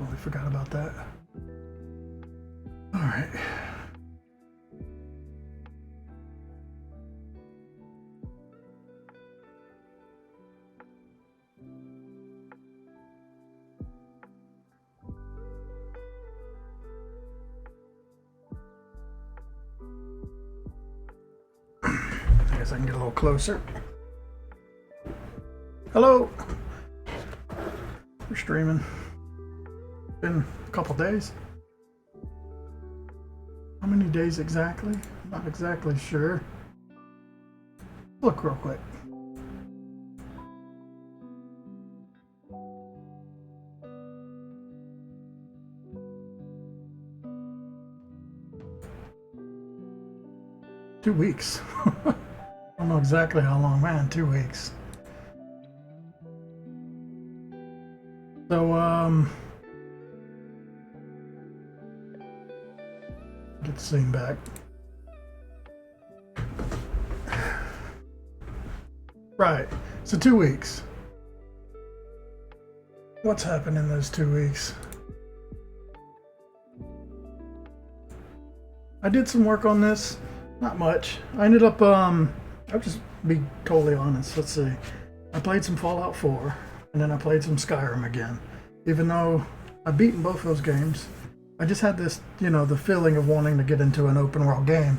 Totally forgot about that. All right. I guess I can get a little closer. Hello. We're streaming. Been a couple days. How many days exactly? Not exactly sure. Look real quick. Two weeks. I don't know exactly how long, man. 2 weeks. So, get the scene back. Right. So 2 weeks. What's happened in those 2 weeks? I did some work on this. Not much. I ended up, I'll just be totally honest. Let's see. I played some Fallout 4, and then I played some Skyrim again. Even though I've beaten both those games, I just had this, the feeling of wanting to get into an open world game.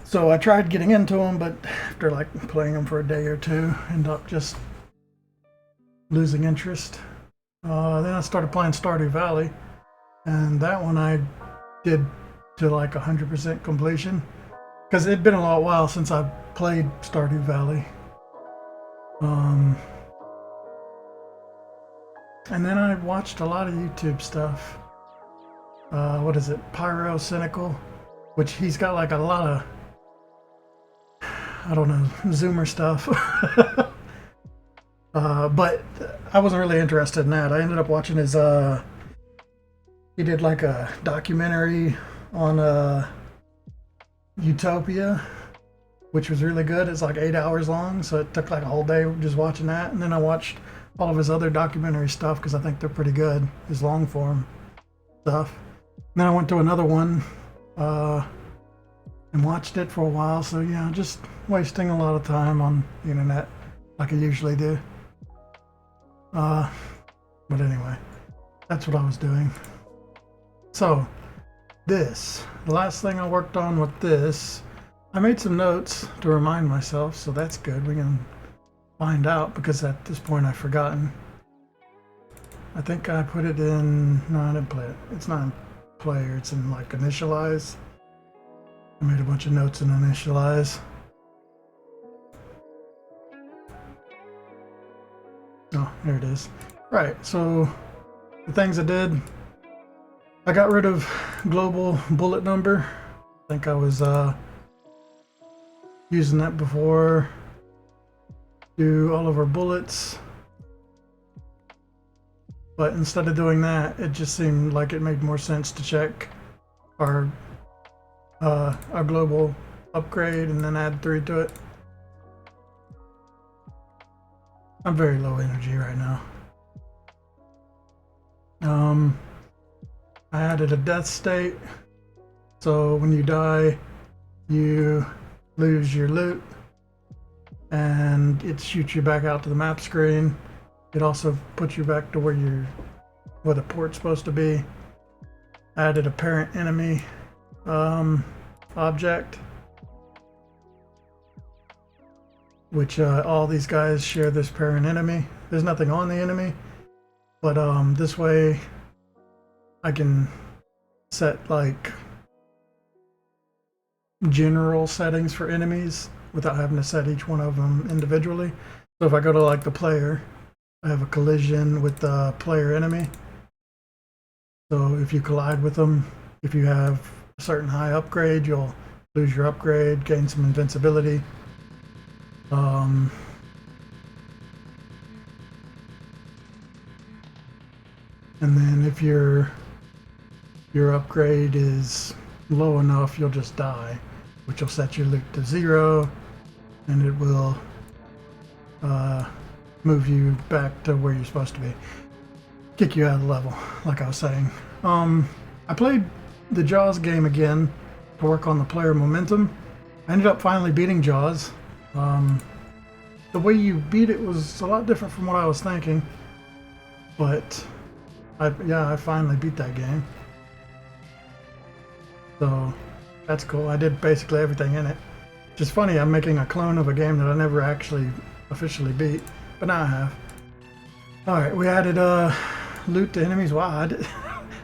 So I tried getting into them, but after like playing them for a day or two, ended up just losing interest. Then I started playing Stardew Valley, and that one I did to like 100% completion, because it'd been a while since I played Stardew Valley. And then I watched a lot of YouTube stuff. What is it? Pyro Cynical, which he's got like a lot of, I don't know, Zoomer stuff. But I wasn't really interested in that. I ended up watching his, he did like a documentary on Utopia, which was really good. It's like 8 hours long, so it took like a whole day just watching that. And then I watched all of his other documentary stuff because I think they're pretty good, his long form stuff. And then I went to another one and watched it for a while. So yeah, just wasting a lot of time on the internet like I usually do. But anyway, that's what I was doing. So the last thing I worked on with this, I made some notes to remind myself, so that's good. We can find out, because at this point I've forgotten. I think I put it in, no, I didn't play it. It's not in player, it's in like Initialize. I made a bunch of notes in Initialize. Oh, here it is. Right, so the things I did, I got rid of global bullet number. I think I was using that before. Do all of our bullets. But instead of doing that, it just seemed like it made more sense to check our global upgrade and then add 3 to it. I'm very low energy right now. I added a death state, so when you die, you lose your loot, and it shoots you back out to the map screen. It also puts you back to where the port's supposed to be. I added a parent enemy object, which all these guys share this parent enemy. There's nothing on the enemy, but this way I can set like general settings for enemies without having to set each one of them individually. So if I go to like the player, I have a collision with the player enemy. So if you collide with them, if you have a certain high upgrade, you'll lose your upgrade, gain some invincibility. And then if your upgrade is low enough, you'll just die, which will set your loot to 0, and it will move you back to where you're supposed to be. kick you out of the level, like I was saying. I played the Jaws game again to work on the player momentum. I ended up finally beating Jaws. The way you beat it was a lot different from what I was thinking, but I finally beat that game. So that's cool. I did basically everything in it. Which is funny, I'm making a clone of a game that I never actually officially beat, but now I have. Alright, we added loot to enemies. Wow, that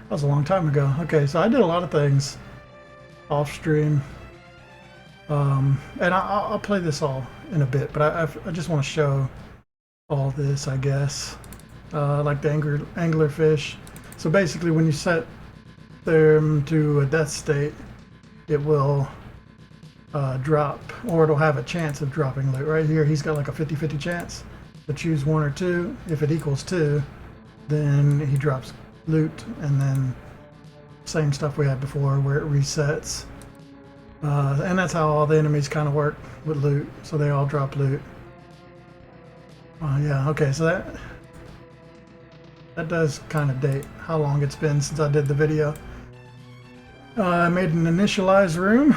was a long time ago. Okay, so I did a lot of things off stream. And I'll play this all in a bit, but I just want to show all this, I guess. Like the anglerfish. So basically when you set them to a death state, it will drop, or it'll have a chance of dropping loot. Right here he's got like a 50-50 chance to choose 1 or 2. If it equals 2, then he drops loot, and then same stuff we had before where it resets. And that's how all the enemies kind of work with loot, so they all drop loot. Yeah, okay, so that does kind of date how long it's been since I did the video. I made an initialized room.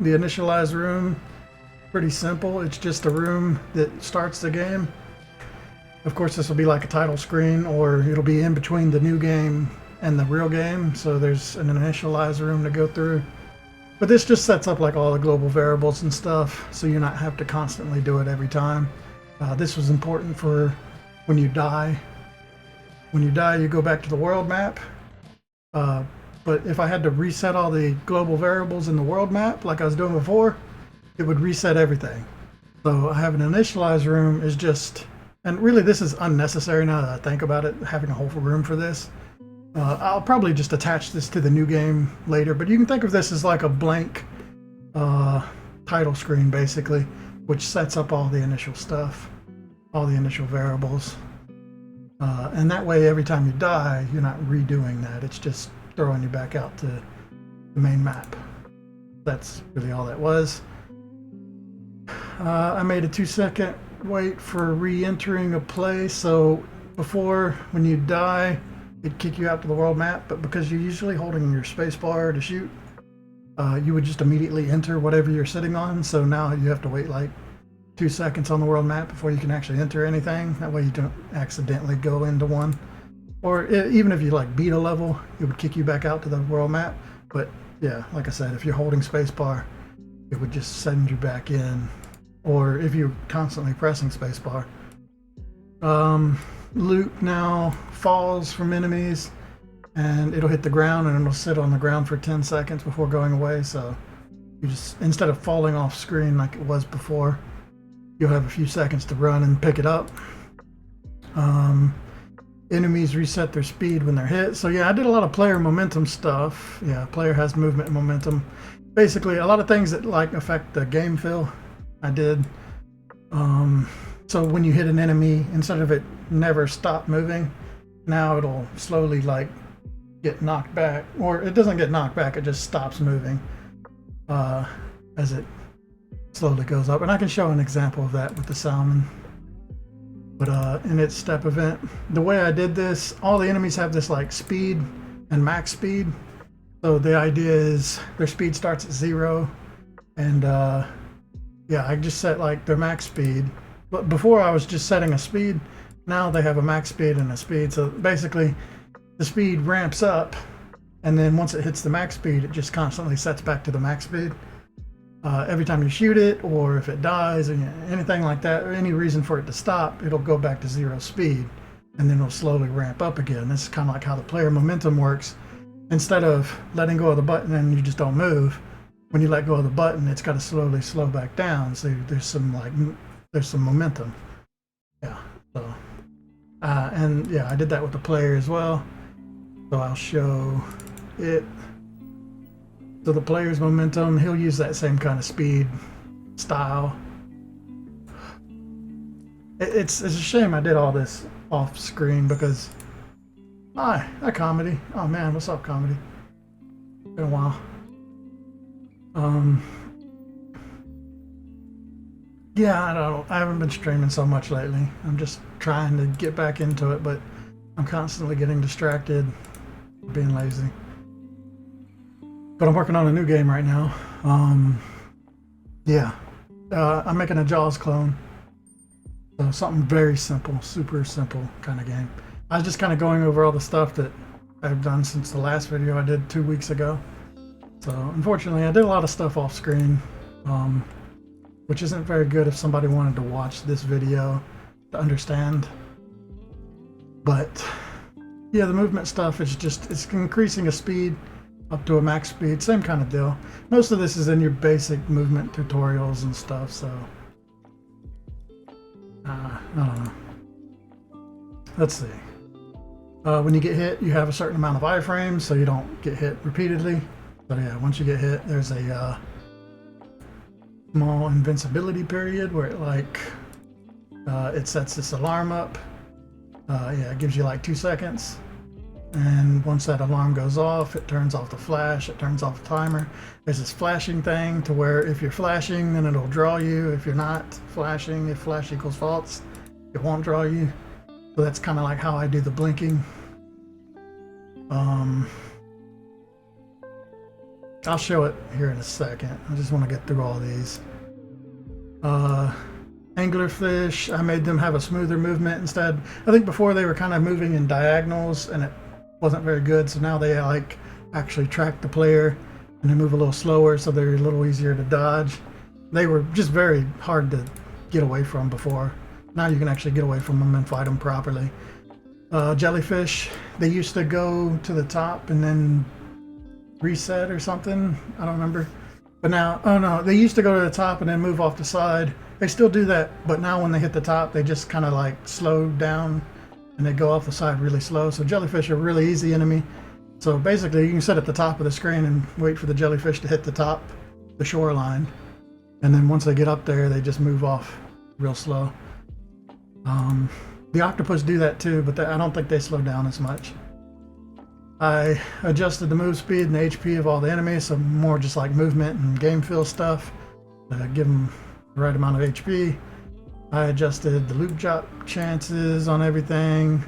The initialized room, pretty simple. It's just a room that starts the game. Of course, this will be like a title screen, or it'll be in between the new game and the real game, so there's an initialized room to go through. But this just sets up like all the global variables and stuff, so you not have to constantly do it every time. This was important for when you die. When you die, you go back to the world map. But if I had to reset all the global variables in the world map like I was doing before, it would reset everything. So I have an initialized room is just, and really this is unnecessary now that I think about it, having a whole room for this. I'll probably just attach this to the new game later, but you can think of this as like a blank title screen basically, which sets up all the initial stuff, all the initial variables. And that way every time you die, you're not redoing that, it's just throwing you back out to the main map. That's really all that was. I made a 2-second wait for re-entering a play, so before, when you die, it'd kick you out to the world map, but because you're usually holding your space bar to shoot, you would just immediately enter whatever you're sitting on, so now you have to wait like 2 seconds on the world map before you can actually enter anything. That way you don't accidentally go into one. Or even if you like beat a level, it would kick you back out to the world map. But yeah, like I said, if you're holding spacebar, it would just send you back in. Or if you're constantly pressing spacebar. Loot now falls from enemies, and it'll hit the ground, and it'll sit on the ground for 10 seconds before going away. So you just, instead of falling off screen like it was before, you'll have a few seconds to run and pick it up. Enemies reset their speed when they're hit. So yeah, I did a lot of player momentum stuff. Yeah, player has movement and momentum. Basically, a lot of things that like affect the game feel, I did. So when you hit an enemy, instead of it never stop moving, now it'll slowly like get knocked back. Or it doesn't get knocked back, it just stops moving as it slowly goes up. And I can show an example of that with the salmon. But in its step event, the way I did this, all the enemies have this like speed and max speed. So the idea is their speed starts at 0, and yeah, I just set like their max speed. But before I was just setting a speed, now they have a max speed and a speed. So basically the speed ramps up, and then once it hits the max speed, it just constantly sets back to the max speed. Every time you shoot it, or if it dies, or anything like that, or any reason for it to stop, it'll go back to 0 speed, and then it'll slowly ramp up again. This is kind of like how the player momentum works. Instead of letting go of the button and you just don't move, when you let go of the button, it's got to slowly slow back down. So there's some momentum. Yeah. So, and yeah, I did that with the player as well. So I'll show it. So the player's momentum, he'll use that same kind of speed style. It's a shame I did all this off screen because hi comedy. Oh man, what's up, comedy? Been a while. Yeah, I haven't been streaming so much lately. I'm just trying to get back into it, but I'm constantly getting distracted, being lazy. But I'm working on a new game right now. Yeah, I'm making a Jaws clone. So something very simple, super simple kind of game. I was just kind of going over all the stuff that I've done since the last video I did 2 weeks ago. So unfortunately, I did a lot of stuff off screen, which isn't very good if somebody wanted to watch this video to understand. But yeah, the movement stuff is just, it's increasing a speed up to a max speed, same kind of deal. Most of this is in your basic movement tutorials and stuff, so I don't know. Let's see. When you get hit, you have a certain amount of iframes, so you don't get hit repeatedly. But yeah, once you get hit, there's a small invincibility period where it sets this alarm up. Yeah, it gives you like 2 seconds. And once that alarm goes off, it turns off the flash, it turns off the timer. There's this flashing thing to where if you're flashing, then it'll draw you. If you're not flashing, if flash equals false, it won't draw you. So that's kind of like how I do the blinking. I'll show it here in a second. I just want to get through all these. Anglerfish, I made them have a smoother movement instead. I think before they were kind of moving in diagonals and it wasn't very good, so now they like actually track the player and they move a little slower, so they're a little easier to dodge. They were just very hard to get away from before. Now you can actually get away from them and fight them properly. Jellyfish, they used to go to the top and then reset or something, I don't remember. But now, oh no, they used to go to the top and then move off the side. They still do that, but now when they hit the top, they just kind of like slow down and they go off the side really slow. So jellyfish are a really easy enemy. So basically you can sit at the top of the screen and wait for the jellyfish to hit the top, the shoreline. And then once they get up there, they just move off real slow. The octopus do that too, but I don't think they slow down as much. I adjusted the move speed and the HP of all the enemies, so more just like movement and game feel stuff to give them the right amount of HP. I adjusted the loop drop chances on everything.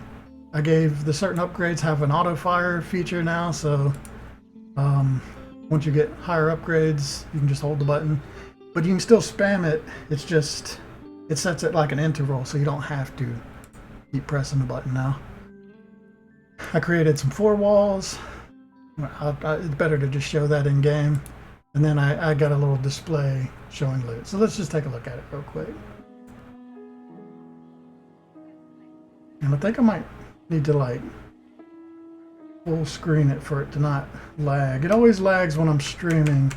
I gave the certain upgrades have an auto fire feature now, so once you get higher upgrades, you can just hold the button. But you can still spam it, it's just, it sets it like an interval, so you don't have to keep pressing the button now. I created some 4 walls. It's better to just show that in game. And then I got a little display showing loot. So let's just take a look at it real quick. And I think I might need to like full screen it for it to not lag. It always lags when I'm streaming,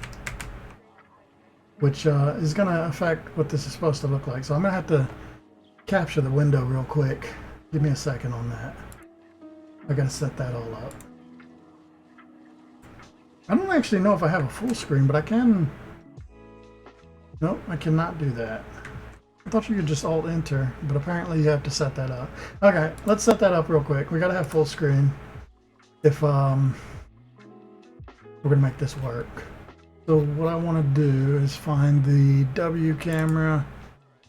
which is going to affect what this is supposed to look like. So I'm going to have to capture the window real quick. Give me a second on that. I gotta set that all up. I don't actually know if I have a full screen, but I can. Nope, I cannot do that. I thought you could just alt enter, but apparently you have to set that up. Okay, let's set that up real quick. We gotta have full screen if we're gonna make this work. So what I want to do is find the W camera.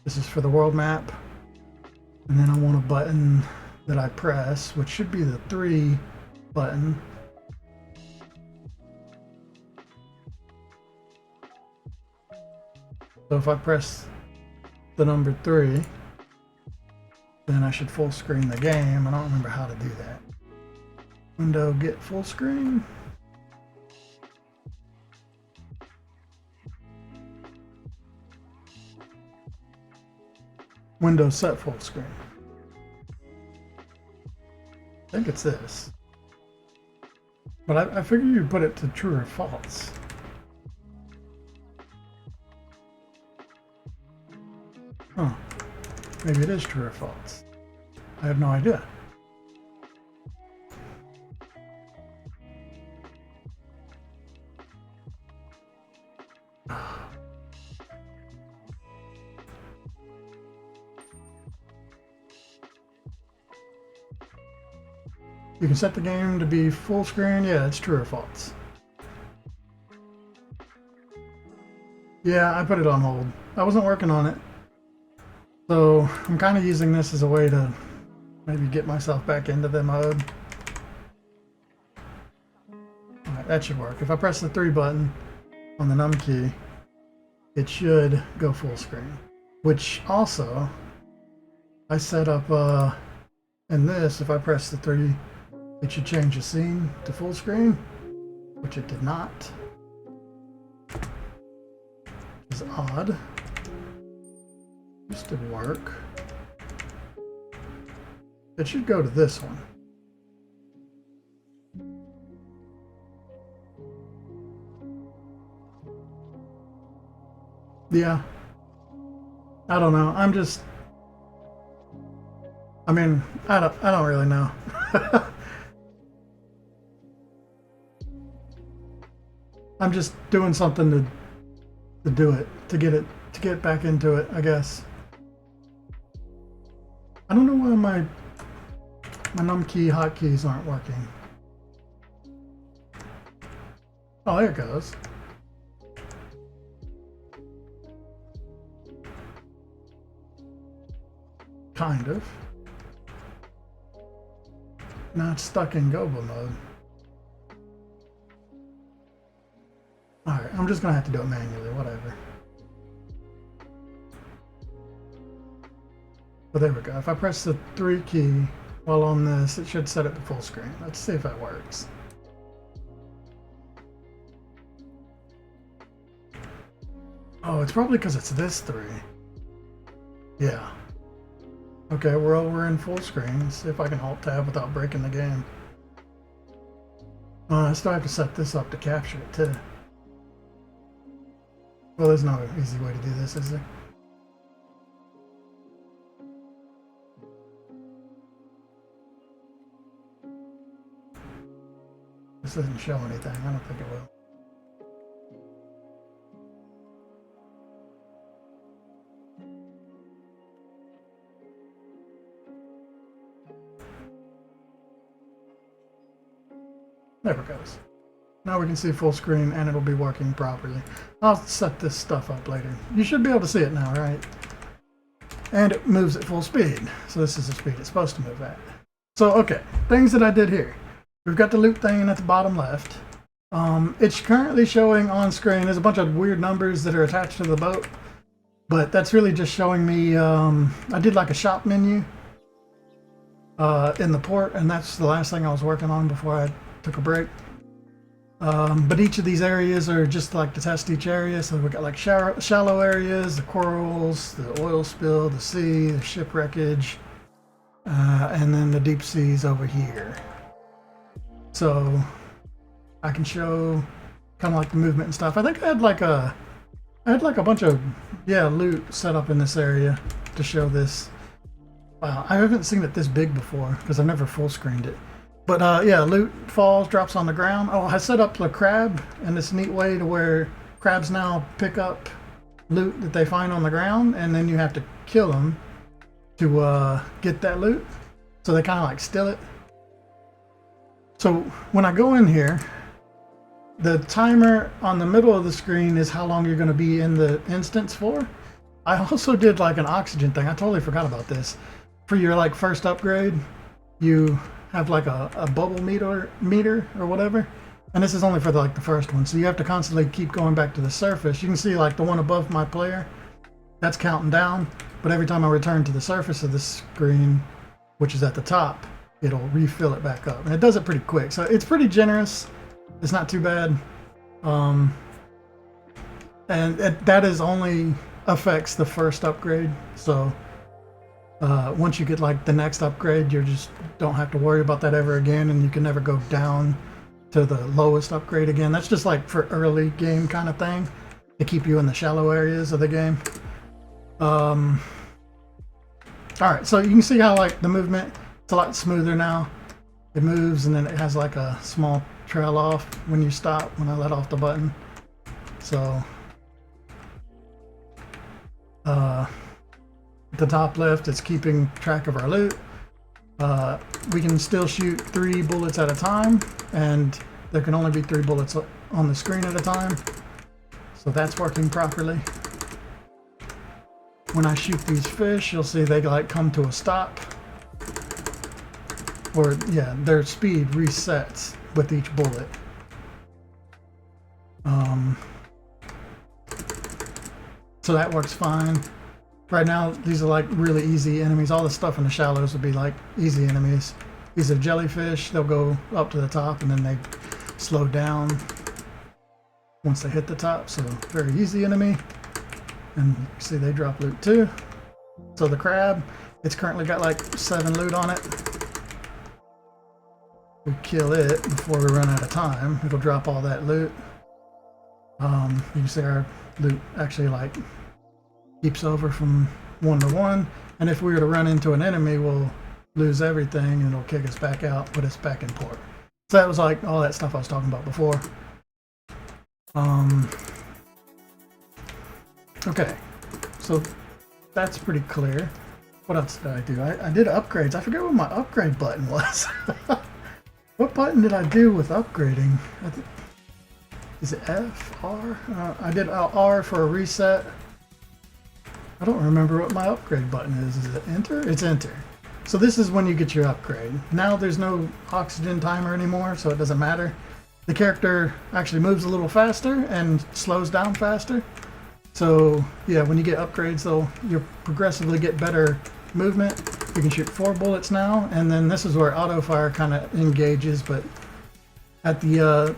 This is for the world map, and then I want a button that I press, which should be the 3 button. So if I press the number 3, then I should full screen the game. I don't remember how to do that. Window get full screen. Window set full screen. I think it's this. But I figured you'd put it to true or false. Huh. Maybe it is true or false. I have no idea. You can set the game to be full screen. Yeah, it's true or false. Yeah, I put it on hold. I wasn't working on it. So I'm kind of using this as a way to Maybe get myself back into the mode. Alright, that should work. If I press the 3 button on the num key, it should go full screen. Which also, I set up in this, if I press the 3, it should change the scene to full screen, which it did not. Which is odd. Used to work. It should go to this one. Yeah. I don't know. I mean, I don't really know. I'm just doing something to do it, to get back into it, I guess. I don't know why my num key hotkeys aren't working. Oh, there it goes. Kind of. Now it's stuck in Gobo mode. Alright, I'm just gonna have to do it manually, whatever. But there we go. If I press the 3 key while on this, it should set it to full screen. Let's see if that works. Oh, it's probably because it's this 3. Yeah. Okay, well, we're in full screen. Let's see if I can Alt-Tab without breaking the game. I still have to set this up to capture it, too. Well, there's no easy way to do this, is there? This doesn't show anything. I don't think it will. There it goes. Now we can see full screen and it'll be working properly. I'll set this stuff up later. You should be able to see it now, right? And it moves at full speed. So this is the speed it's supposed to move at. So, okay, things that I did here. We've got the loot thing at the bottom left. It's currently showing on screen. There's a bunch of weird numbers that are attached to the boat. But that's really just showing me, I did like a shop menu in the port, and that's the last thing I was working on before I took a break. But each of these areas are just like to test each area. So we've got like shallow areas, the corals, the oil spill, the sea, the ship wreckage, and then the deep seas over here. So I can show kind of like the movement and stuff. I think I had like a bunch of loot set up in this area to show this. Wow, I haven't seen it this big before because I've never full screened it. But yeah, loot falls, drops on the ground. Oh, I set up the crab in this neat way to where crabs now pick up loot that they find on the ground, and then you have to kill them to get that loot. So they kind of like steal it. So when I go in here, the timer on the middle of the screen is how long you're going to be in the instance for. I also did like an oxygen thing. I totally forgot about this. For your like first upgrade, you have like a bubble meter or whatever, and this is only for the first one, so you have to constantly keep going back to the surface. You can see like the one above my player, that's counting down, but every time I return to the surface of the screen, which is at the top, it'll refill it back up, and it does it pretty quick. So it's pretty generous. It's not too bad, and that is only affects the first upgrade. So once you get like the next upgrade, you just don't have to worry about that ever again, and you can never go down to the lowest upgrade again. That's just like for early game kind of thing to keep you in the shallow areas of the game. All right, so you can see how like the movement, it's a lot smoother now. It moves and then it has like a small trail off when you stop, when I let off the button. So the top left is keeping track of our loot. We can still shoot 3 bullets at a time, and there can only be 3 bullets on the screen at a time. So that's working properly. When I shoot these fish, you'll see they like come to a stop. or yeah, their speed resets with each bullet. So that works fine. Right now, these are like really easy enemies. All the stuff in the shallows would be like easy enemies. These are jellyfish. They'll go up to the top and then they slow down once they hit the top. So very easy enemy. And you see they drop loot too. So the crab, it's currently got like 7 loot on it. We kill it before we run out of time. It'll drop all that loot. You can see our loot actually like keeps over from 1 to 1. And if we were to run into an enemy, we'll lose everything and it'll kick us back out, put us back in port. So that was like all that stuff I was talking about before. Okay, so that's pretty clear. What else did I do? I did upgrades. I forget what my upgrade button was. What button did I do with upgrading? Is it F? R? I did R for a reset. I don't remember what my upgrade button is. Is it enter? It's enter. So this is when you get your upgrade. Now there's no oxygen timer anymore, so it doesn't matter. The character actually moves a little faster and slows down faster. So yeah, when you get upgrades, you'll progressively get better movement. You can shoot 4 bullets now, and then this is where auto fire kind of engages, but at the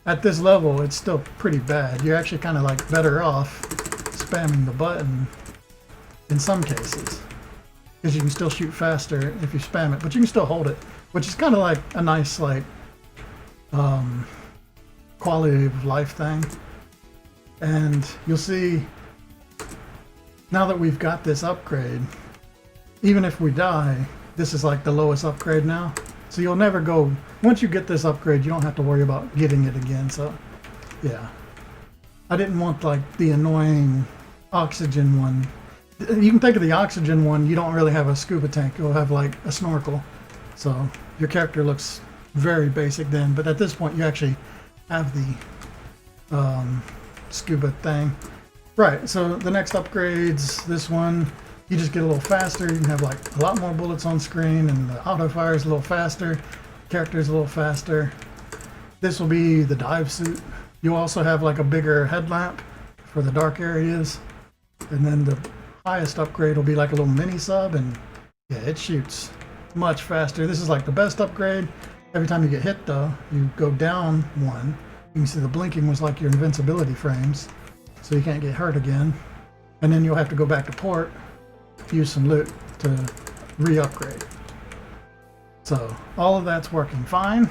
at this level, it's still pretty bad. You're actually kind of like better off spamming the button in some cases, because you can still shoot faster if you spam it, but you can still hold it, which is kind of like a nice like quality of life thing. And you'll see now that we've got this upgrade, even if we die, this is like the lowest upgrade now. So you'll never go, once you get this upgrade, you don't have to worry about getting it again. So yeah, I didn't want like the annoying oxygen one. You can think of the oxygen one, you don't really have a scuba tank, you'll have like a snorkel. So your character looks very basic then, but at this point you actually have the scuba thing. Right, so the next upgrades, this one, you just get a little faster. You can have like a lot more bullets on screen, and the auto fire is a little faster. Character is a little faster. This will be the dive suit. You'll also have like a bigger headlamp for the dark areas. And then the highest upgrade will be like a little mini sub, and yeah, it shoots much faster. This is like the best upgrade. Every time you get hit though, you go down 1. You can see the blinking was like your invincibility frames, so you can't get hurt again. And then you'll have to go back to port, use some loot to re-upgrade. So all of that's working fine.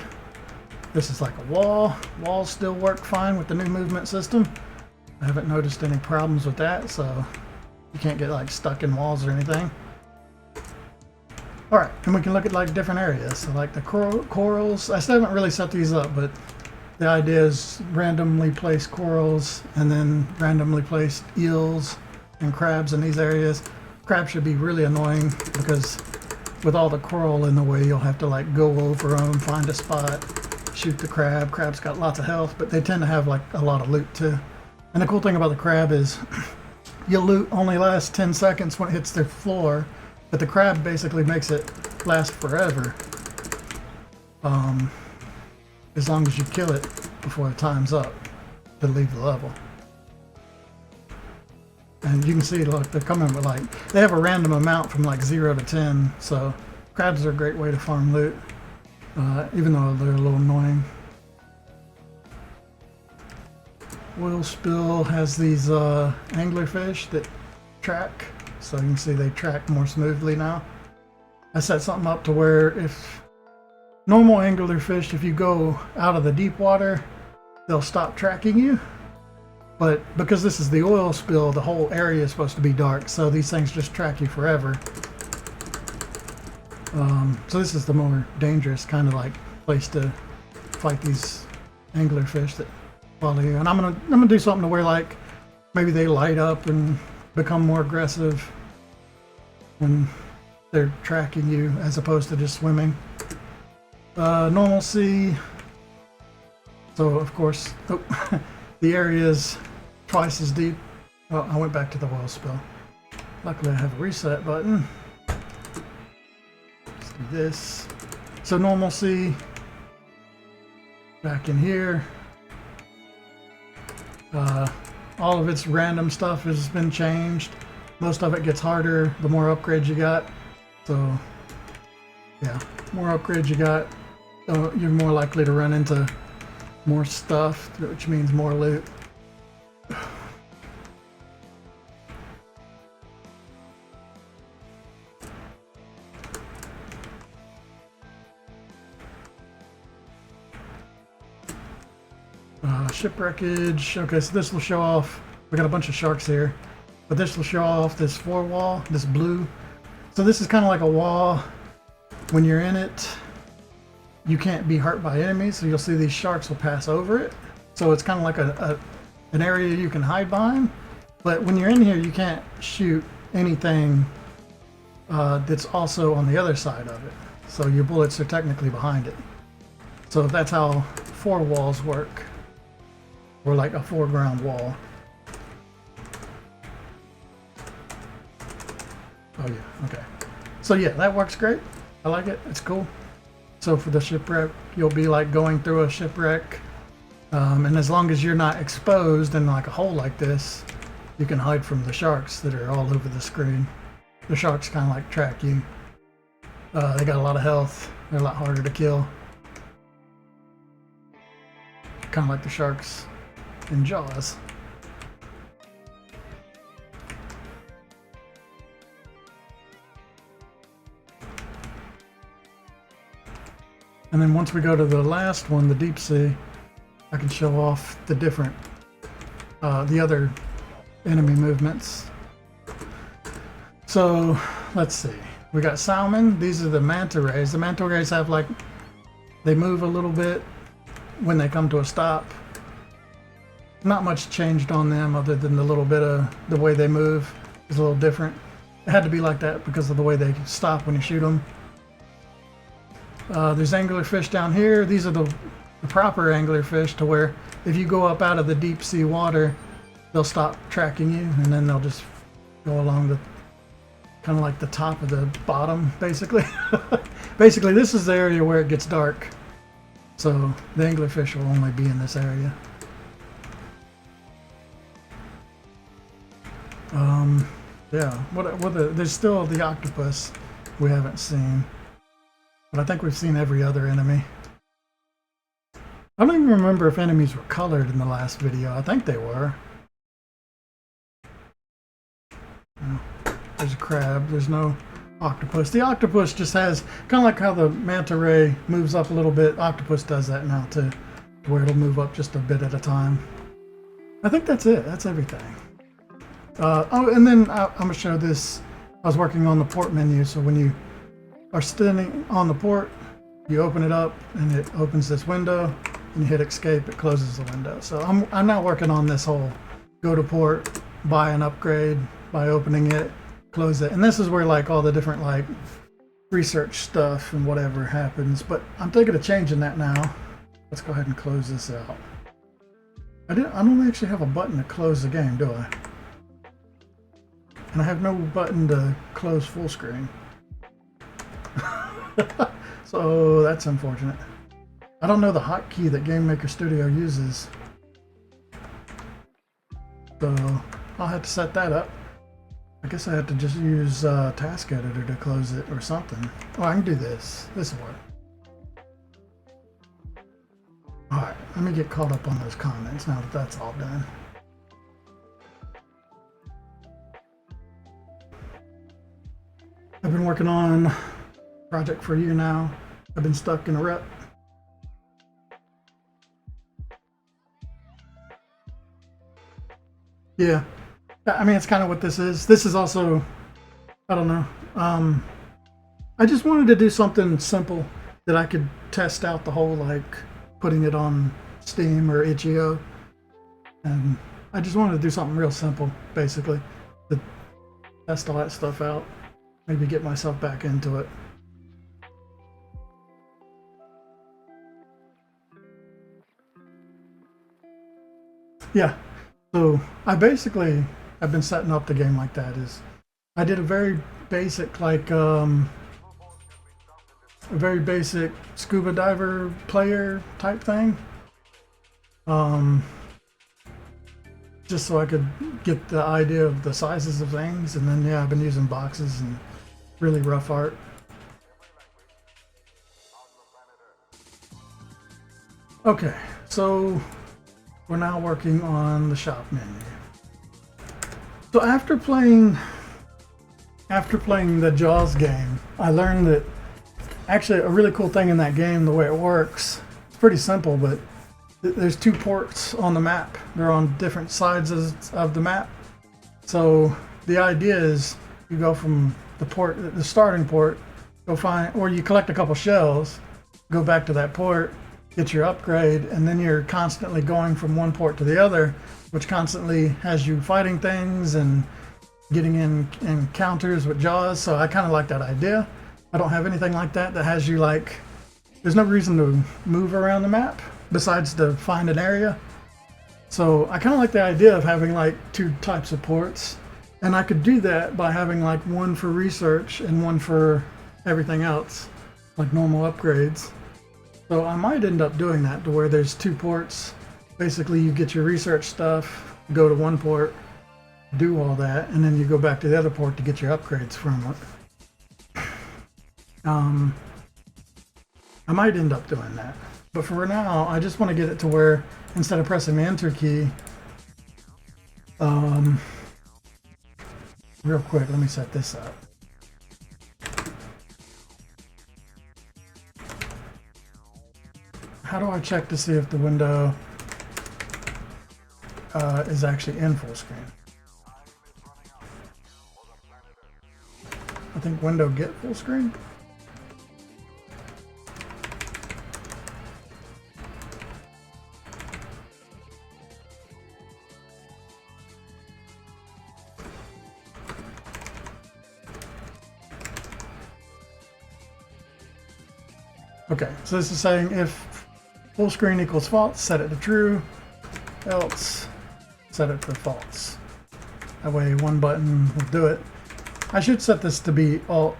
This is like a wall. Walls still work fine with the new movement system. I haven't noticed any problems with that, so you can't get like stuck in walls or anything. Alright, and we can look at like different areas. So like the corals, I still haven't really set these up, but the idea is randomly place corals and then randomly placed eels and crabs in these areas. Crab should be really annoying because with all the coral in the way, you'll have to like go over them, find a spot, shoot the crab. Crab's got lots of health, but they tend to have like a lot of loot too. And the cool thing about the crab is your loot only lasts 10 seconds when it hits the floor, but the crab basically makes it last forever. As long as you kill it before the time's up to leave the level. And you can see, look, they're coming with like, they have a random amount from like 0 to 10, so crabs are a great way to farm loot, even though they're a little annoying. Oil spill has these anglerfish that track, so you can see they track more smoothly now. I set something up to where if normal anglerfish, if you go out of the deep water, they'll stop tracking you. But because this is the oil spill, the whole area is supposed to be dark, so these things just track you forever. So this is the more dangerous kind of like place to fight these anglerfish that follow you. And I'm gonna do something to where like maybe they light up and become more aggressive when they're tracking you as opposed to just swimming. Normal sea. So of course, the area is twice as deep. Oh, I went back to the oil spill. Luckily I have a reset button. Let's do this. So normalcy back in here. All of its random stuff has been changed. Most of it gets harder the more upgrades you got. So yeah, more upgrades you got, you're more likely to run into more stuff, which means more loot. Shipwreckage. Okay, so this will show off. We got a bunch of sharks here, but this will show off this floor wall, this blue. So this is kind of like a wall. When you're in it, you can't be hurt by enemies, so you'll see these sharks will pass over it. So it's kind of like an area you can hide behind. But when you're in here, you can't shoot anything that's also on the other side of it. So your bullets are technically behind it. So that's how four walls work. Or like a foreground wall. Oh yeah, okay. So yeah, that works great. I like it, it's cool. So for the shipwreck, you'll be like going through a shipwreck. And as long as you're not exposed in like a hole like this, you can hide from the sharks that are all over the screen. The sharks kind of like track you. They got a lot of health. They're a lot harder to kill. Kind of like the sharks in Jaws. And then once we go to the last one, the deep sea, I can show off the different, the other enemy movements. So let's see. We got salmon. These are the manta rays. The manta rays have like, they move a little bit when they come to a stop. Not much changed on them other than the little bit of the way they move is a little different. It had to be like that because of the way they stop when you shoot them. There's anglerfish down here. These are the proper anglerfish, to where if you go up out of the deep sea water, they'll stop tracking you, and then they'll just go along the kind of like the top of the bottom, basically. Basically, this is the area where it gets dark, so the anglerfish will only be in this area. Yeah, there's still the octopus we haven't seen, but I think we've seen every other enemy. I don't even remember if enemies were colored in the last video. I think they were. Oh, there's a crab. There's no octopus. The octopus just has, kind of like how the manta ray moves up a little bit, octopus does that now too, where it'll move up just a bit at a time. I think that's it. That's everything. Oh, and then I'm going to show this. I was working on the port menu, so when you are standing on the port, you open it up and it opens this window, and you hit escape, it closes the window. So I'm now working on this whole go to port, buy an upgrade by opening it, close it. And this is where like all the different like research stuff and whatever happens, but I'm thinking of changing that now. Let's go ahead and close this out. I don't actually have a button to close the game, do I? And I have no button to close full screen. So that's unfortunate. I don't know the hotkey that Game Maker Studio uses. So I'll have to set that up. I guess I have to just use Task Editor to close it or something. Oh, I can do this. This will work. Alright, let me get caught up on those comments now that that's all done. I've been working on project for a year now. I've been stuck in a rut. Yeah, I mean, it's kind of what this is. This is also, I don't know. I just wanted to do something simple that I could test out the whole, like, putting it on Steam or itch.io. And I just wanted to do something real simple, basically, to test all that stuff out. Maybe get myself back into it. Yeah, so I've been setting up the game like that. I did a very basic, like, a very basic scuba diver player type thing. Just so I could get the idea of the sizes of things, and then yeah, I've been using boxes and really rough art. Okay, so we're now working on the shop menu. So after playing the Jaws game, I learned that actually a really cool thing in that game, the way it works, it's pretty simple, but there's 2 ports on the map. They're on different sides of the map. So the idea is you go from the starting port, go find, or you collect a couple shells, go back to that port, get your upgrade, and then you're constantly going from one port to the other, which constantly has you fighting things and getting in encounters with Jaws. So I kind of like that idea. I don't have anything like that has you like, there's no reason to move around the map besides to find an area. So I kind of like the idea of having like 2 types of ports, and I could do that by having like one for research and one for everything else, like normal upgrades. So I might end up doing that to where there's 2 ports. Basically you get your research stuff, go to one port, do all that, and then you go back to the other port to get your upgrades from it. I might end up doing that. But for now, I just want to get it to where instead of pressing the enter key, real quick, let me set this up. How do I check to see if the window is actually in full screen? I think window get full screen. Okay, so this is saying if full screen equals false, set it to true, else set it for false. That way one button will do it. I should set this to be Alt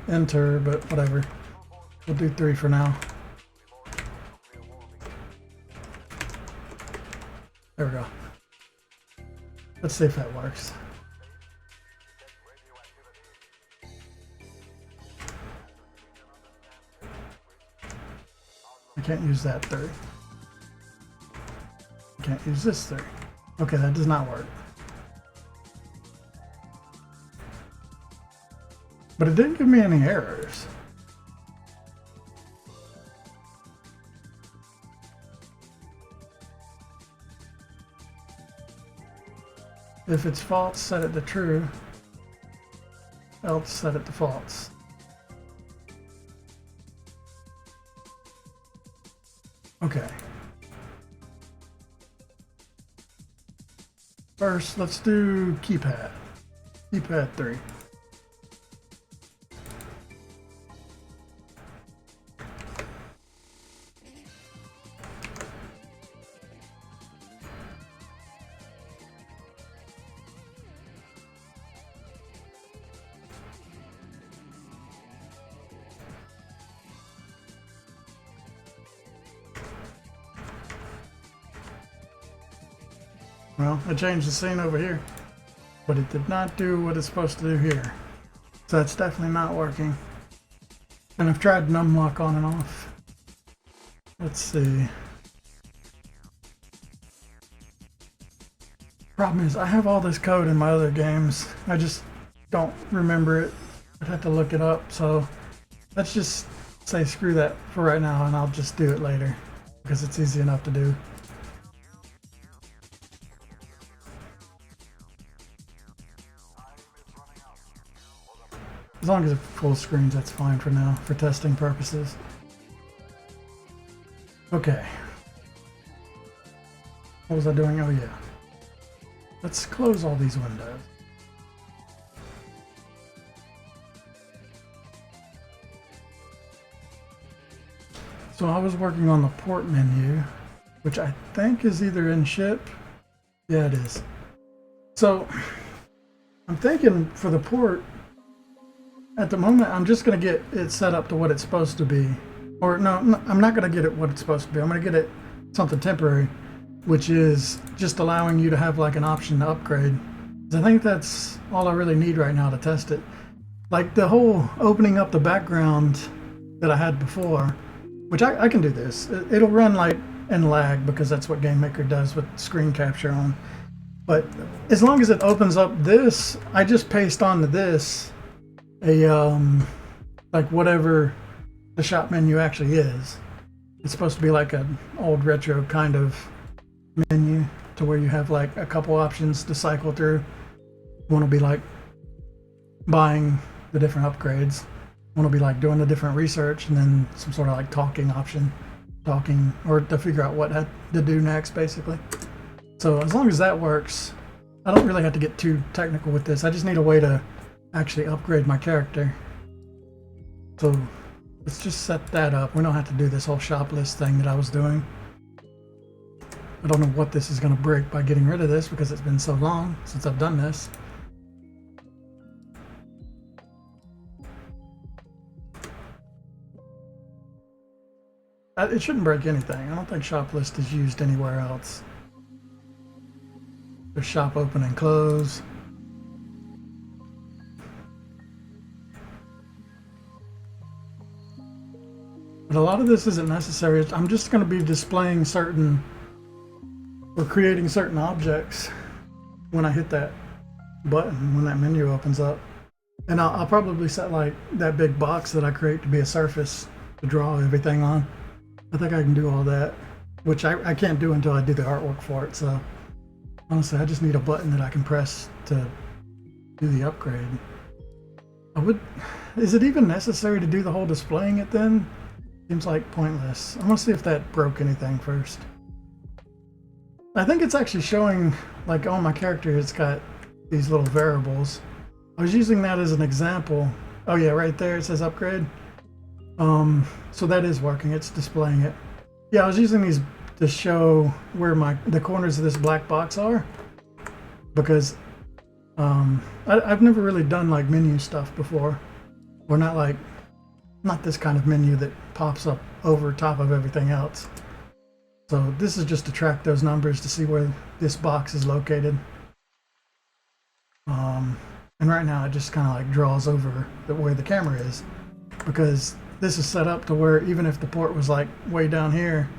Enter, but whatever. We'll do 3 for now. There we go. Let's see if that works. I can't use that 3. I can't use this 3. Okay, that does not work. But it didn't give me any errors. If it's false, set it to true. Else, set it to false. Okay. First, let's do keypad. Keypad 3. Well, I changed the scene over here, but it did not do what it's supposed to do here. So that's definitely not working. And I've tried numlock on and off. Let's see. Problem is, I have all this code in my other games. I just don't remember it. I'd have to look it up. So let's just say screw that for right now, and I'll just do it later because it's easy enough to do. As long as it full screens, that's fine for now, for testing purposes. Okay. What was I doing? Oh yeah. Let's close all these windows. So I was working on the port menu, which I think is either in ship. Yeah, it is. So I'm thinking for the port, At the moment, I'm just going to get it set up to what it's supposed to be. Or no, I'm not going to get it what it's supposed to be. I'm going to get it something temporary, which is just allowing you to have like an option to upgrade. I think that's all I really need right now to test it. Like the whole opening up the background that I had before, which I can do this. It'll run like in lag because that's what GameMaker does with screen capture on. But as long as it opens up this, I just paste onto this a like whatever the shop menu actually is. It's supposed to be like an old retro kind of menu to where you have like a couple options to cycle through. One will be like buying the different upgrades. One will be like doing the different research, and then some sort of like talking option, talking or to figure out what to do next, basically. So as long as that works, I don't really have to get too technical with this. I just need a way to actually upgrade my character. So let's just set that up. We don't have to do this whole shop list thing that I was doing. I don't know what this is going to break by getting rid of this because it's been so long since I've done this. It shouldn't break anything. I don't think shop list is used anywhere else. There's shop open and close. But a lot of this isn't necessary. I'm just going to be displaying certain or creating certain objects when I hit that button, when that menu opens up. And I'll probably set like that big box that I create to be a surface to draw everything on. I think I can do all that, which I can't do until I do the artwork for it. So honestly, I just need a button that I can press to do the upgrade. Is it even necessary to do the whole displaying it then? Seems like pointless. I want to see if that broke anything first. I think it's actually showing, like on my character, it's got these little variables. I was using that as an example. Oh yeah, right there it says upgrade. So that is working, it's displaying it. Yeah, I was using these to show where the corners of this black box are, because I've never really done like menu stuff before, or not this kind of menu that pops up over top of everything else. So this is just to track those numbers to see where this box is located. And right now it just kind of like draws over where the camera is, because this is set up to where even if the port was like way down here,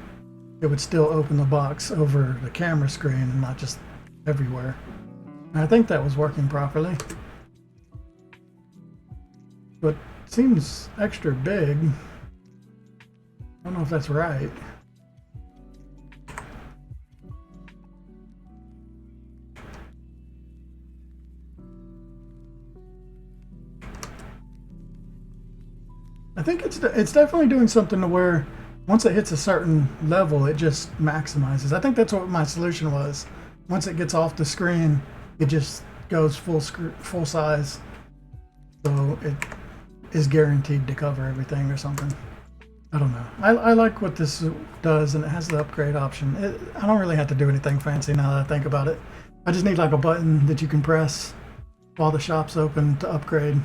it would still open the box over the camera screen and not just everywhere. And I think that was working properly. But it seems extra big. I don't know if that's right. I think it's definitely doing something to where once it hits a certain level, it just maximizes. I think that's what my solution was. Once it gets off the screen, it just goes full size. So it is guaranteed to cover everything or something. I don't know. I like what this does, and it has the upgrade option. I don't really have to do anything fancy now that I think about it. I just need like a button that you can press while the shop's open to upgrade,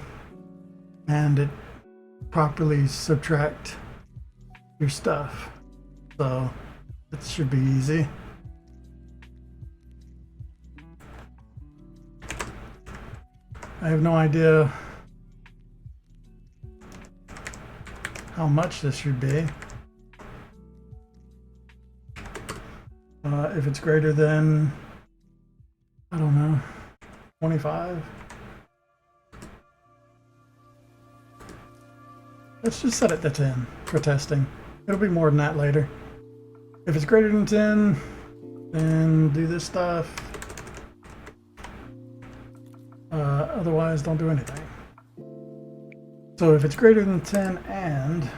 and it properly subtract your stuff. So it should be easy. I have no idea how much this should be. If it's greater than, I don't know, 25. Let's just set it to 10 for testing. It'll be more than that later. If it's greater than 10, then do this stuff. Otherwise, don't do anything. So if it's greater than 10 and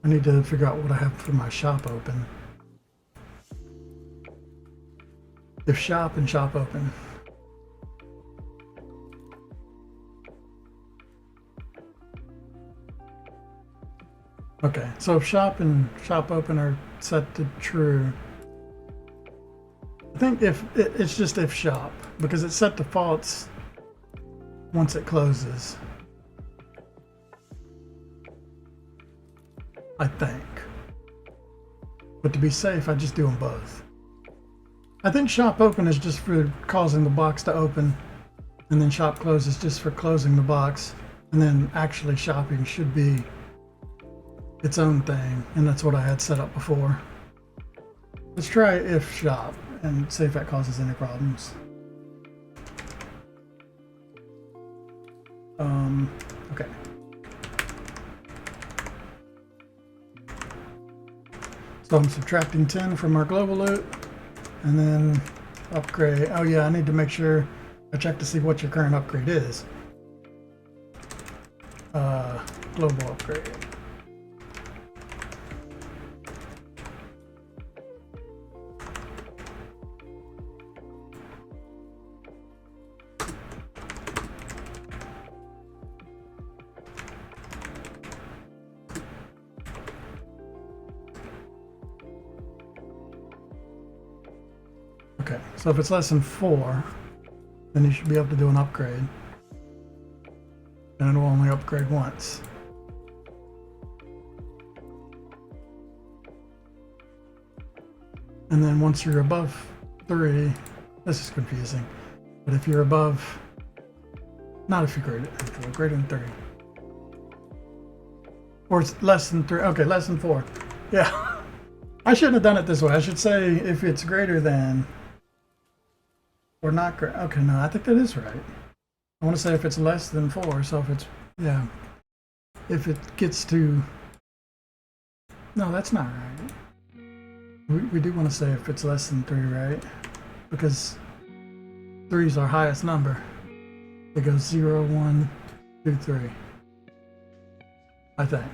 I need to figure out what I have for my shop open. If shop and shop open. Okay, so if shop and shop open are set to true, I think if it's just if shop, because it's set to false once it closes. I think. But to be safe, I just do them both. I think shop open is just for causing the box to open, and then shop close is just for closing the box, and then actually shopping should be its own thing, and that's what I had set up before. Let's try if shop and see if that causes any problems. Okay. So I'm subtracting 10 from our global loot, and then upgrade. Oh yeah, I need to make sure I check to see what your current upgrade is. Global upgrade. Okay, so if it's less than 4, then you should be able to do an upgrade. And it will only upgrade once. And then once you're above 3, this is confusing, but if you're above, not if you're greater than 3. Or it's less than 3, okay, less than 4. Yeah, I shouldn't have done it this way. I should say if it's greater than, or not great. Okay, no, I think that is right. I want to say if it's less than 4, so if it's, yeah. If it gets to, no, that's not right. We do want to say if it's less than 3, right? Because 3 is our highest number. It goes 0, 1, 2, 3. I think.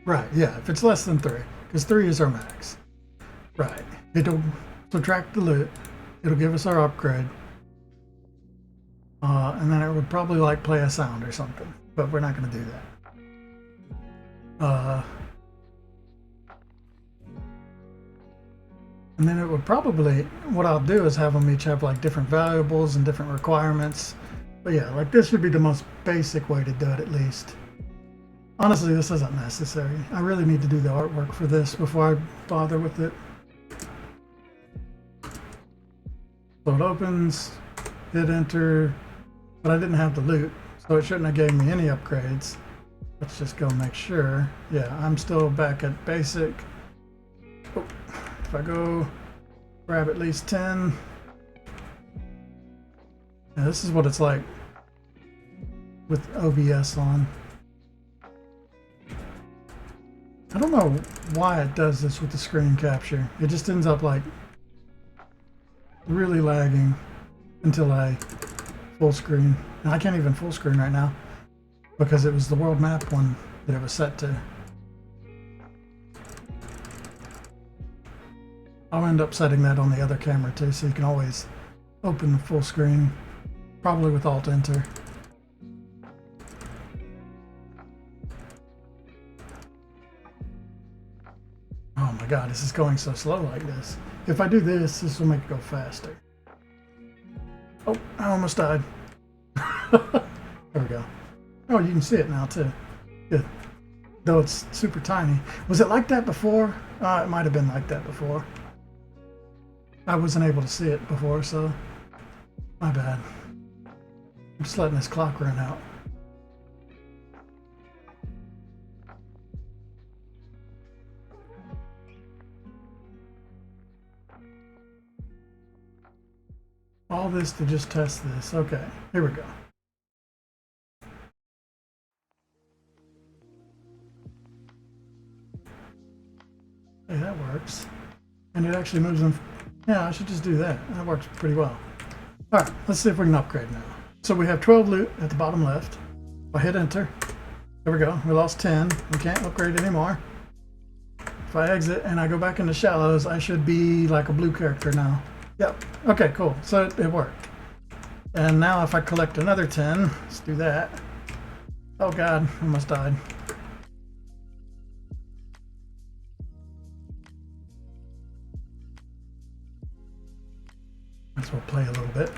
Right, yeah, if it's less than 3, because 3 is our max. Right, it'll subtract the loot, it'll give us our upgrade, and then it would probably like play a sound or something, but we're not going to do that. And then it would probably, what I'll do is have them each have like different valuables and different requirements. But yeah, like this would be the most basic way to do it at least. Honestly, this isn't necessary. I really need to do the artwork for this before I bother with it. So it opens, hit enter, but I didn't have the loot, so it shouldn't have gave me any upgrades. Let's just go make sure. Yeah, I'm still back at basic. Oh, if I go grab at least 10. Yeah, this is what it's like with OBS on. I don't know why it does this with the screen capture. It just ends up like really lagging until I full screen. And I can't even full screen right now because it was the world map one that it was set to. I'll end up setting that on the other camera too, so you can always open the full screen, probably with Alt Enter. Oh my god, this is going so slow like this. If I do this, this will make it go faster. Oh, I almost died. There we go. Oh, you can see it now too. Good. Though it's super tiny. Was it like that before? It might have been like that before. I wasn't able to see it before, so my bad. I'm just letting this clock run out. All this to just test this. Okay, here we go. Hey, that works. And it actually moves them. Yeah, I should just do that. That works pretty well. All right, let's see if we can upgrade now. So we have 12 loot at the bottom left. If I hit enter, there we go. We lost 10. We can't upgrade anymore. If I exit and I go back into shallows, I should be like a blue character now. Yep. Okay, cool. So it worked. And now if I collect another 10, let's do that. Oh god, I almost died. as well play a little bit.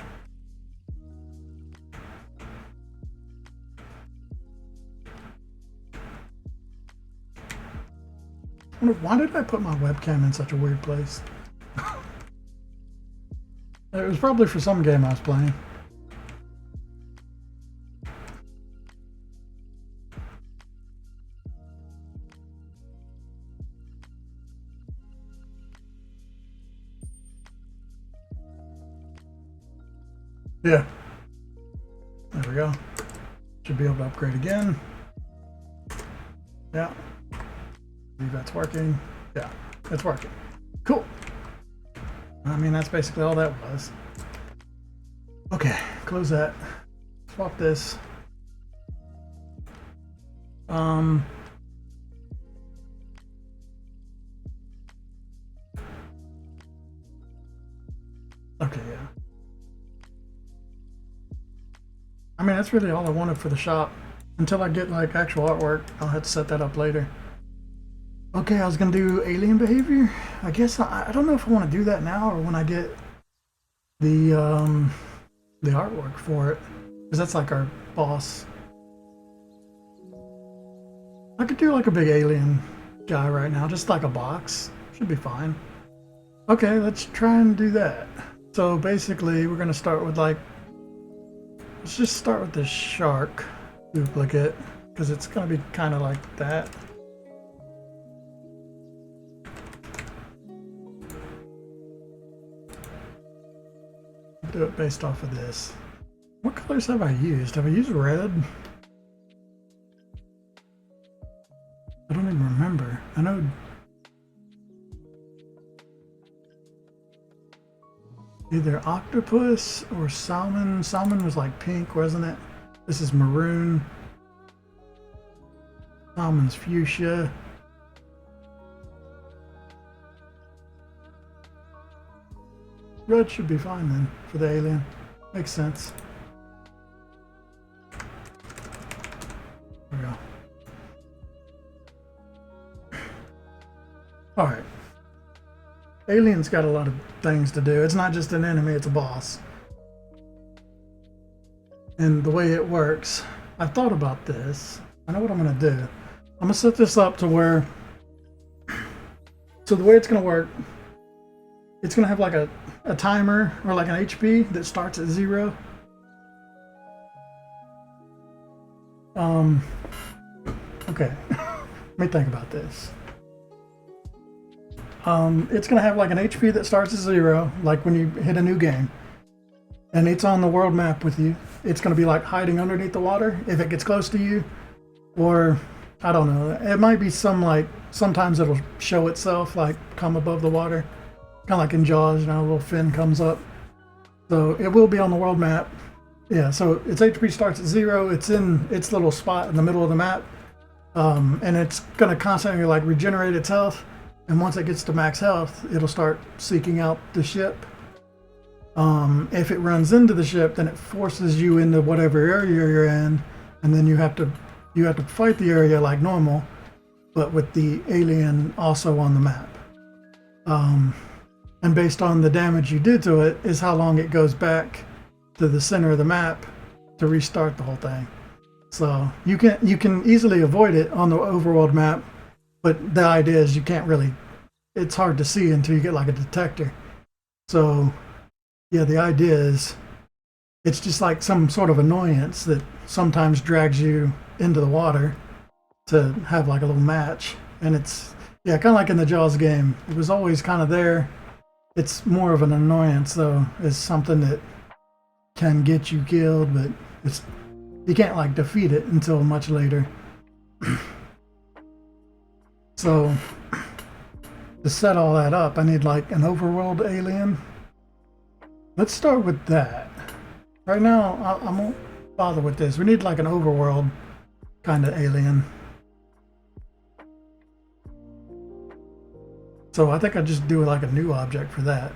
Why did I put my webcam in such a weird place? It was probably for some game I was playing. Yeah. There we go. Should be able to upgrade again. Yeah. Believe that's working. Yeah, it's working. Cool. I mean, that's basically all that was. Okay, close that. Swap this. Okay, yeah. I mean, that's really all I wanted for the shop. Until I get like actual artwork, I'll have to set that up later. Okay, I was gonna do alien behavior. I guess I don't know if I want to do that now or when I get the artwork for it, because that's like our boss. I could do like a big alien guy right now, just like a box. Should be fine. Okay, let's try and do that. So basically, we're gonna start with like, let's just start with this shark duplicate, because it's gonna be kind of like that. Do it based off of this. What colors have I used? Have I used red? I don't even remember. I know. Either octopus or salmon. Salmon was like pink, wasn't it? This is maroon. Salmon's fuchsia. Red should be fine then for the alien. Makes sense. There we go. Alright. Alien's got a lot of things to do. It's not just an enemy, it's a boss. And the way it works, I've thought about this. I know what I'm going to do. I'm going to set this up to where... So the way it's going to work, it's going to have like a timer or like an HP that starts at 0. Okay. Let me think about this. It's going to have like an HP that starts at 0, like when you hit a new game. And it's on the world map with you. It's going to be like hiding underneath the water if it gets close to you. Or, I don't know, it might be some like, sometimes it'll show itself like come above the water. Kind of like in Jaws, you know, a little fin comes up. So it will be on the world map. Yeah, so its HP starts at 0. It's in its little spot in the middle of the map. And it's going to constantly like regenerate its health. And once it gets to max health, it'll start seeking out the ship. If it runs into the ship, then it forces you into whatever area you're in. And then you have to fight the area like normal, but with the alien also on the map. And based on the damage you did to it is how long it goes back to the center of the map to restart the whole thing. So you can easily avoid it on the overworld map, but the idea is you can't really, it's hard to see until you get like a detector. So yeah, the idea is it's just like some sort of annoyance that sometimes drags you into the water to have like a little match. And it's, yeah, kind of like in the Jaws game. It was always kind of there. It's more of an annoyance though. It's something that can get you killed, but it's, you can't like defeat it until much later. So to set all that up, I need like an overworld alien. Let's start with that. Right now, I won't bother with this. We need like an overworld kind of alien. So I think I just do like a new object for that.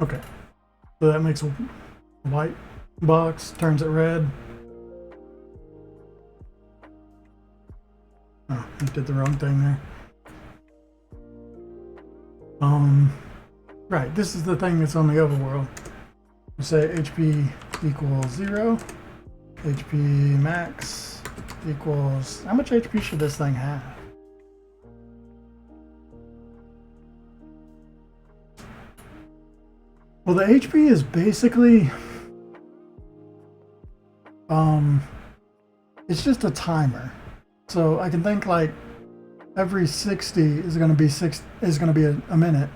Okay, so that makes a white box, turns it red. Oh, I did the wrong thing there. Right, this is the thing that's on the overworld. We say HP equals 0, HP max equals, how much HP should this thing have? Well, the HP is basically, it's just a timer. So I can think like every 60 is going to be a minute,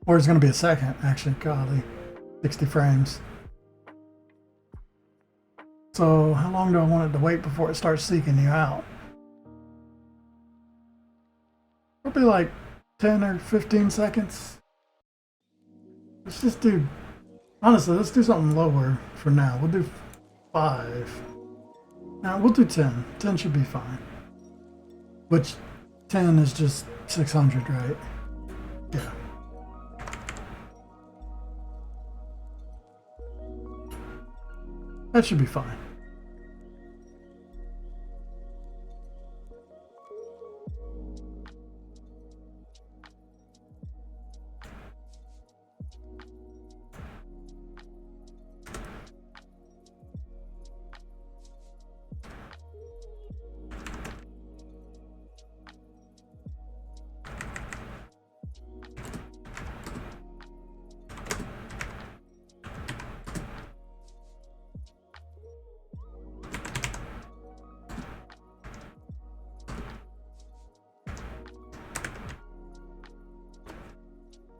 or it's going to be a second. Actually, golly, 60 frames. So how long do I want it to wait before it starts seeking you out? Probably like 10 or 15 seconds. Let's just do, honestly, let's do something lower for now. We'll do 5. Now we'll do 10. 10 should be fine. Which 10 is just 600, right? Yeah. That should be fine.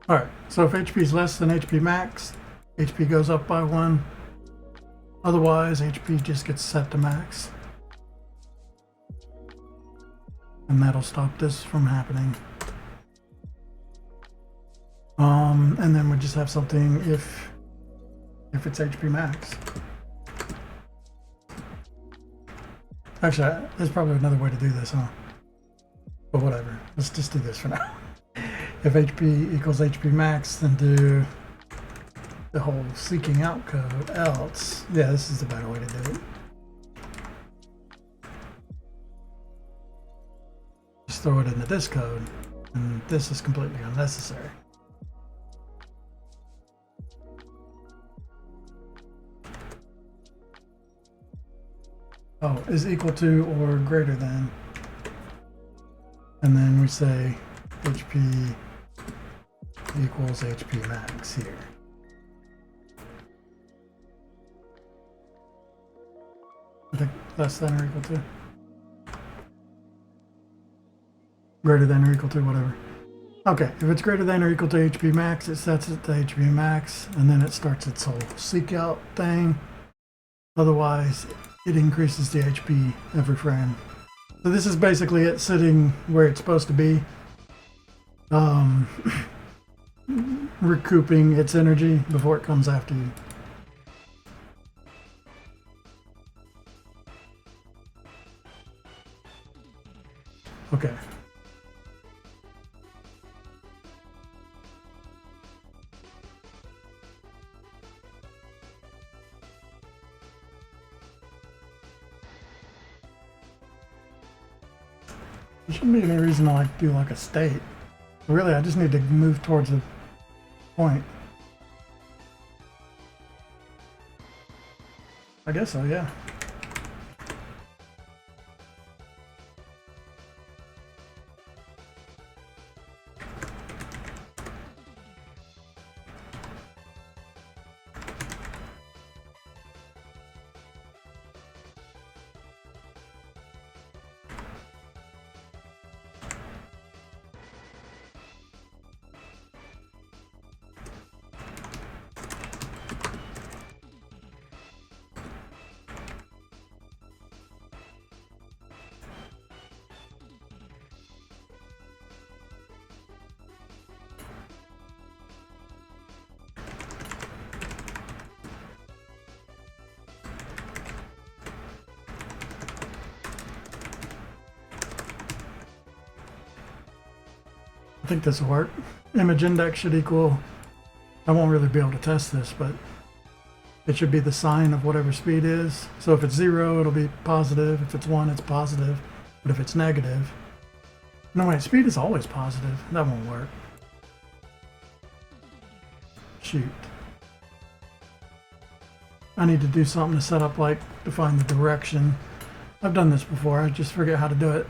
Alright, so if HP is less than HP max, HP goes up by 1. Otherwise, HP just gets set to max. And that'll stop this from happening. And then we just have something if it's HP max. Actually, there's probably another way to do this, huh? But whatever, let's just do this for now. If HP equals HP max, then do the whole seeking out code, else. Yeah, this is the better way to do it. Just throw it into this code, and this is completely unnecessary. Oh, is equal to or greater than. And then we say HP equals HP max here. I think less than or equal to. Greater than or equal to, whatever. Okay, if it's greater than or equal to HP max, it sets it to HP max, and then it starts its whole seek out thing. Otherwise, it increases the HP every frame. So this is basically it sitting where it's supposed to be. Recouping its energy before it comes after you. Okay. There shouldn't be any reason to like do like a state. Really, I just need to move towards the point. I guess so, yeah. I think this will work. Image index should equal I won't really be able to test this, but it should be the sign of whatever speed is. So if it's 0, it'll be positive. If it's 1, it's positive. But if it's negative... No, wait, speed is always positive. That won't work. Shoot. I need to do something to set up, like, to find the direction. I've done this before, I just forget how to do it.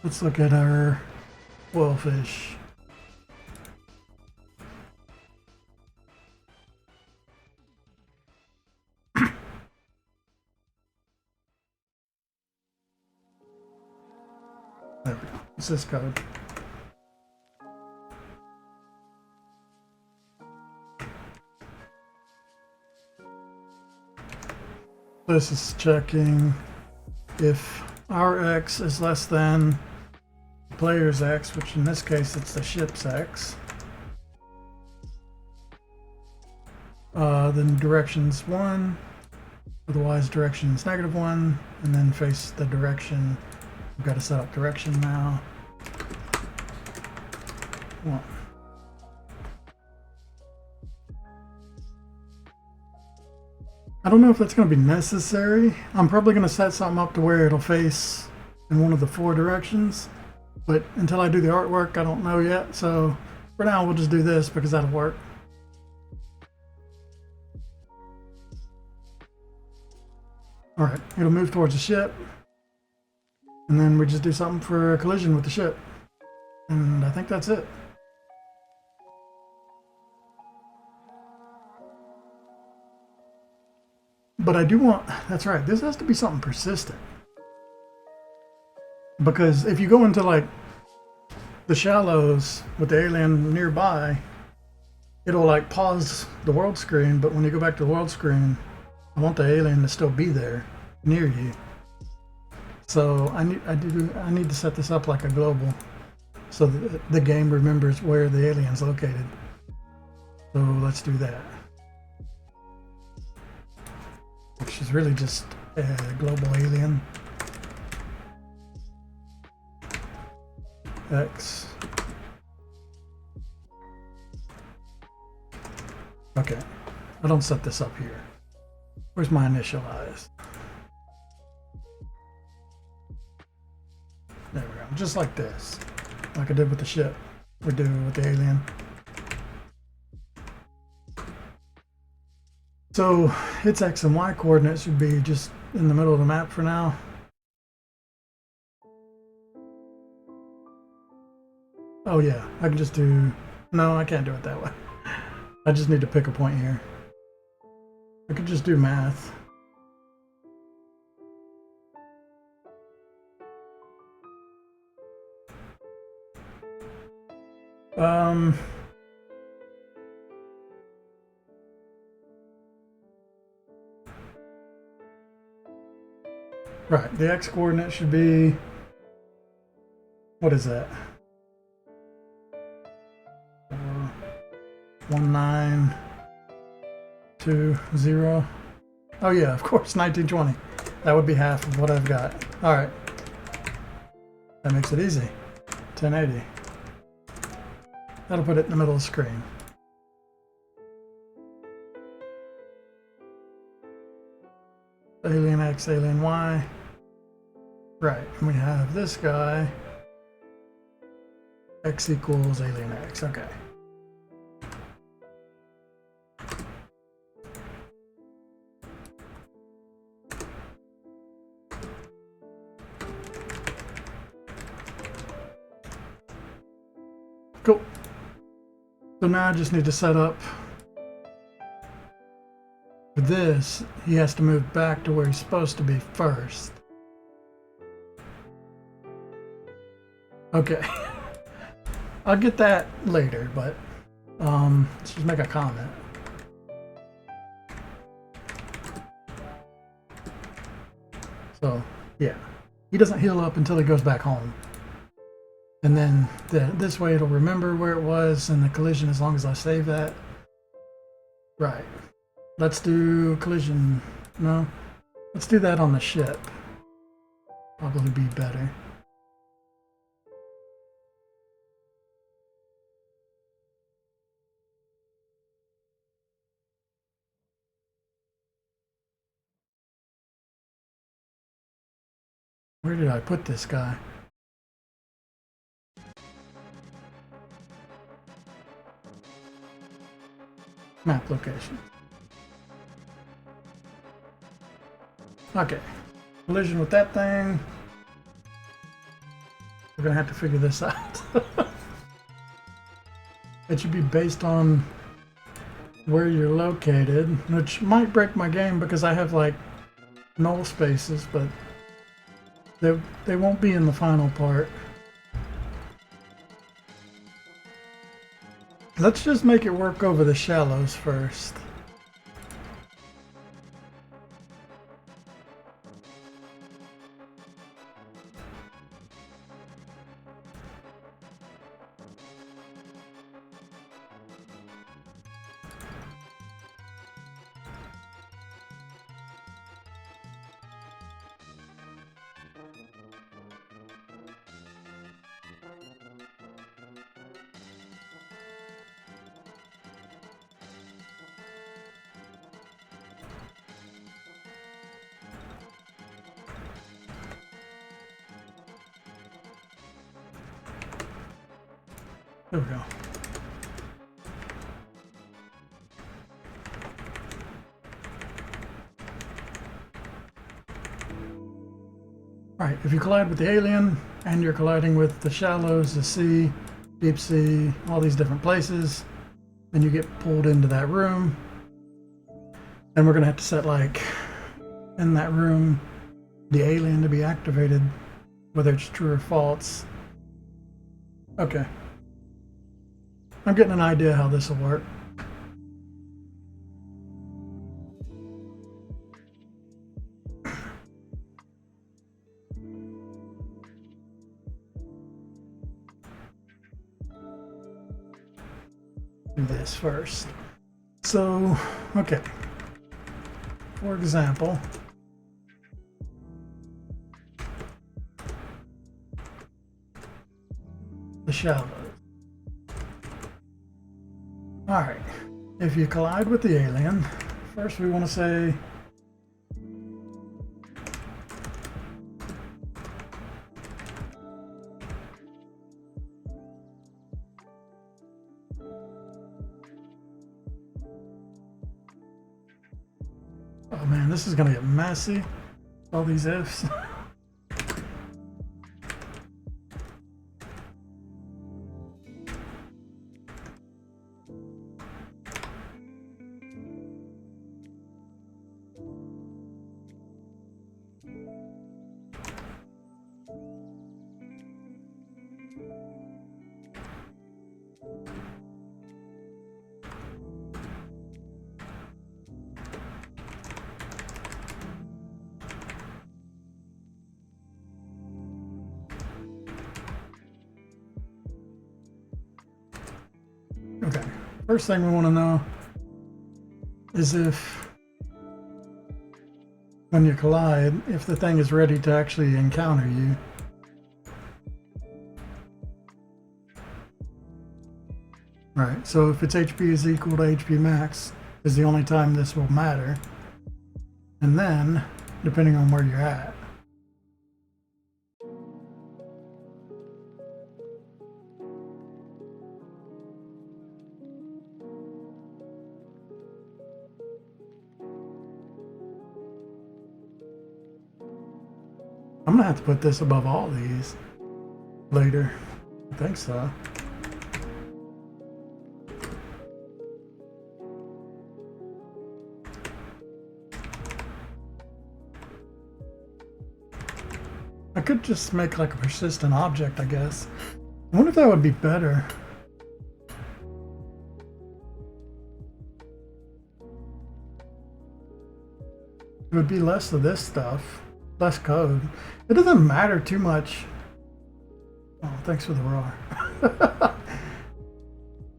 Let's look at our oil fish. There we go. What's this code? This is checking if our X is less than the player's X, which in this case it's the ship's X. Then direction's 1, otherwise direction is -1, and then face the direction. We've got to set up direction now. 1. I don't know if that's going to be necessary. I'm probably going to set something up to where it'll face in one of the 4 directions, but until I do the artwork, I don't know yet. So for now, we'll just do this because that'll work. All right, it'll move towards the ship, and then we just do something for a collision with the ship, and I think that's it. But I do want, that's right, this has to be something persistent. Because if you go into like the shallows with the alien nearby, it'll like pause the world screen, but when you go back to the world screen, I want the alien to still be there near you. So I need to set this up like a global so that the game remembers where the alien's located. So let's do that. Which is really just a global alien. X. Okay, I don't set this up here. Where's my initialize? There we go, just like this. Like I did with the ship, we're doing with the alien. So its X and Y coordinates should be just in the middle of the map for now. Oh yeah, I can just do, no, I can't do it that way. I just need to pick a point here. I could just do math. Right, the X coordinate should be, what is that? 1920. Oh yeah, of course, 1920. That would be half of what I've got. All right, that makes it easy. 1080. That'll put it in the middle of the screen. Alien X, alien Y. Right, and we have this guy. X equals alien X, okay. Cool. So now I just need to set up for this. He has to move back to where he's supposed to be first. Okay. I'll get that later, but let's just make a comment. So, yeah. He doesn't heal up until he goes back home. And then this way it'll remember where it was in the collision as long as I save that. Right. Let's do collision. No. Let's do that on the ship. Probably be better. . Where did I put this guy? Map location. Okay. Collision with that thing. We're gonna have to figure this out. It should be based on where you're located, which might break my game because I have like null spaces, but they won't be in the final part. Let's just make it work over the shallows first. There we go. Alright, if you collide with the alien and you're colliding with the shallows, the sea, deep sea, all these different places, then you get pulled into that room. And we're gonna have to set, like, in that room, the alien to be activated, whether it's true or false. Okay. I'm getting an idea how this will work. Do this first. So, okay. For example, the shallows. Alright, if you collide with the alien, first we want to say oh man, this is gonna get messy. All these ifs. Okay, first thing we want to know is if, when you collide, if the thing is ready to actually encounter you. Right, so if its HP is equal to HP max is the only time this will matter. And then, depending on where you're at. I'm gonna have to put this above all these later. I think so. I could just make like a persistent object, I guess. I wonder if that would be better. It would be less of this stuff. Less code. It doesn't matter too much. Oh, thanks for the roar.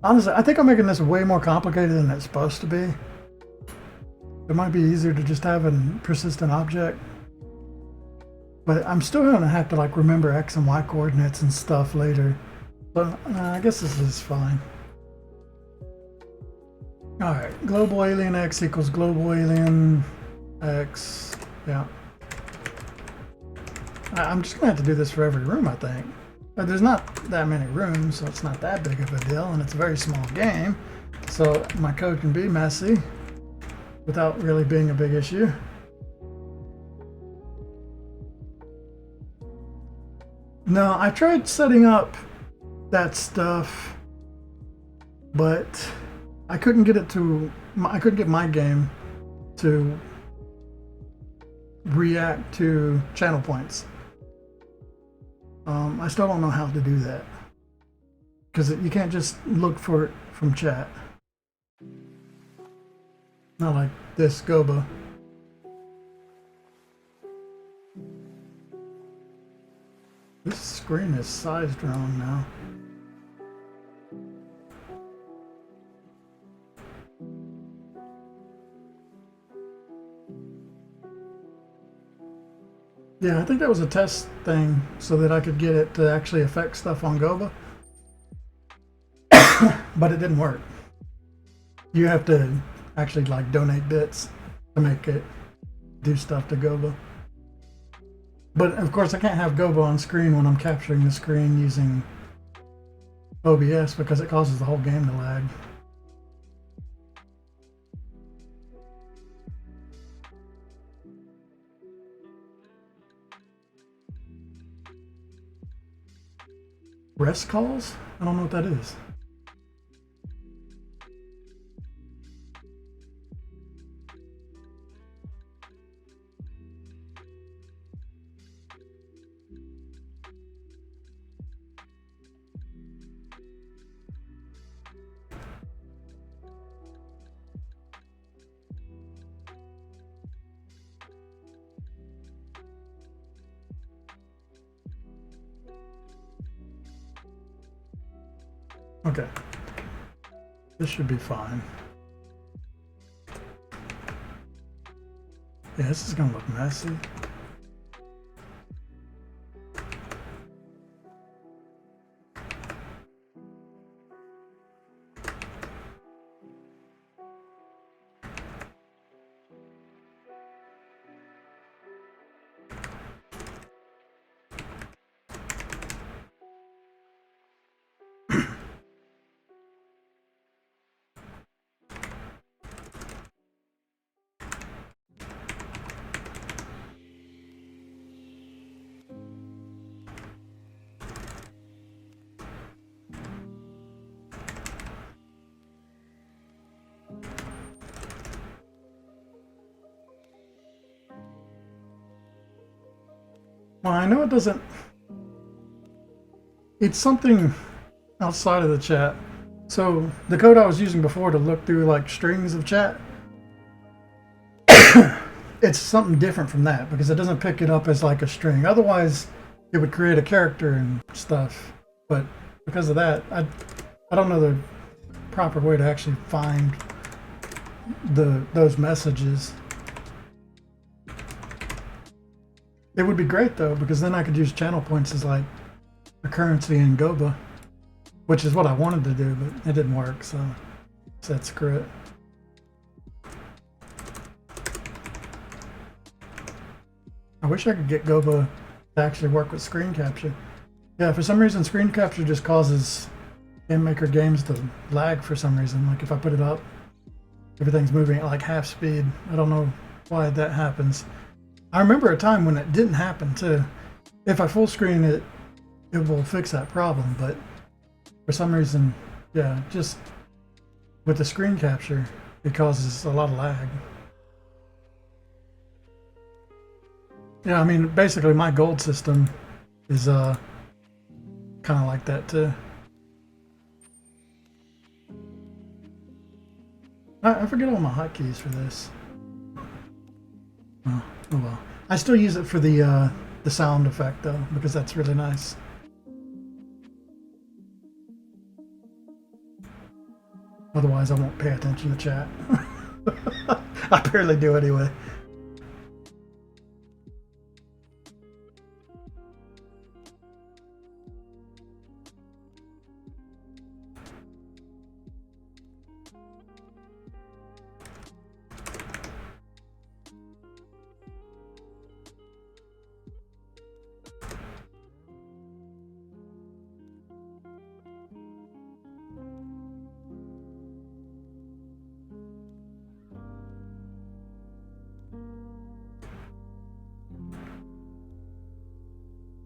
Honestly, I think I'm making this way more complicated than it's supposed to be. It might be easier to just have a persistent object. But I'm still going to have to like remember X and Y coordinates and stuff later. But I guess this is fine. Alright, global alien X equals global alien X. Yeah. I'm just gonna have to do this for every room, I think. But there's not that many rooms, so it's not that big of a deal, and it's a very small game. So my code can be messy without really being a big issue. No, I tried setting up that stuff, but I couldn't get it to. I couldn't get my game to react to channel points. I still don't know how to do that because you can't just look for it from chat. Not like this Goba. This screen is sized wrong now. Yeah, I think that was a test thing so that I could get it to actually affect stuff on Goba. But it didn't work. You have to actually like donate bits to make it do stuff to Goba. But of course I can't have Goba on screen when I'm capturing the screen using OBS because it causes the whole game to lag. Rest calls? I don't know what that is. Okay. This should be fine. Yeah, this is gonna look messy. Well, I know it doesn't. It's something outside of the chat. So the code I was using before to look through like strings of chat, it's something different from that because it doesn't pick it up as like a string. Otherwise, it would create a character and stuff. But because of that, I don't know the proper way to actually find those messages. It would be great though, because then I could use channel points as like a currency in Goba, which is what I wanted to do, but it didn't work, so I said screw it. I wish I could get Goba to actually work with screen capture. Yeah, for some reason screen capture just causes Game Maker games to lag for some reason. Like if I put it up, everything's moving at like half speed. I don't know why that happens. I remember a time when it didn't happen too. If I full screen it, it will fix that problem, but for some reason, yeah, just with the screen capture, it causes a lot of lag. Yeah, I mean, basically my gold system is kind of like that too. I forget all my hotkeys for this. Oh well. I still use it for the sound effect though, because that's really nice. Otherwise I won't pay attention to chat. I barely do anyway.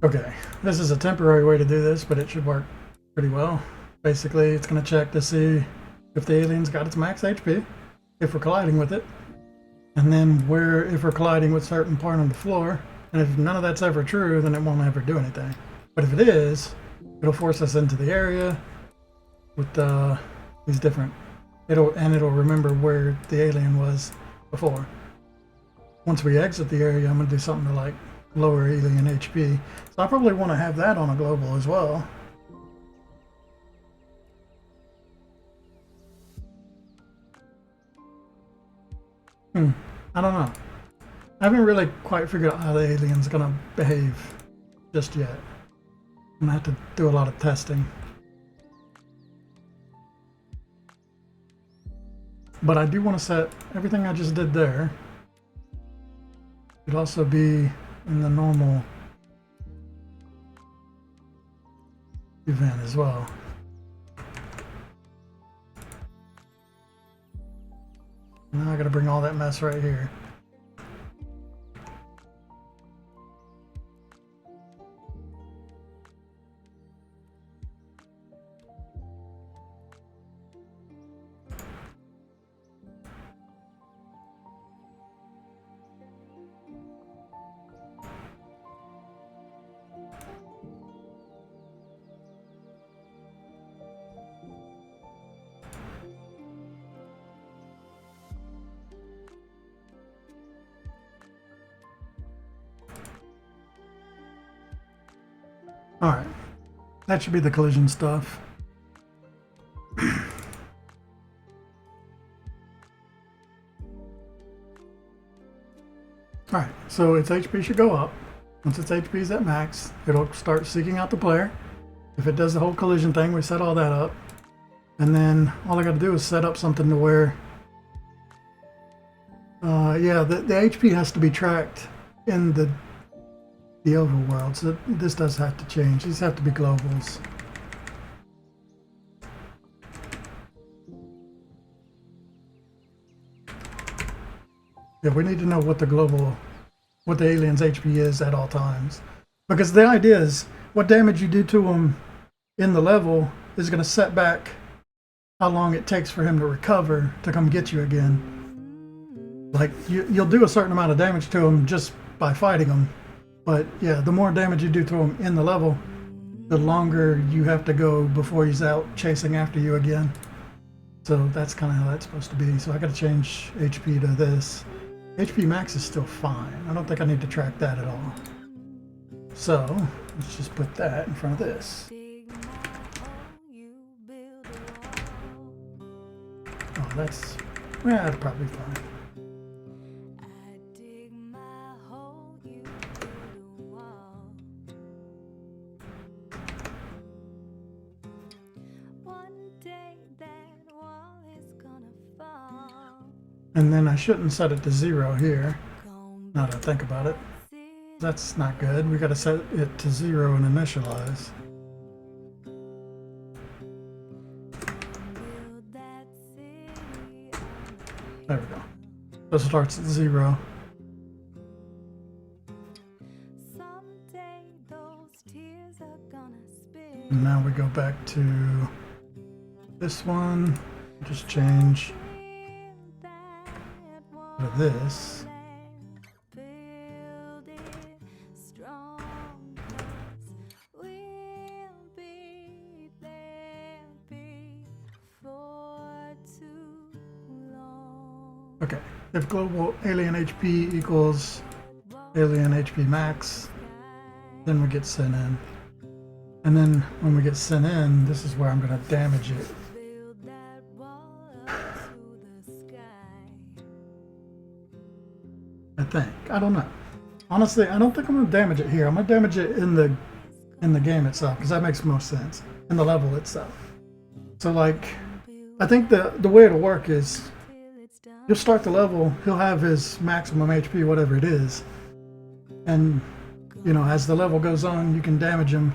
Okay, this is a temporary way to do this, but it should work pretty well. Basically, it's going to check to see if the alien's got its max HP, if we're colliding with it, and then if we're colliding with a certain part on the floor, and if none of that's ever true, then it won't ever do anything. But if it is, it'll force us into the area with these different, it'll remember where the alien was before. Once we exit the area, I'm going to do something to like lower alien HP. So I probably want to have that on a global as well. I don't know. I haven't really quite figured out how the alien's going to behave just yet. I'm going to have to do a lot of testing. But I do want to set everything I just did there. It'd also be in the normal event as well. Now I gotta bring all that mess right here. Alright, that should be the collision stuff. Alright, so its HP should go up. Once its HP is at max, it'll start seeking out the player. If it does the whole collision thing, we set all that up. And then all I gotta do is set up something to where the HP has to be tracked in the overworld, so this does have to change. These have to be globals. Yeah, we need to know what the alien's HP is at all times. Because the idea is, what damage you do to him in the level is going to set back how long it takes for him to recover to come get you again. Like, you'll do a certain amount of damage to him just by fighting him. But yeah, the more damage you do to him in the level, the longer you have to go before he's out chasing after you again. So that's kind of how that's supposed to be. So I got to change HP to this. HP max is still fine. I don't think I need to track that at all. So let's just put that in front of this. Oh, that's probably fine. And then I shouldn't set it to 0 here, now that I think about it. That's not good. We gotta set it to 0 and initialize. There we go. So it starts at 0. And now we go back to this one, just change to this. Okay, if global alien HP equals alien HP max, then we get sent in. And then when we get sent in, this is where I'm going to damage it. I think. I don't know. Honestly, I don't think I'm going to damage it here. I'm going to damage it in the game itself, because that makes most sense. In the level itself. So like, I think the way it'll work is, you'll start the level, he'll have his maximum HP, whatever it is. And, you know, as the level goes on, you can damage him,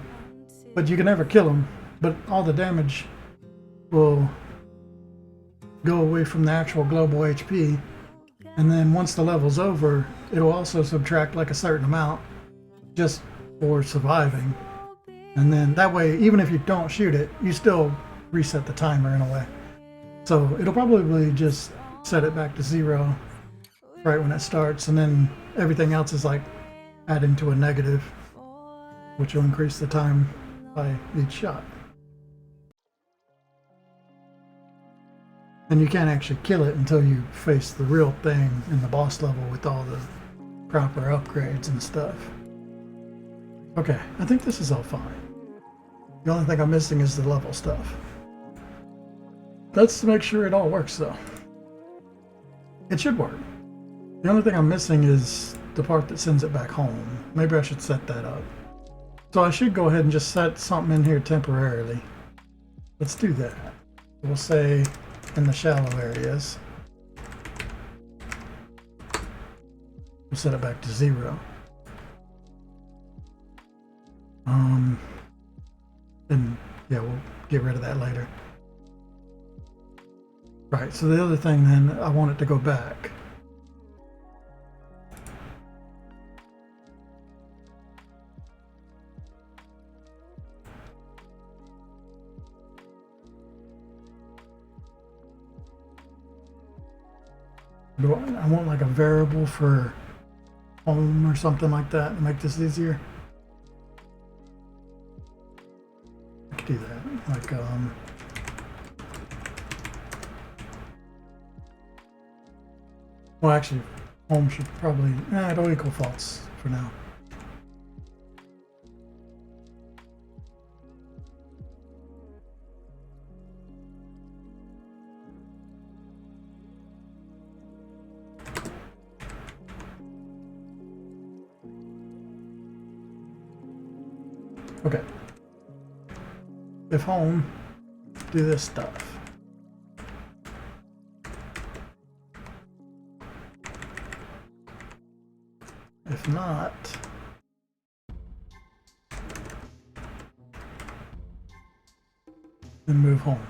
but you can never kill him. But all the damage will go away from the actual global HP. And then once the level's over, it'll also subtract like a certain amount, just for surviving. And then that way, even if you don't shoot it, you still reset the timer in a way. So it'll probably just set it back to 0 right when it starts, and then everything else is like adding to a negative, which will increase the time by each shot. And you can't actually kill it until you face the real thing in the boss level with all the proper upgrades and stuff. Okay, I think this is all fine. The only thing I'm missing is the level stuff. Let's make sure it all works though. It should work. The only thing I'm missing is the part that sends it back home. Maybe I should set that up. So I should go ahead and just set something in here temporarily. Let's do that. We'll say in the shallow areas. We'll set it back to 0. And yeah, we'll get rid of that later. Right, so the other thing then, I want it to go back. I want like a variable for home or something like that to make this easier. I could do that, like well, actually, home should probably, it'll equal false for now. Okay. If home, do this stuff. If not, then move home.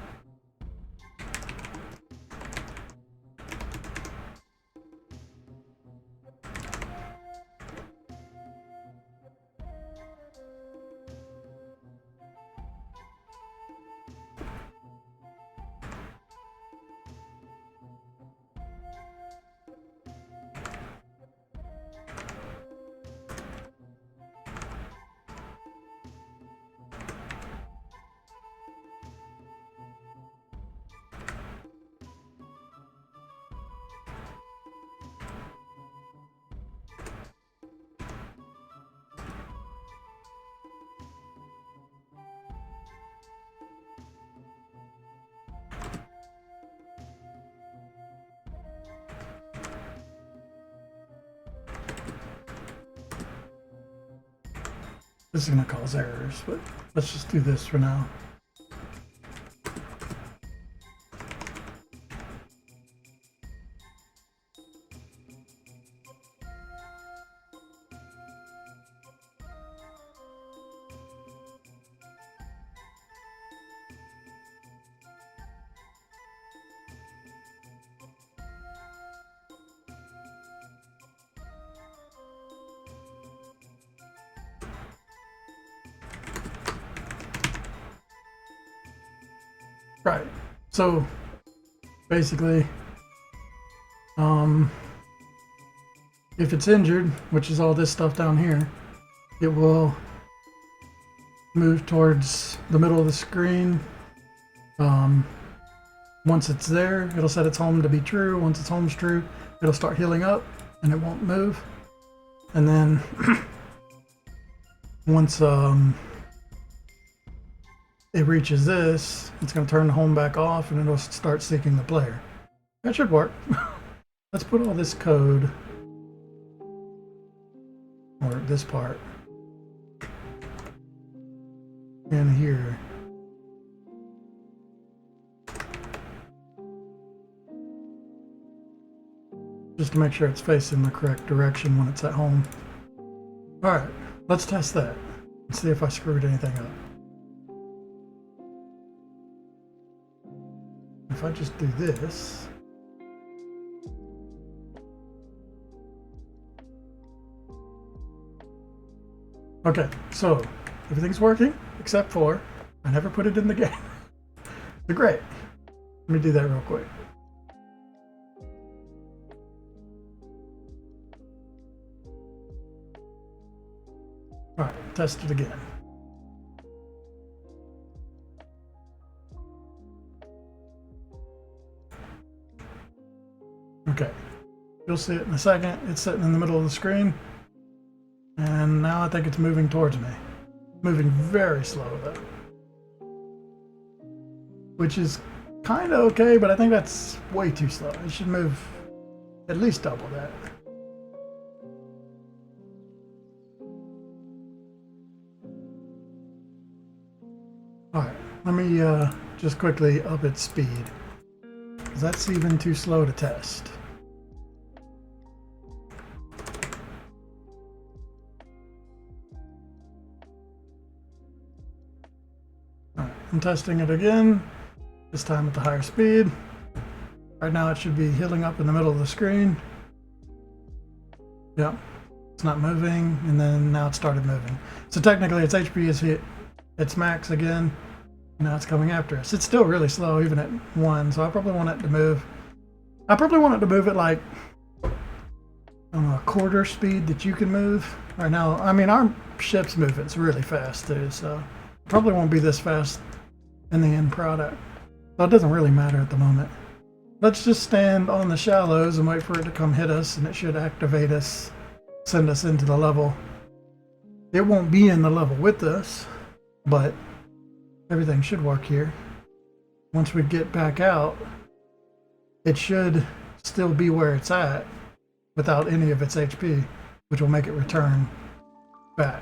This is going to cause errors, but let's just do this for now. Right. So basically, if it's injured, which is all this stuff down here, it will move towards the middle of the screen. Once it's there, it'll set its home to be true. Once its home's true, it'll start healing up and it won't move. And then once it reaches this, it's going to turn the home back off and it'll start seeking the player. That should work. Let's put all this code, or this part, in here. Just to make sure it's facing the correct direction when it's at home. Alright, let's test that and see if I screwed anything up. If I just do this, Okay, so everything's working except for I never put it in the game. So great. Let me do that real quick. All right, test it again. Okay, you'll see it in a second. It's sitting in the middle of the screen. And now I think it's moving towards me. Moving very slow though. Which is kind of okay, but I think that's way too slow. It should move at least double that. Alright, let me just quickly up its speed. Because that's even too slow to test. Alright, I'm testing it again. This time at the higher speed. Right now it should be healing up in the middle of the screen. Yep, it's not moving, and then now it started moving. So technically its HP has hit its max again. Now it's coming after us. It's still really slow even at 1, so I probably want it to move. I probably want it to move at like, I don't know, a quarter speed that you can move. Right now, I mean, our ship's moving really fast too, so probably won't be this fast in the end product. So it doesn't really matter at the moment. Let's just stand on the shallows and wait for it to come hit us, and it should activate us, send us into the level. It won't be in the level with us, but everything should work here. Once we get back out, it should still be where it's at without any of its HP, which will make it return back.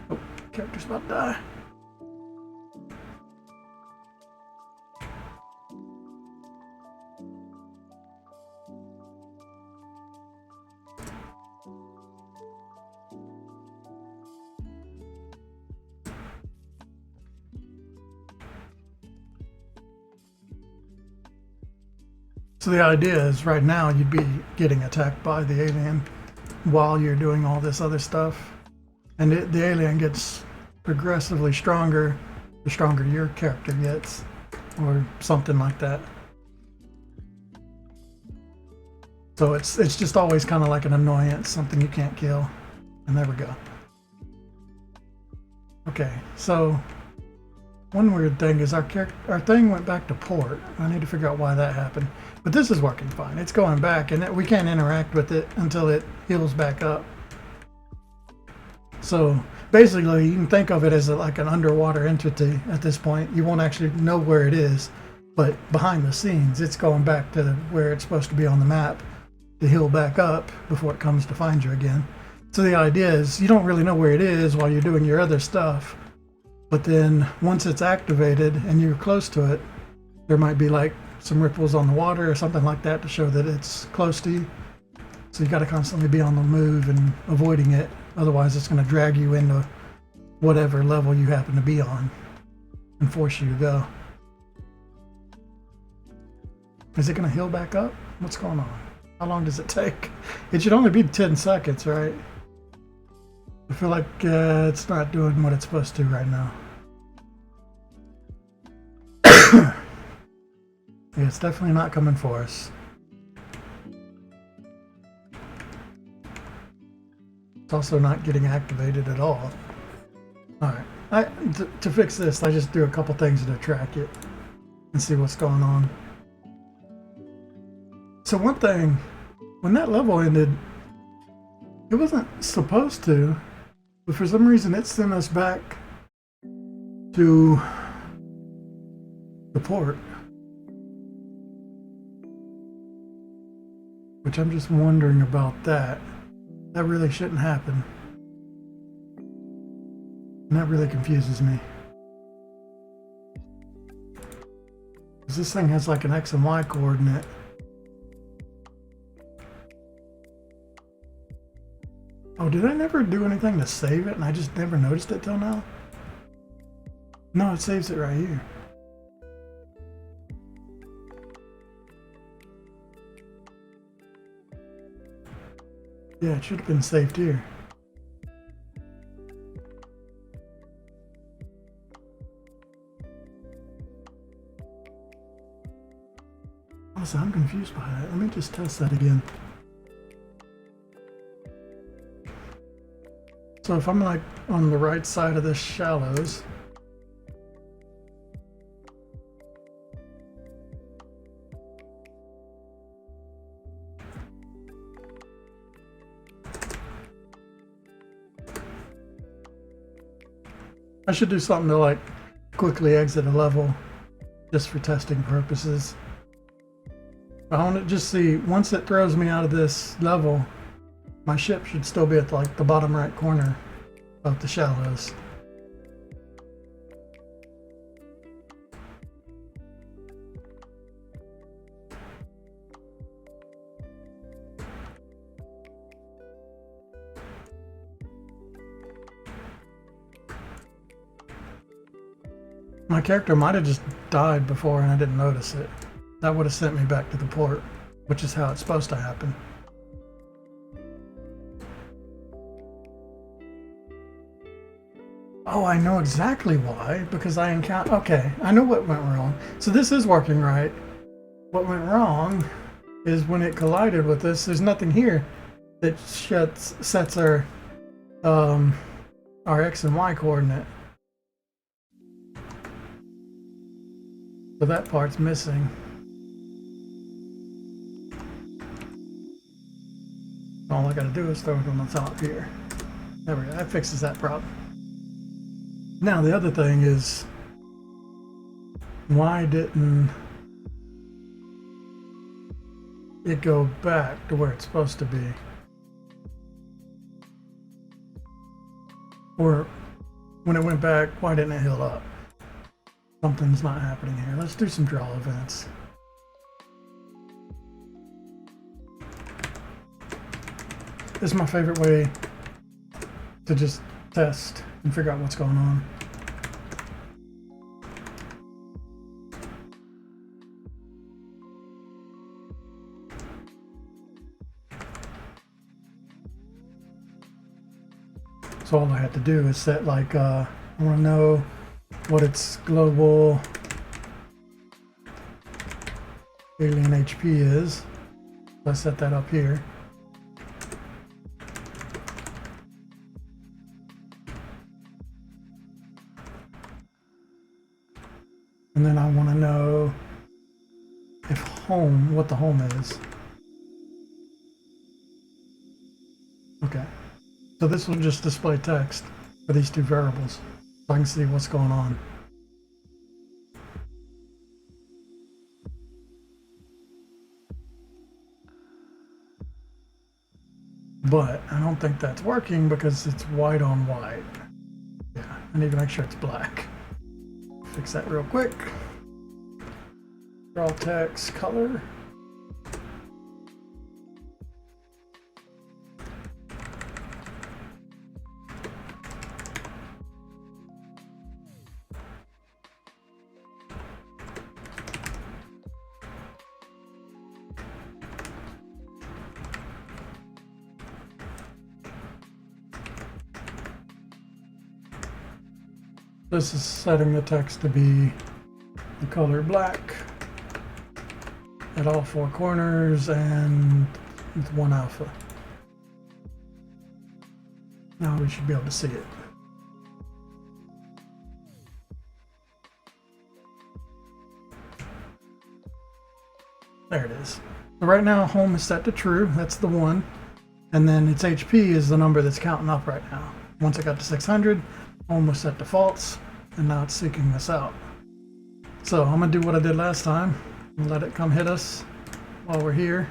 Oh, character's about to die. So the idea is right now you'd be getting attacked by the alien while you're doing all this other stuff. And the alien gets progressively stronger the stronger your character gets, or something like that. So it's just always kind of like an annoyance, something you can't kill. And there we go. Okay, so one weird thing is our thing went back to port. I need to figure out why that happened. But this is working fine. It's going back, and we can't interact with it until it heals back up. So basically, you can think of it as like an underwater entity at this point. You won't actually know where it is, but behind the scenes, it's going back to where it's supposed to be on the map to heal back up before it comes to find you again. So the idea is you don't really know where it is while you're doing your other stuff. But then once it's activated and you're close to it, there might be like some ripples on the water or something like that to show that it's close to you. So you got to constantly be on the move and avoiding it. Otherwise, it's going to drag you into whatever level you happen to be on and force you to go. Is it going to heal back up? What's going on? How long does it take? It should only be 10 seconds, right? I feel like it's not doing what it's supposed to right now. Yeah, it's definitely not coming for us. It's also not getting activated at all. Alright, to fix this, I just do a couple things to track it and see what's going on. So one thing, when that level ended, it wasn't supposed to, but for some reason it sent us back to the port. Which I'm just wondering about that. That really shouldn't happen. And that really confuses me. Because this thing has like an X and Y coordinate. Oh, did I never do anything to save it and I just never noticed it till now? No, it saves it right here. Yeah, it should have been saved here. Honestly, I'm confused by that. Let me just test that again. So if I'm like on the right side of the shallows, I should do something to like quickly exit a level just for testing purposes. I want to just see, once it throws me out of this level, my ship should still be at like the bottom right corner of the shallows. My character might have just died before and I didn't notice it. That would have sent me back to the port, which is how it's supposed to happen. Oh, I know exactly why, because I encountered... Okay, I know what went wrong. So this is working right. What went wrong is when it collided with this, there's nothing here that sets our X and Y coordinate. So that part's missing. All I gotta do is throw it on the top here. There we go, that fixes that problem. Now the other thing is, why didn't it go back to where it's supposed to be? Or when it went back, why didn't it heal up? Something's not happening here. Let's do some draw events. This is my favorite way to just test and figure out what's going on. So all I have to do is set like, I want to know what its global alien HP is. Let's set that up here. And then I want to know if home, what the home is. Okay. So this will just display text for these two variables, so I can see what's going on. But I don't think that's working because it's white on white. Yeah, I need to make sure it's black. Fix that real quick. Draw text, color. This is setting the text to be the color black at all four corners and with one alpha. Now we should be able to see it. There it is. So right now home is set to true, that's the 1. And then its HP is the number that's counting up right now. Once it got to 600, home was set to false, and now it's seeking this out. So I'm gonna do what I did last time and let it come hit us while we're here.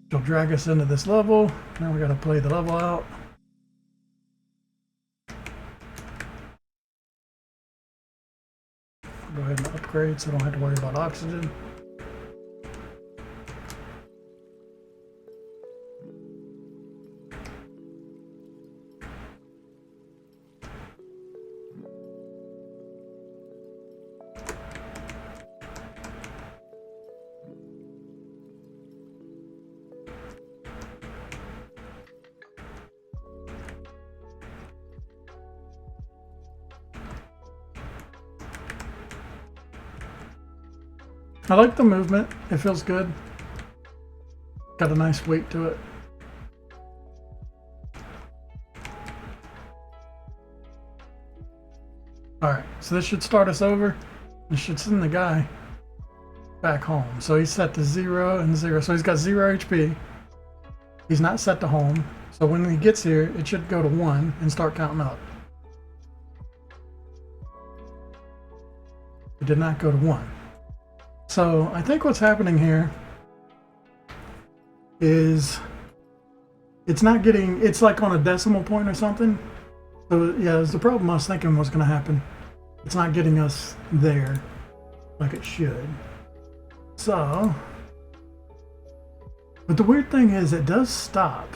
It'll drag us into this level. Now we gotta play the level out. Go ahead and upgrade so I don't have to worry about oxygen. I like the movement. It feels good. Got a nice weight to it. Alright, so this should start us over. This should send the guy back home. So he's set to 0 and 0. So he's got 0 HP. He's not set to home. So when he gets here, it should go to 1 and start counting up. It did not go to 1. So I think what's happening here is it's not getting, it's like on a decimal point or something. So yeah, it's the problem I was thinking was going to happen. It's not getting us there like it should. So, but the weird thing is it does stop.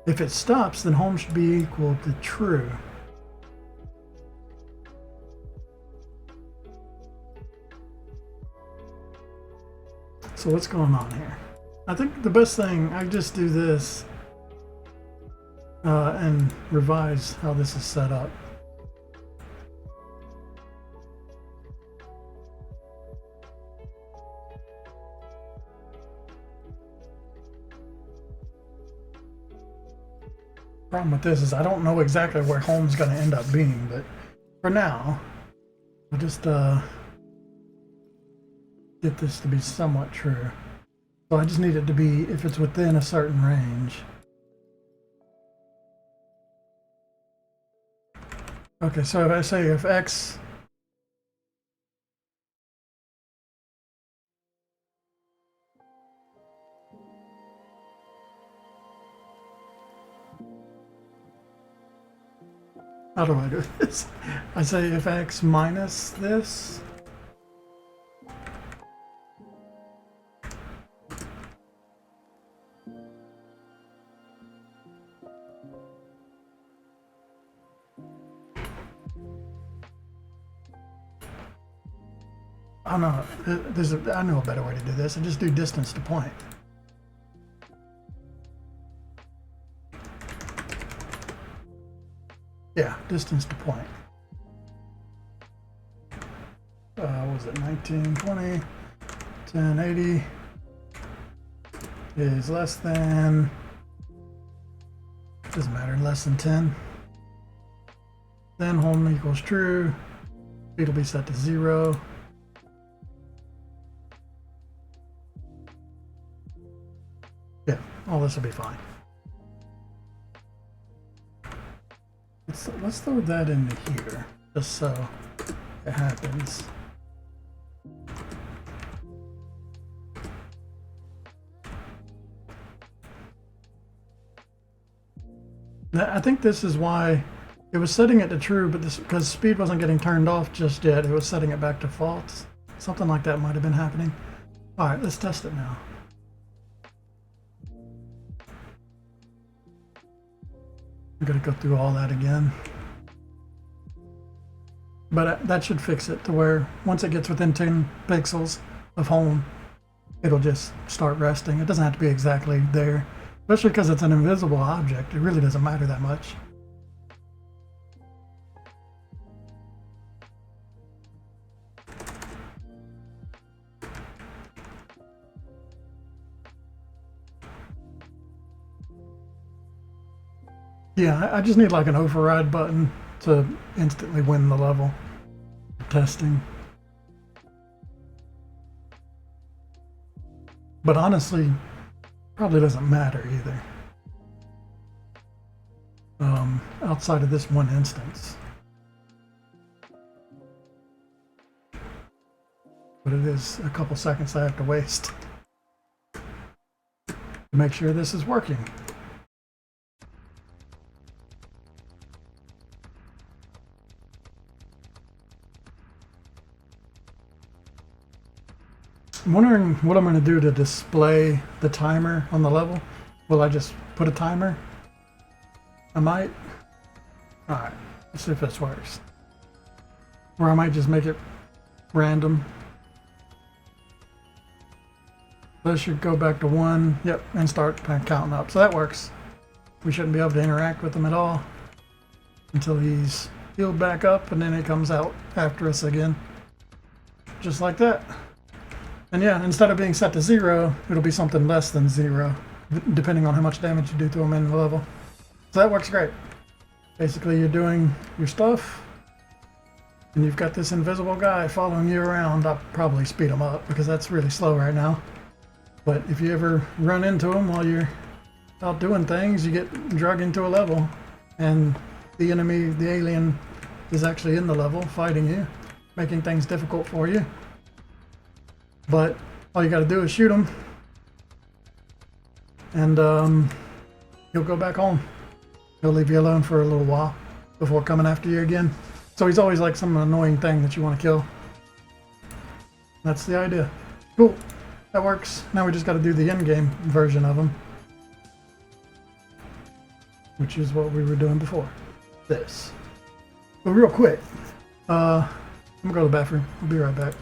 If it stops, then home should be equal to true. So what's going on here? I think the best thing, I just do this and revise how this is set up. Problem with this is I don't know exactly where home's going to end up being, but for now, I'll just get this to be somewhat true. So I just need it to be if it's within a certain range. Okay, so if I say if x how do I do this? I say if x minus this. I don't know. I know a better way to do this. I just do distance to point. Yeah, distance to point. What was it? 1920, 1080 is less than, doesn't matter, less than 10. Then home equals true. Speed will be set to 0. Yeah, all this will be fine. Let's throw that into here, just so it happens. Now, I think this is why it was setting it to true, but this because speed wasn't getting turned off just yet, it was setting it back to false. Something like that might have been happening. All right, let's test it now. I'm gonna go through all that again. But that should fix it to where once it gets within 10 pixels of home, it'll just start resting. It doesn't have to be exactly there, especially because it's an invisible object. It really doesn't matter that much. Yeah, I just need like an override button to instantly win the level. Testing. But honestly, probably doesn't matter either. Outside of this one instance. But it is a couple seconds I have to waste to make sure this is working. I'm wondering what I'm going to do to display the timer on the level. Will I just put a timer? I might. Alright, let's see if this works. Or I might just make it random. This should go back to 1, yep, and start counting up. So that works. We shouldn't be able to interact with him at all until he's healed back up, and then he comes out after us again. just like that. And yeah, instead of being set to 0, it'll be something less than 0, depending on how much damage you do to them in the level. So that works great. Basically, you're doing your stuff, and you've got this invisible guy following you around. I'll probably speed him up because that's really slow right now. But if you ever run into him while you're out doing things, you get dragged into a level, and the enemy, the alien, is actually in the level fighting you, making things difficult for you. But all you got to do is shoot him, and he'll go back home. He'll leave you alone for a little while before coming after you again. So he's always like some annoying thing that you want to kill. That's the idea. Cool. That works. Now we just got to do the in-game version of him, which is what we were doing before. This. But real quick, I'm gonna go to the bathroom. I'll be right back.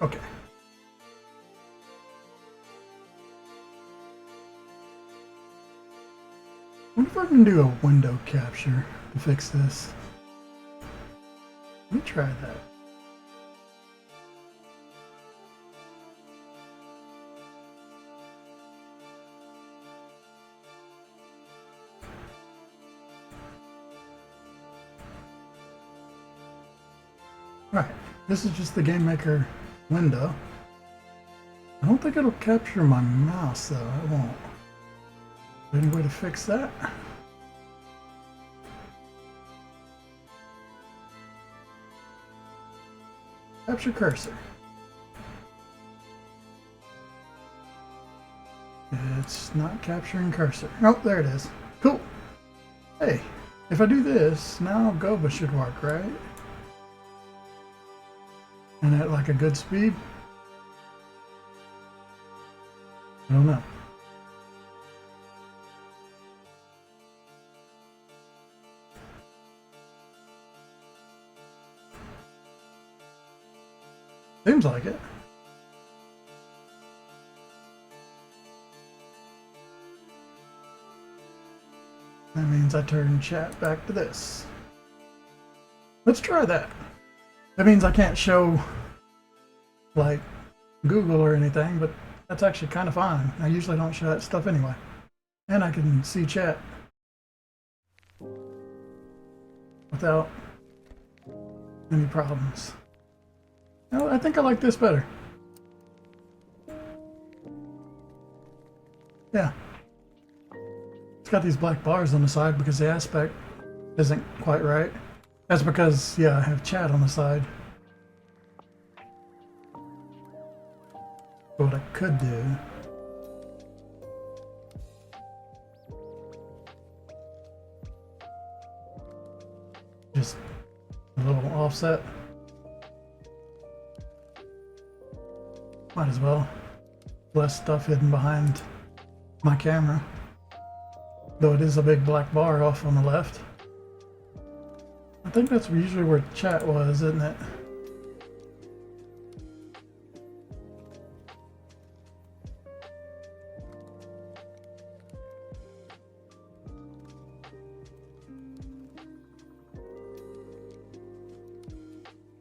Okay. I wonder if I can do a window capture to fix this. Let me try that. Right, this is just the Game Maker window. I don't think it'll capture my mouse though, it won't. Any way to fix that? Capture cursor. It's not capturing cursor. Oh, there it is. Cool. Hey, if I do this, now Goba should work, right? And at like a good speed? I don't know. Seems like it. That means I turn chat back to this. Let's try that. That means I can't show like Google or anything, but that's actually kind of fine. I usually don't show that stuff anyway. And I can see chat without any problems. No, I think I like this better. Yeah. It's got these black bars on the side because the aspect isn't quite right. That's because, yeah, I have chat on the side. But what I could do just a little offset. Might as well. Less stuff hidden behind my camera. Though it is a big black bar off on the left. I think that's usually where chat was, isn't it?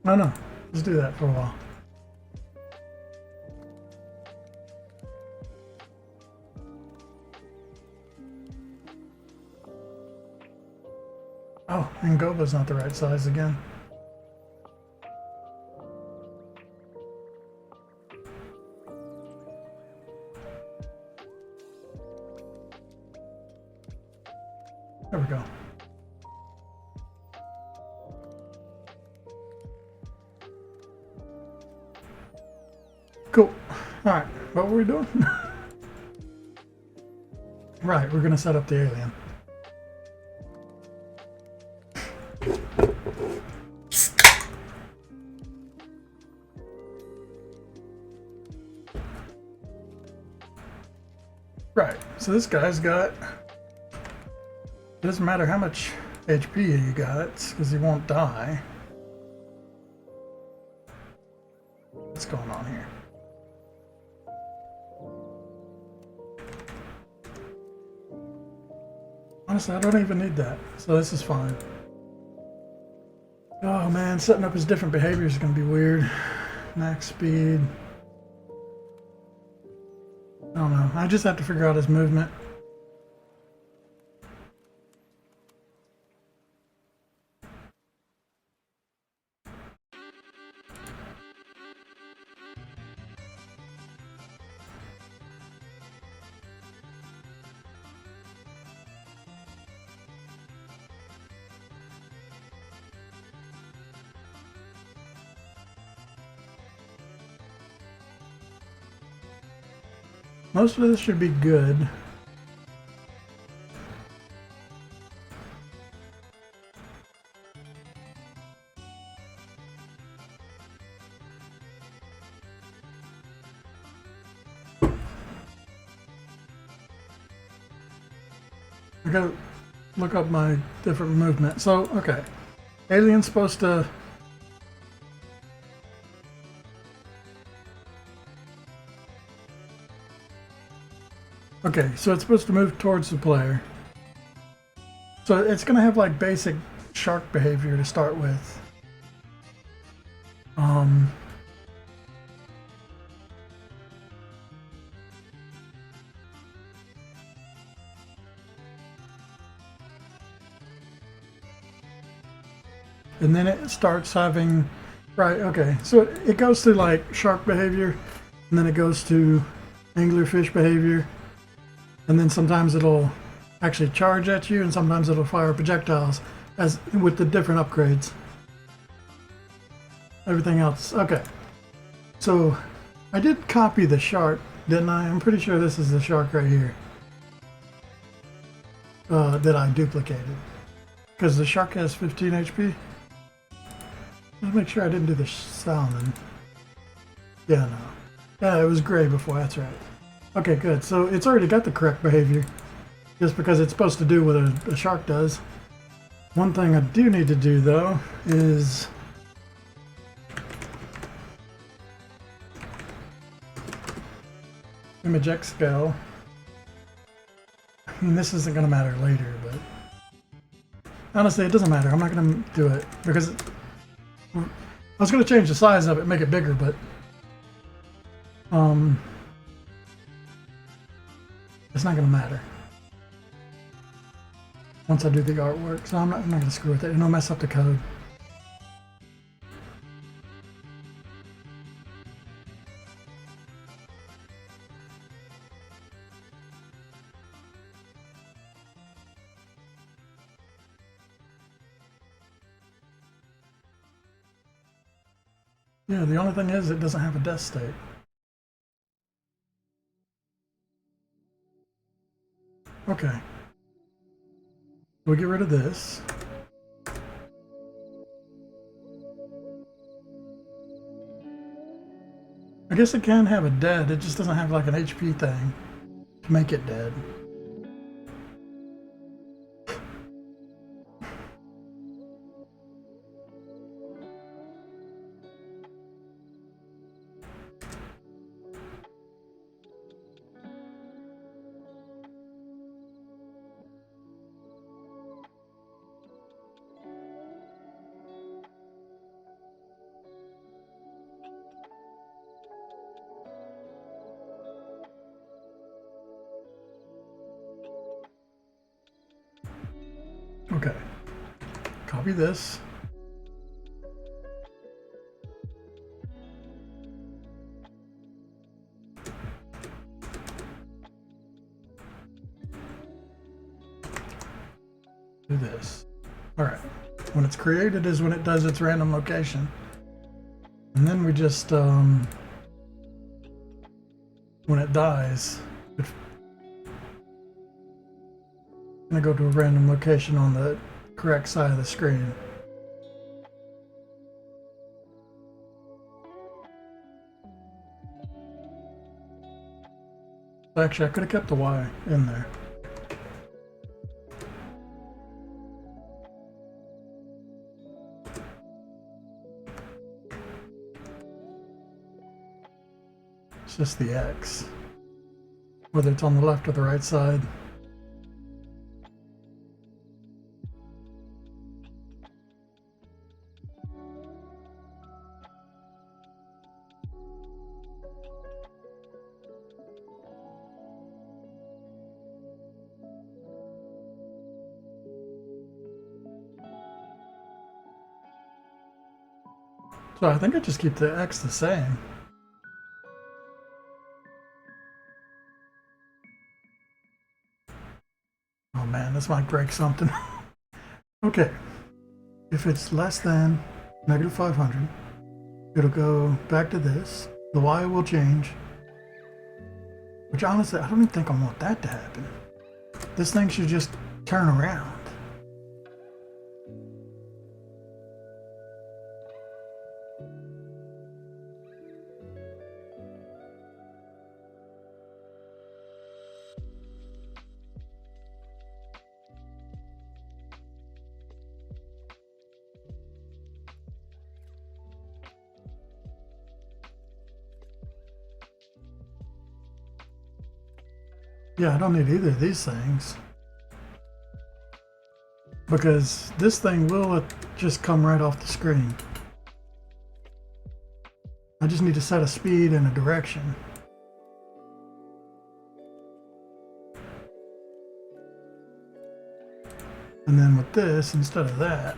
No, let's do that for a while. Oh, and Goba's not the right size again. There we go. Cool. Alright, what were we doing? Right, we're gonna set up the alien. Right, so this guy's got, it doesn't matter how much HP you got, because he won't die. What's going on here? Honestly, I don't even need that, so this is fine. Oh man, setting up his different behaviors is going to be weird. Max speed. I don't know. I just have to figure out his movement. Most of this should be good. I gotta look up my different movement. So, okay. Alien's supposed to Okay, so it's supposed to move towards the player. So it's going to have like basic shark behavior to start with. And then it starts having, right, okay. So it goes through like shark behavior, and then it goes to anglerfish behavior. And then sometimes it'll actually charge at you, and sometimes it'll fire projectiles as with the different upgrades. Everything else, okay. So I did copy the shark, didn't I? I'm pretty sure this is the shark right here that I duplicated. Because the shark has 15 HP. Let's make sure I didn't do the salmon. Yeah, no. Yeah, it was gray before, that's right. Okay, good. So it's already got the correct behavior. Just because it's supposed to do what a shark does. One thing I do need to do, though, is... image X scale. I mean, this isn't going to matter later, but... honestly, it doesn't matter. I'm not going to do it, because... I was going to change the size of it, make it bigger, but... it's not going to matter. Once I do the artwork, so I'm not going to screw with it. It'll mess up the code. Yeah, the only thing is it doesn't have a death state. Okay. We'll get rid of this. I guess it can have a dead, it just doesn't have like an HP thing to make it dead. Okay. Copy this. Do this. Alright. When it's created is when it does its random location. And then we just, when it dies, it's gonna go to a random location on the correct side of the screen. Actually, I could have kept the Y in there. It's just the X. Whether it's on the left or the right side. So I think I just keep the X the same. Oh man, this might break something. Okay. If it's less than -500, it'll go back to this. The Y will change. Which honestly, I don't even think I want that to happen. This thing should just turn around. Yeah, I don't need either of these things. Because this thing will just come right off the screen. I just need to set a speed and a direction. And then with this, instead of that,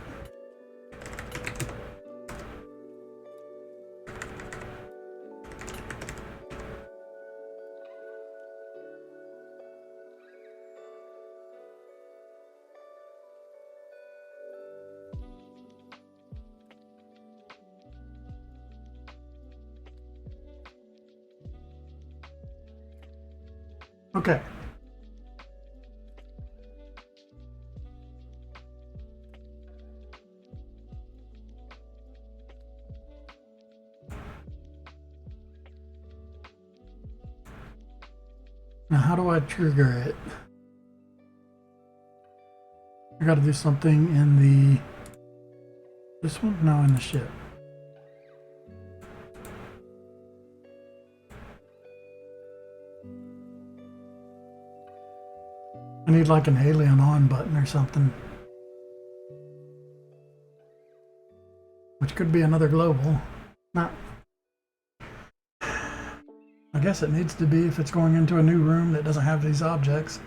okay. Now how do I trigger it? I gotta do something in the... This one? No, in the ship. I need like an alien on button or something. Which could be another global. Not... I guess it needs to be if it's going into a new room that doesn't have these objects.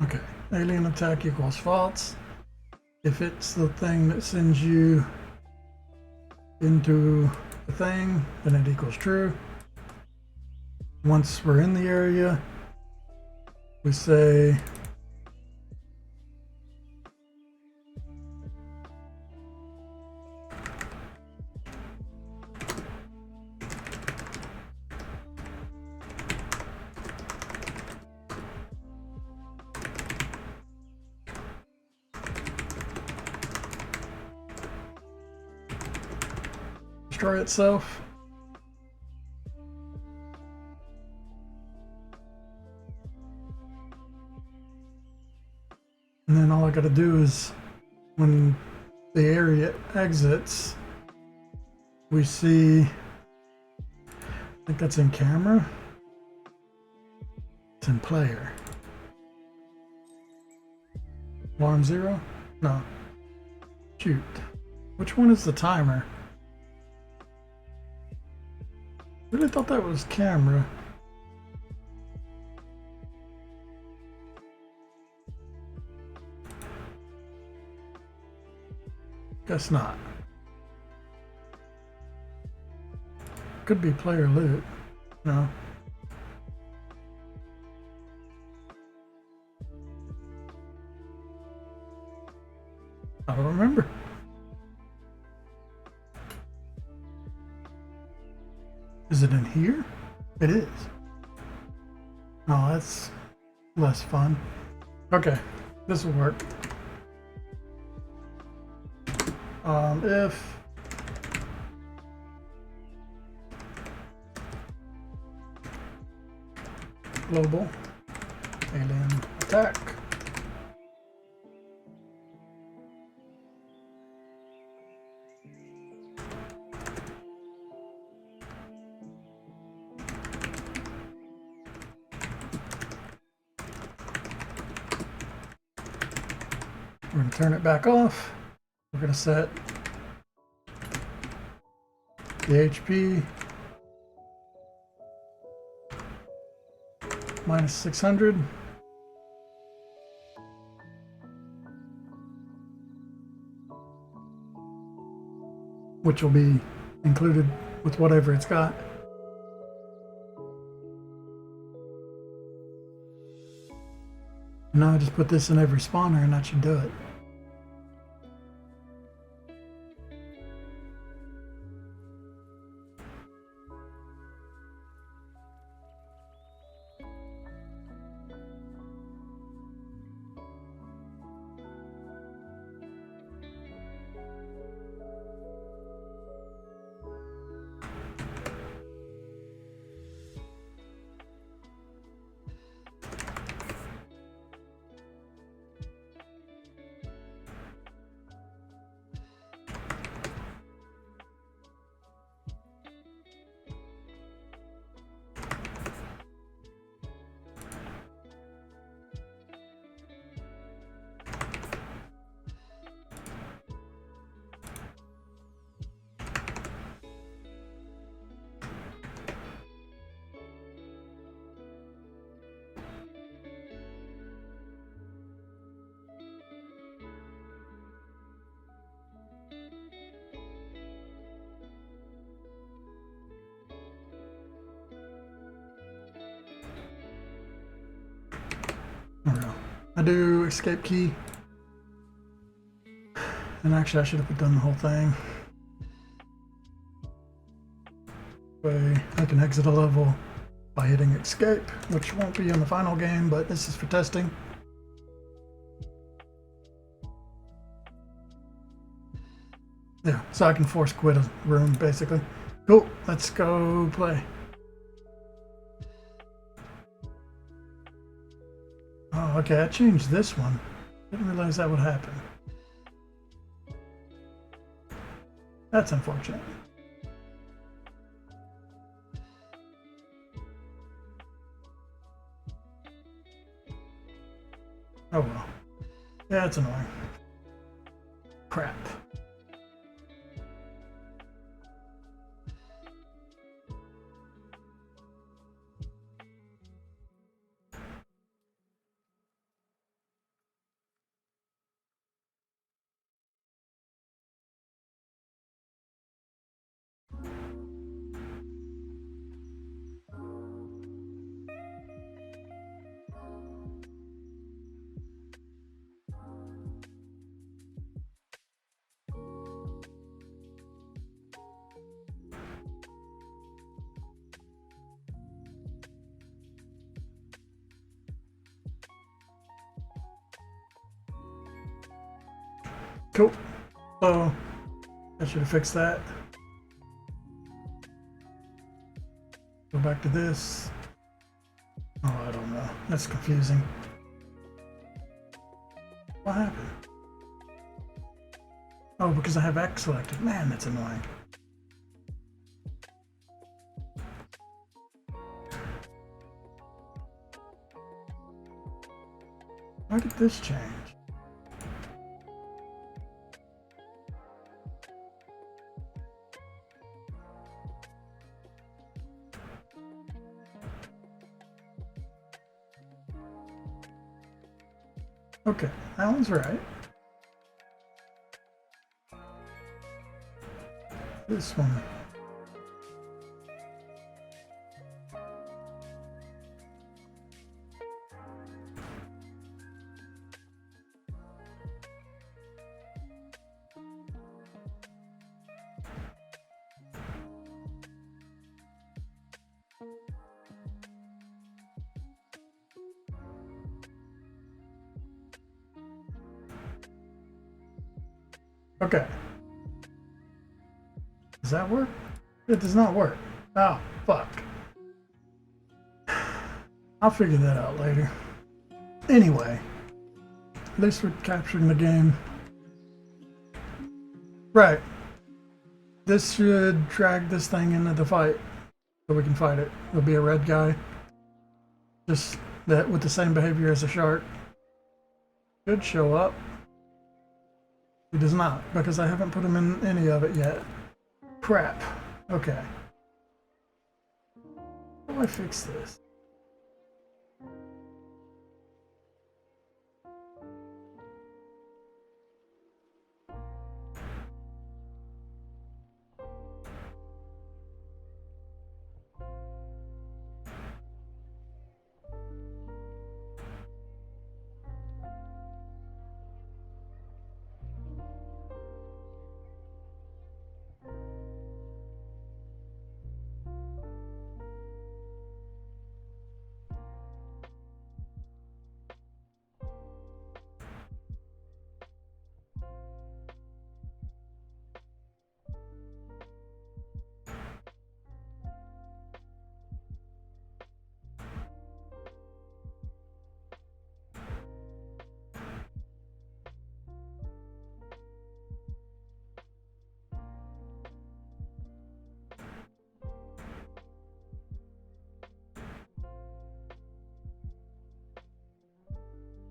Okay, alien attack equals false. If it's the thing that sends you into the thing, then it equals true. Once we're in the area, we say destroy itself. And then all I gotta do is, when the area exits, we see, I think that's in camera. It's in player. Alarm 0? No. Shoot. Which one is the timer? Really thought that was camera. Guess not. Could be player loot. No. I don't remember. Is it in here? It is. Oh, that's less fun. Okay, this will work. If global alien attack, we're going to turn it back off. We're going to set the HP minus 600. Which will be included with whatever it's got. Now I just put this in every spawner and that should do it. I don't know. I do escape key. And actually I should have done the whole thing. Way I can exit a level by hitting escape, which won't be in the final game, but this is for testing. Yeah, so I can force quit a room, basically. Cool, let's go play. Oh, okay, I changed this one. Didn't realize that would happen. That's unfortunate. Oh well. Yeah, it's annoying. Crap. Cool. So I should have fixed that. Go back to this. Oh, I don't know. That's confusing. What happened? Oh, because I have X selected. Man, that's annoying. Why did this change? Okay, that one's right. This one. Okay. Does that work? It does not work. Oh, fuck. I'll figure that out later. Anyway, at least we're capturing the game. Right. This should drag this thing into the fight so we can fight it. There'll be a red guy. Just that with the same behavior as a shark. Should show up. He does not, because I haven't put him in any of it yet. Crap. Okay. How do I fix this?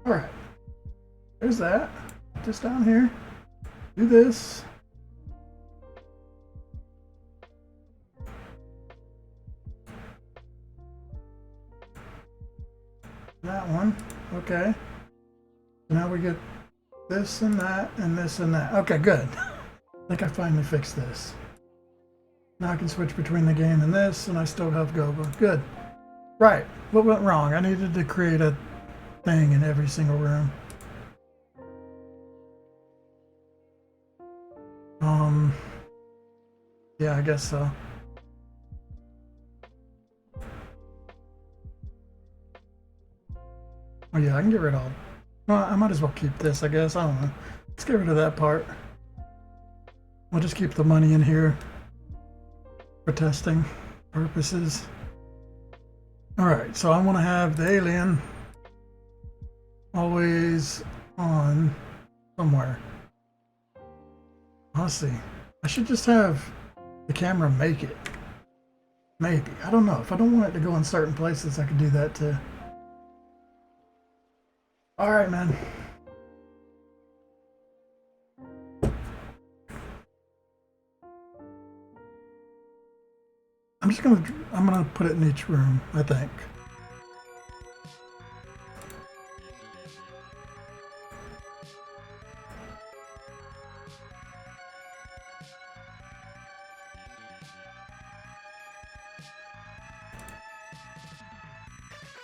Alright. There's that. Just down here. Do this. That one. Okay. Now we get this and that and this and that. Okay, good. I think I finally fixed this. Now I can switch between the game and this, and I still have Goba. Good. Right. What went wrong? I needed to create a thing in every single room. Yeah, I guess so. Oh yeah, I can get rid of all. Well, I might as well keep this, I guess. I don't know. Let's get rid of that part. We'll just keep the money in here for testing purposes. Alright, so I want to have the alien always on somewhere. Let's see. I should just have the camera make it. Maybe. I don't know. If I don't want it to go in certain places, I could do that too. Alright, man. I'm gonna put it in each room, I think.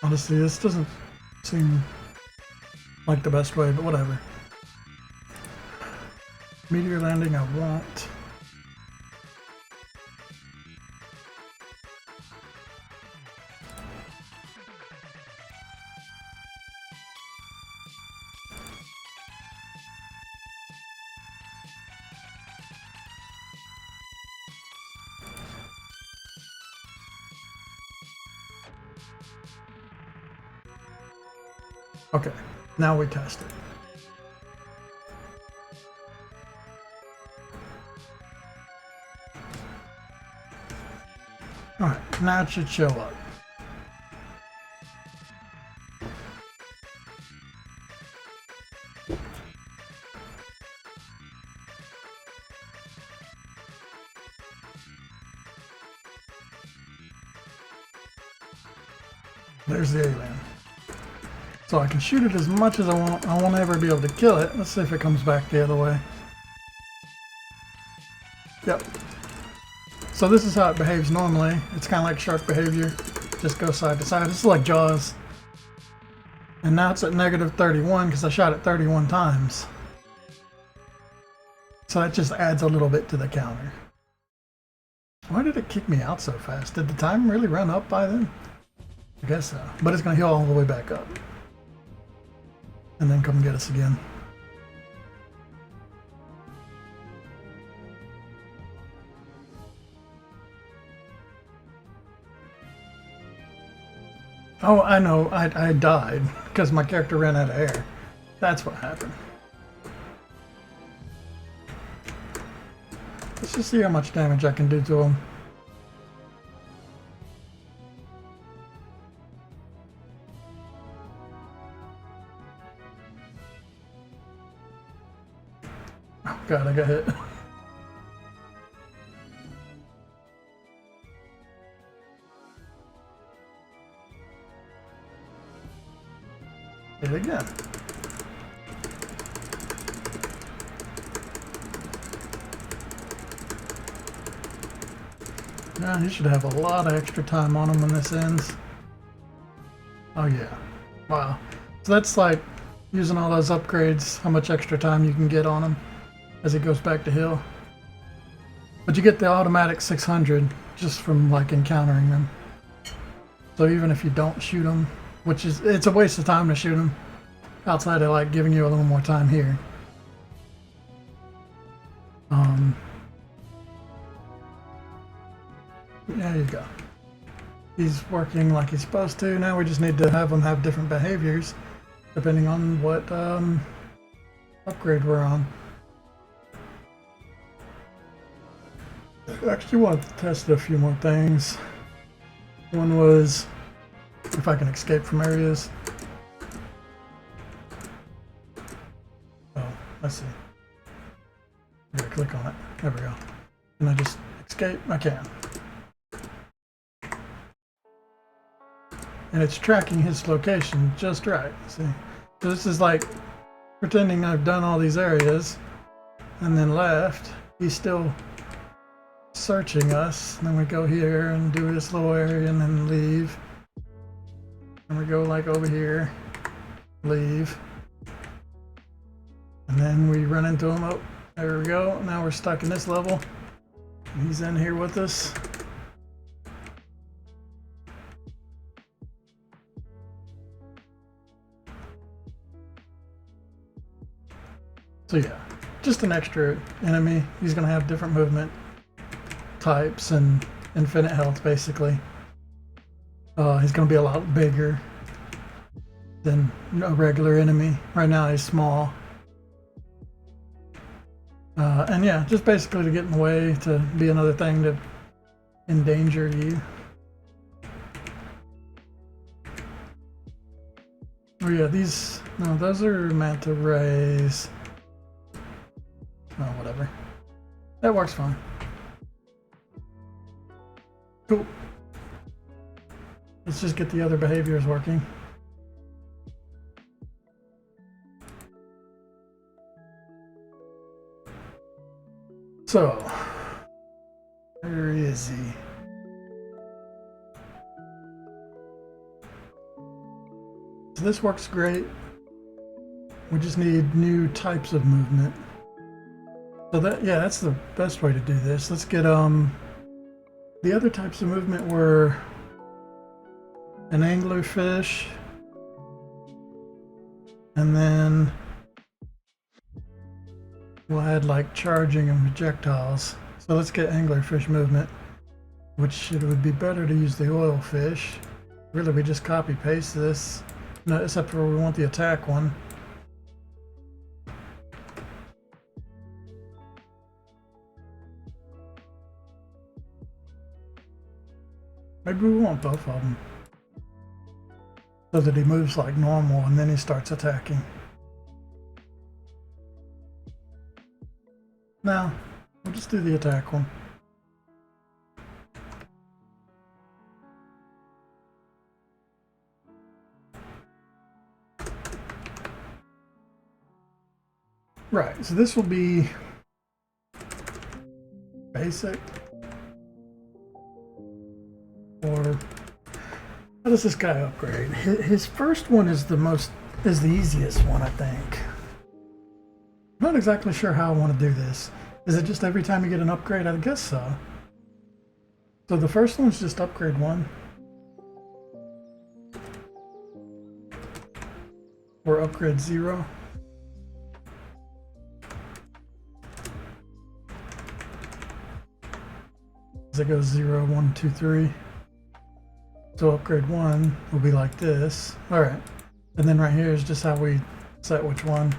Honestly, this doesn't seem like the best way, but whatever. Meteor landing, I want. Okay, now we test it. Alright, now it should show up. There's the alien. So I can shoot it as much as I want. I won't ever be able to kill it. Let's see if it comes back the other way. Yep. So this is how it behaves normally. It's kind of like shark behavior. Just go side to side. This is like Jaws. And now it's at negative 31 because I shot it 31 times. So that just adds a little bit to the counter. Why did it kick me out so fast? Did the time really run up by then? I guess so. But it's going to heal all the way back up. And then come get us again. Oh, I know. I died because my character ran out of air. That's what happened. Let's just see how much damage I can do to him. Oh god, I got hit. Hit again. Now he should have a lot of extra time on him when this ends. Oh yeah. Wow. So that's like using all those upgrades, how much extra time you can get on him as it goes back to heal. But you get the automatic 600 just from like encountering them. So even if you don't shoot them, which is, it's a waste of time to shoot them outside of like giving you a little more time here. There you go. He's working like he's supposed to. Now we just need to have him have different behaviors depending on what upgrade we're on. I actually wanted to test a few more things. One was if I can escape from areas. Oh, I see. I gotta click on it. There we go. Can I just escape? I can. And it's tracking his location just right. See? So this is like pretending I've done all these areas and then left. He's still searching us. And then we go here and do this little area and then leave. And we go like over here. leave. And then we run into him. Oh, there we go. Now we're stuck in this level. He's in here with us. So yeah, just an extra enemy. He's going to have different movement types and infinite health, basically. He's going to be a lot bigger than a regular enemy. Right now he's small. And yeah, just basically to get in the way, to be another thing to endanger you. Oh yeah, no, those are manta rays. Oh, whatever. That works fine. Cool. Let's just get the other behaviors working. So, where is he? So this works great. We just need new types of movement. So that's the best way to do this. Let's get the other types of movement were an anglerfish, and then we'll add like charging and projectiles. So let's get anglerfish movement, which it would be better to use the oil fish. Really, we just copy paste this, no, except for we want the attack one. Maybe we want both of them, so that he moves like normal and then he starts attacking. No, we'll just do the attack one. Right, so this will be basic. Or how does this guy upgrade? His first one is the easiest one, I think. I'm not exactly sure how I want to do this. Is it just every time you get an upgrade? I guess so. So the first one's just upgrade 1. Or upgrade 0. As it goes 0, 1, 2, 3. So upgrade 1 will be like this. Alright. And then right here is just how we set which one.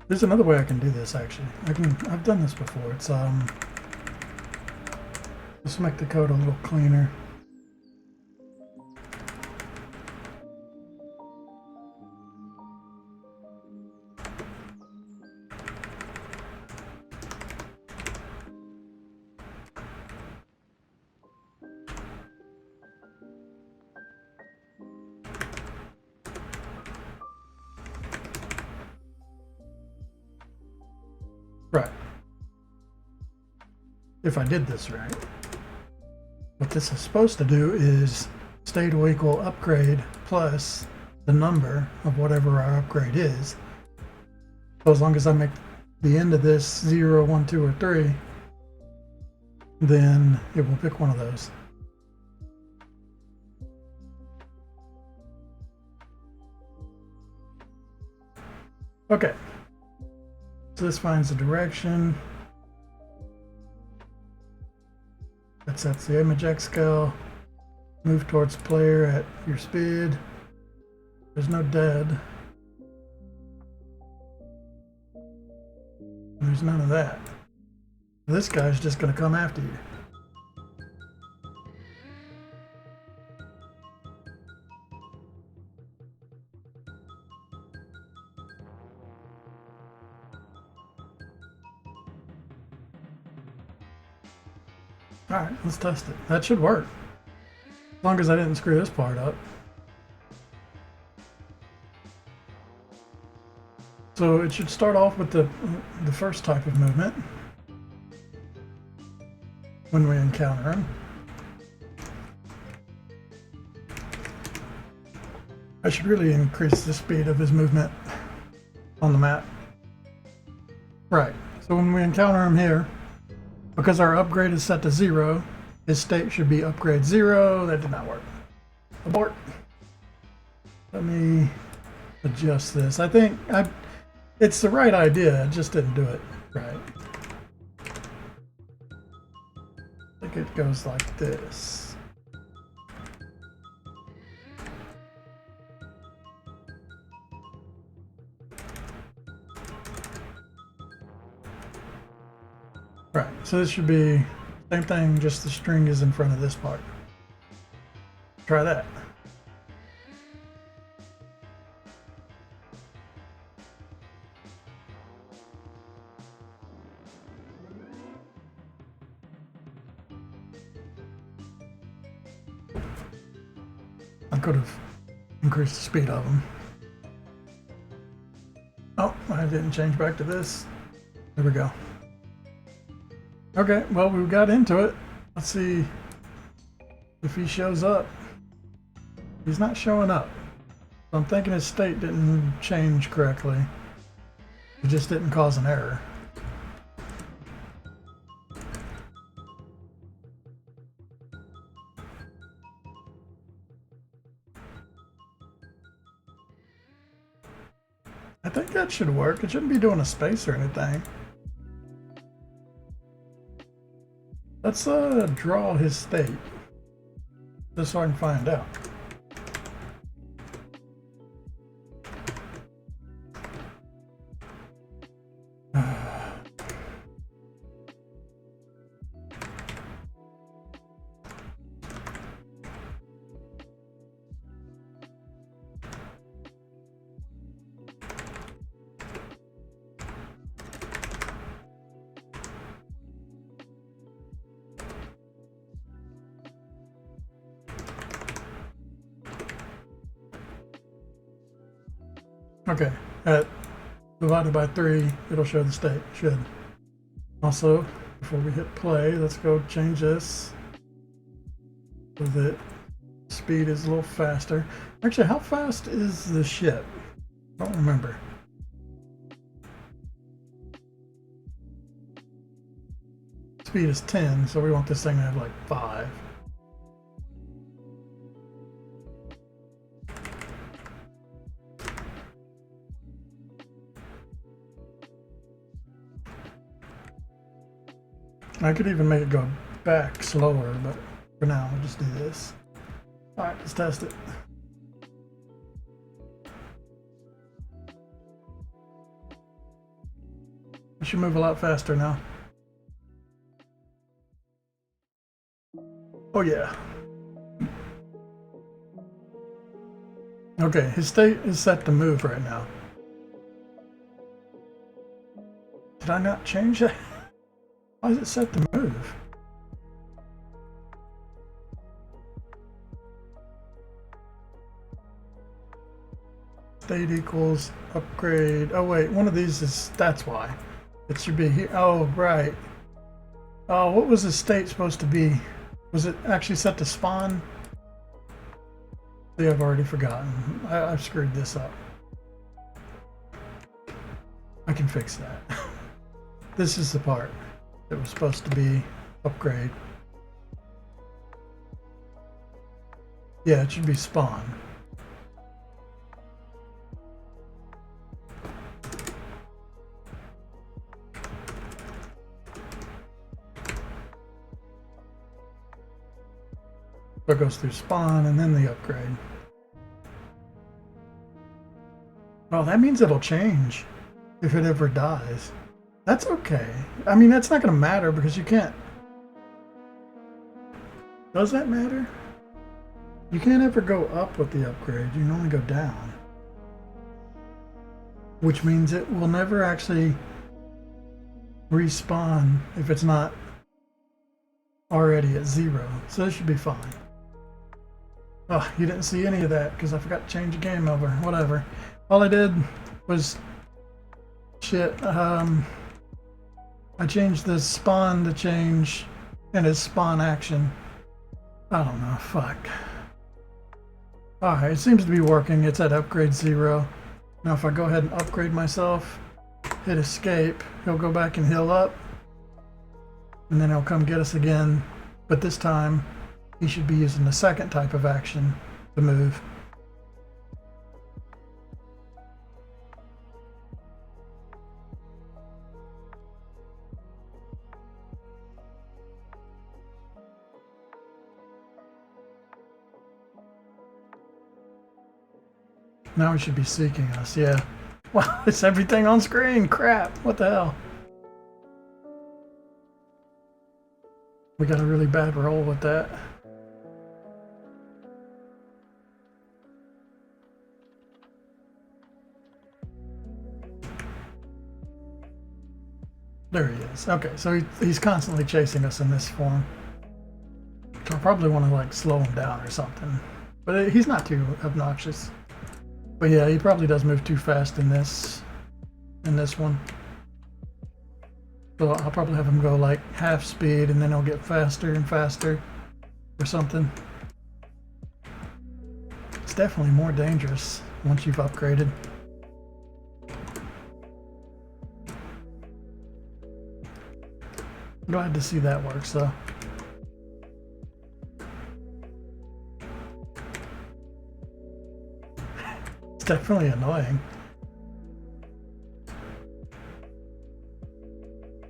There's another way I can do this actually. I've done this before. It's just make the code a little cleaner. Right. If I did this right. What this is supposed to do is state will equal upgrade plus the number of whatever our upgrade is. So as long as I make the end of this 0, 1, 2, or 3, then it will pick one of those. Okay. So this finds the direction. That sets the image X scale. Move towards player at your speed. There's no dead. There's none of that. This guy's just going to come after you. Alright, let's test it. That should work. As long as I didn't screw this part up. So it should start off with the first type of movement when we encounter him. I should really increase the speed of his movement on the map. Right, so when we encounter him here, because our upgrade is set to 0, his state should be upgrade 0. That did not work. Abort. Let me adjust this. I think it's the right idea, I just didn't do it right. I think it goes like this. Right, so this should be same thing, just the string is in front of this part. Try that. I could have increased the speed of them. Oh, I didn't change back to this. There we go. Okay, well, we got into it. Let's see if he shows up. He's not showing up. So I'm thinking his state didn't change correctly. It just didn't cause an error. I think that should work. It shouldn't be doing a space or anything. Let's draw his state, just so I can find out. Okay, at divided by 3, it'll show the state. Should. Also, before we hit play, let's go change this so that speed is a little faster. Actually, how fast is the ship? I don't remember. Speed is 10, so we want this thing to have like 5. I could even make it go back slower, but for now, I'll just do this. Alright, let's test it. I should move a lot faster now. Oh yeah. Okay, his state is set to move right now. Did I not change that? Why is it set to move? State equals upgrade. Oh wait, one of these is, that's why. It should be here. Oh, right. Oh, what was the state supposed to be? Was it actually set to spawn? See, I've already forgotten. I've screwed this up. I can fix that. This is the part that was supposed to be upgrade. Yeah, it should be spawn. So it goes through spawn and then the upgrade. Well, that means it'll change if it ever dies. That's okay. I mean, that's not going to matter because you can't. Does that matter? You can't ever go up with the upgrade. You can only go down. Which means it will never actually respawn if it's not already at 0, so this should be fine. Oh, you didn't see any of that because I forgot to change the game over. Whatever. All I did was shit. I changed the spawn to change and his spawn action. I don't know. Fuck. Alright, it seems to be working. It's at upgrade 0. Now if I go ahead and upgrade myself, hit escape, he'll go back and heal up. And then he'll come get us again. But this time, he should be using the second type of action to move. Now he should be seeking us, yeah. Wow, it's everything on screen. Crap, what the hell? We got a really bad roll with that. There he is. Okay, so he's constantly chasing us in this form. So I probably want to like slow him down or something. But he's not too obnoxious. But yeah, he probably does move too fast in this one. So I'll probably have him go like half speed and then he'll get faster and faster or something. It's definitely more dangerous once you've upgraded. Glad to see that works though. It's definitely annoying.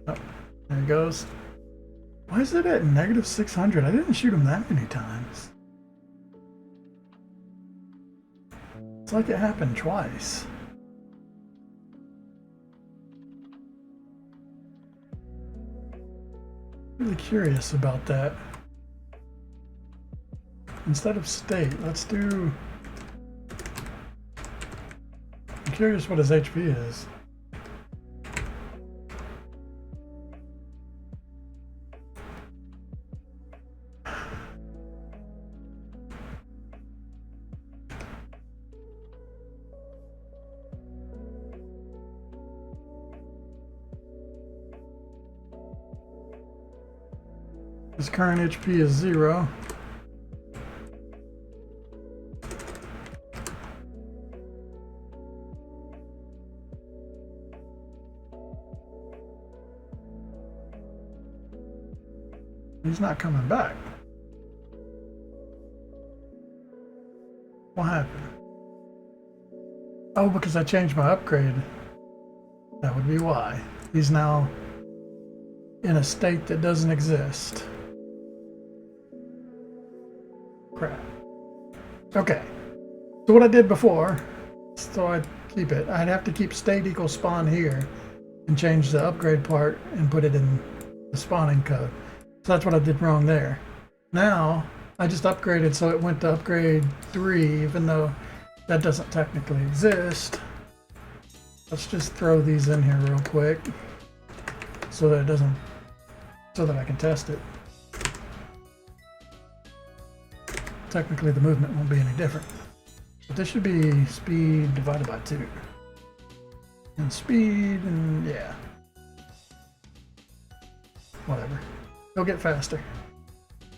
Oh, there he goes. Why is it at -600? I didn't shoot him that many times. It's like it happened twice. Really curious about that. Instead of state, let's do... I'm curious what his HP is. His current HP is 0. He's not coming back. What happened? Oh, because I changed my upgrade. That would be why. He's now in a state that doesn't exist. Crap. Okay. So what I did before, so I keep it, I'd have to keep state equals spawn here and change the upgrade part and put it in the spawning code. So that's what I did wrong there. Now, I just upgraded so it went to upgrade 3, even though that doesn't technically exist. Let's just throw these in here real quick so that it doesn't, so that I can test it. Technically the movement won't be any different. But this should be speed divided by 2. And speed, and yeah. Whatever. He'll get faster.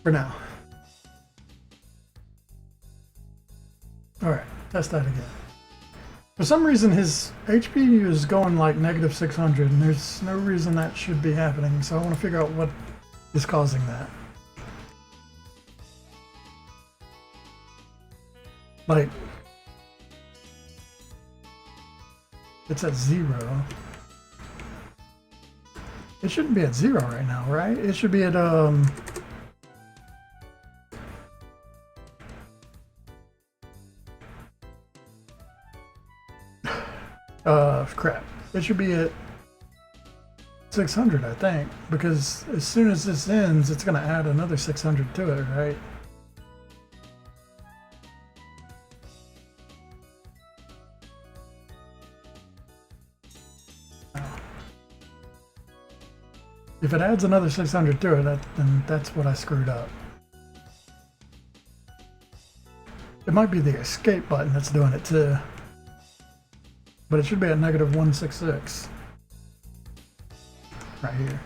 For now. Alright, test that again. For some reason his HP is going like -600 and there's no reason that should be happening, so I want to figure out what is causing that. Like, it's at 0. It shouldn't be at 0 right now, right? It should be at crap. It should be at 600, I think, because as soon as this ends, it's going to add another 600 to it, right? If it adds another 600 to it, then that's what I screwed up. It might be the escape button that's doing it too. But it should be at -166. Right here.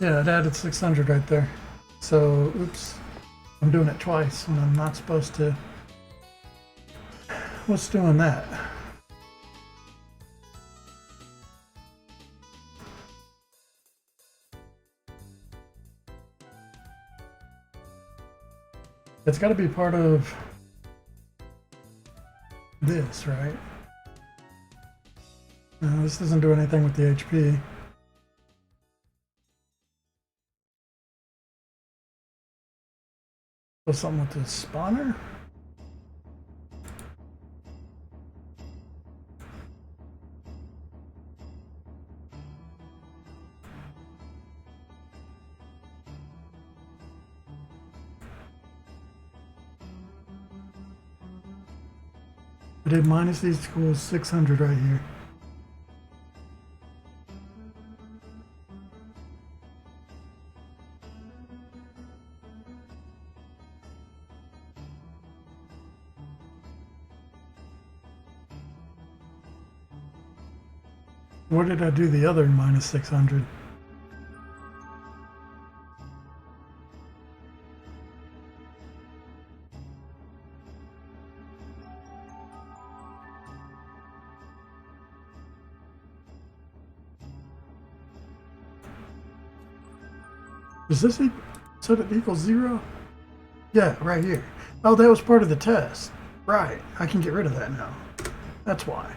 Yeah, it added 600 right there. So, oops. I'm doing it twice when I'm not supposed to. What's doing that? It's got to be part of this, right? No, this doesn't do anything with the HP. So something with the spawner? I did minus these equals 600 right here. What did I do the other minus 600? Does this so that equals 0? Yeah, right here. Oh, that was part of the test. Right, I can get rid of that now. That's why.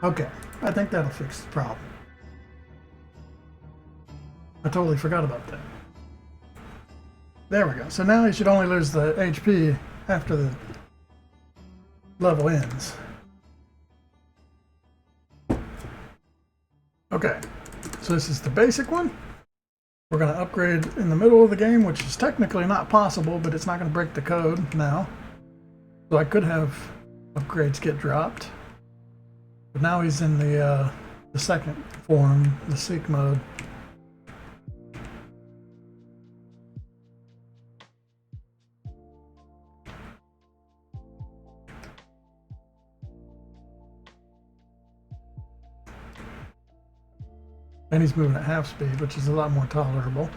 Okay, I think that'll fix the problem. I totally forgot about that. There we go. So now you should only lose the HP after the level ends. Okay, so this is the basic one. We're going to upgrade in the middle of the game, which is technically not possible, but it's not going to break the code now. So I could have upgrades get dropped. But now he's in the second form, the seek mode. And he's moving at half speed, which is a lot more tolerable.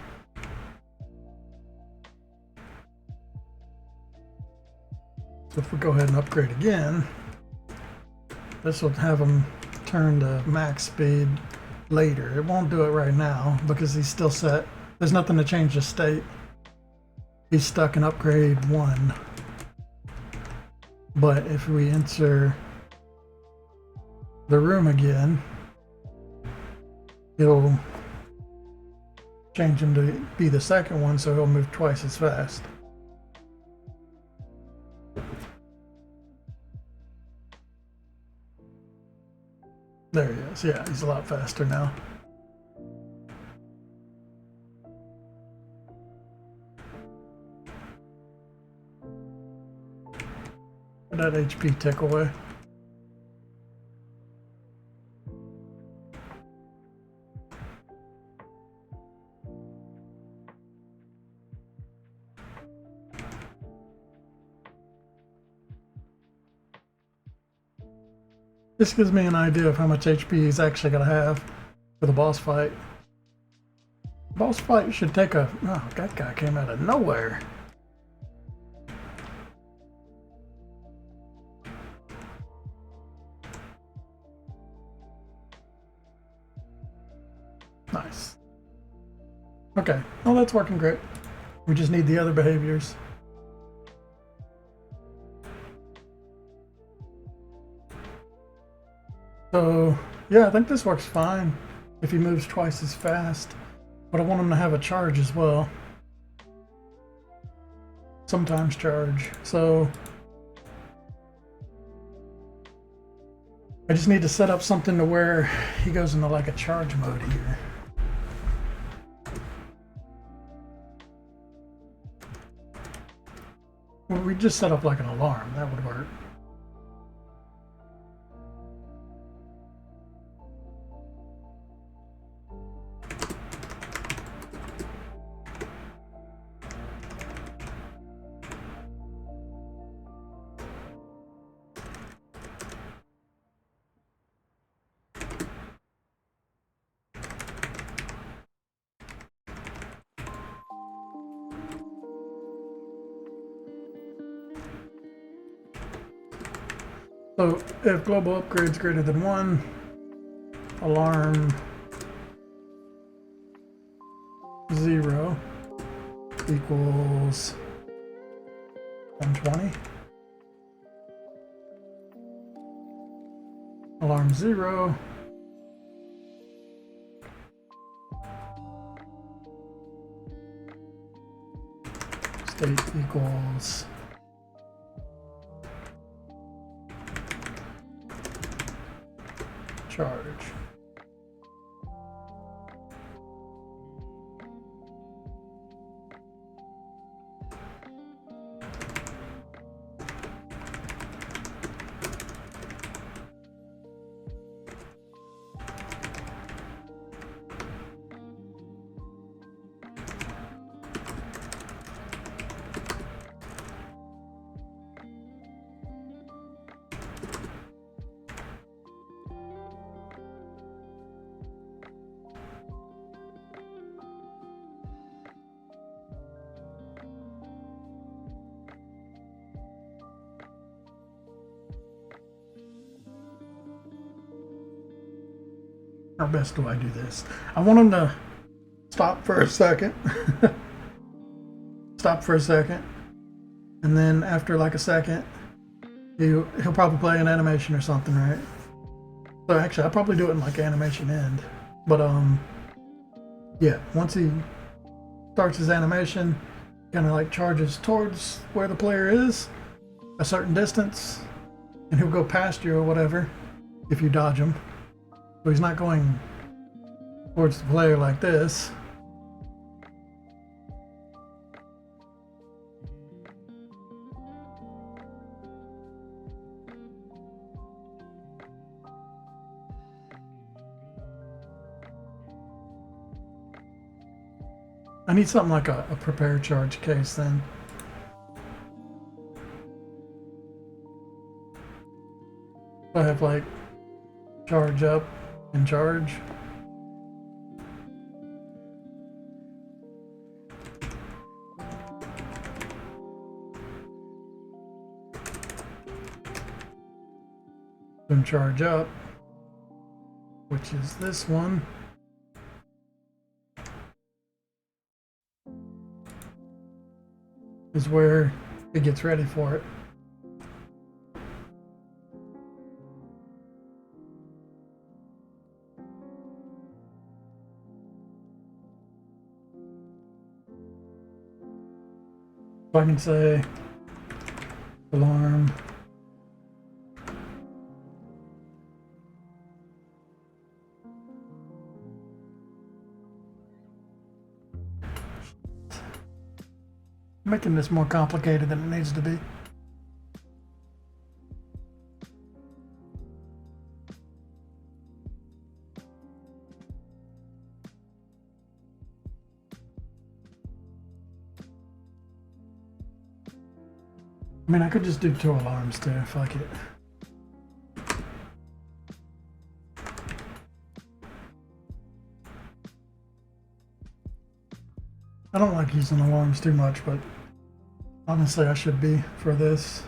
So if we go ahead and upgrade again, this will have him turn to max speed later. It won't do it right now because he's still set. There's nothing to change the state. He's stuck in upgrade 1. But if we enter the room again, it'll change him to be the second one, so he'll move twice as fast. There he is. Yeah, he's a lot faster now. That HP tick away. This gives me an idea of how much HP he's actually going to have for the boss fight. Boss fight should take a... Oh, that guy came out of nowhere. Nice. Okay, well that's working great. We just need the other behaviors. So, yeah, I think this works fine if he moves twice as fast. But I want him to have a charge as well. Sometimes charge. So, I just need to set up something to where he goes into like a charge mode here. Well, we just set up like an alarm. That would work. So if global upgrade is greater than 1, alarm 0 equals 120. Alarm 0 state equals charge. How best do I do this? I want him to stop for a second. Stop for a second. And then after like a second, he'll probably play an animation or something, right? So actually, I'll probably do it in like animation end. But yeah, once he starts his animation, kind of like charges towards where the player is, a certain distance, and he'll go past you or whatever if you dodge him. So he's not going towards the player like this. I need something like a prepare charge case then. I have like charge up and charge. Then charge up, which is this one. Is where it gets ready for it. So I can say alarm making this more complicated than it needs to be. I mean, I could just do 2 alarms too, fuck it. I don't like using alarms too much, but honestly, I should be for this.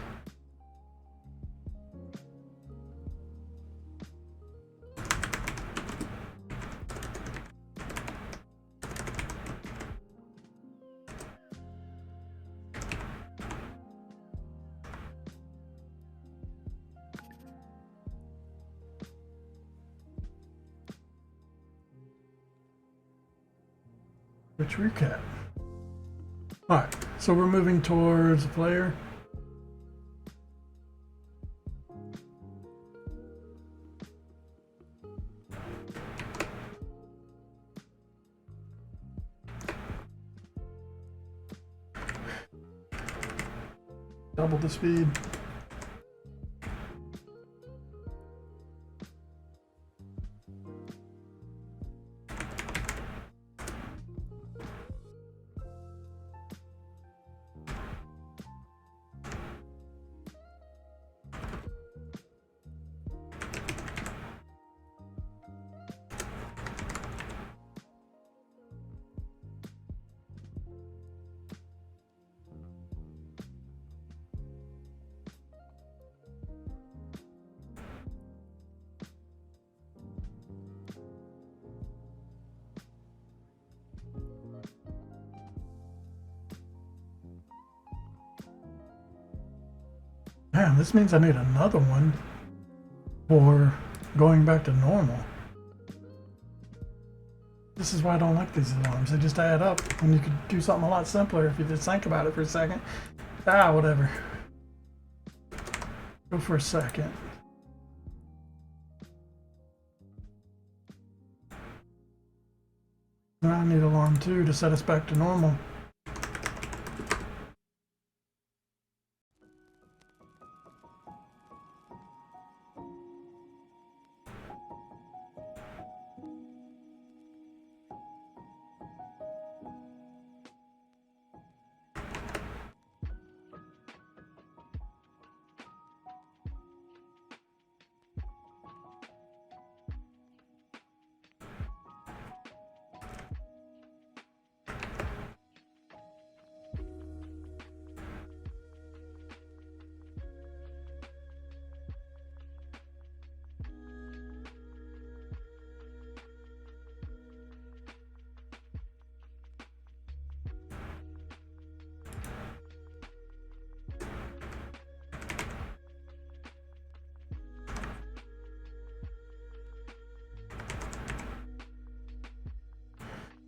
Which recap. Alright, so we're moving towards the player. Double the speed. Man, this means I need another one for going back to normal. This is why I don't like these alarms. They just add up when you could do something a lot simpler if you just think about it for a second. Ah, whatever. Go for a second. Now I need alarm 2 to set us back to normal.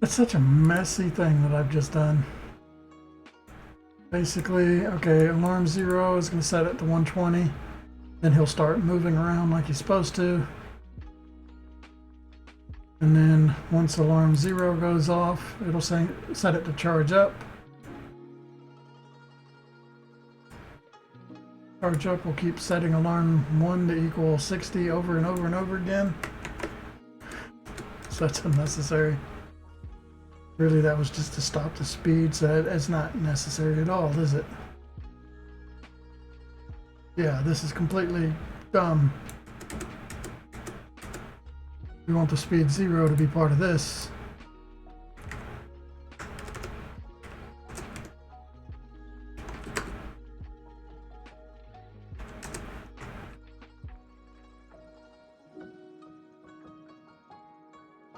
It's such a messy thing that I've just done. Basically, okay, alarm 0 is going to set it to 120. Then he'll start moving around like he's supposed to. And then once alarm 0 goes off, it'll set it to charge up. Charge up will keep setting alarm 1 to equal 60 over and over and over again. So that's unnecessary. Really, that was just to stop the speed, so it's not necessary at all, is it? Yeah, this is completely dumb. We want the speed 0 to be part of this.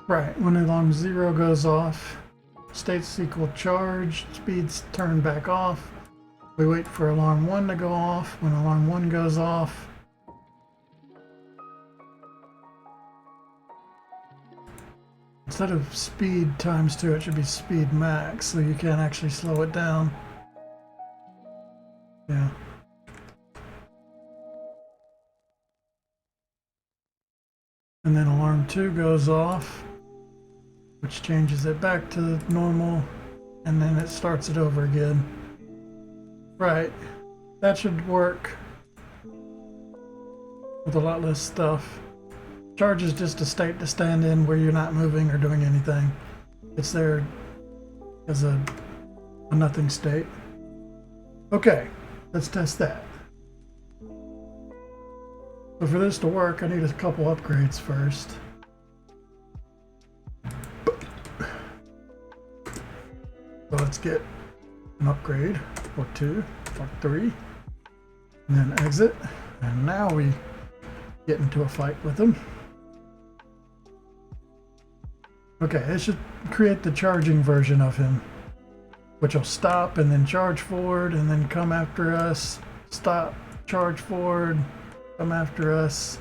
Right, when alarm 0 goes off, states equal charge, speeds turn back off. We wait for alarm 1 to go off. When alarm 1 goes off, instead of speed times 2, it should be speed max, so you can't actually slow it down. Yeah. And then alarm 2 goes off, which changes it back to normal, and then it starts it over again. Right, that should work with a lot less stuff. Charge is just a state to stand in where you're not moving or doing anything. It's there as a nothing state. Okay, let's test that. So for this to work, I need a couple upgrades first. So let's get an upgrade, or 2, or 3, and then exit. And now we get into a fight with them. Okay, it should create the charging version of him, which will stop and then charge forward and then come after us. Stop, charge forward, come after us.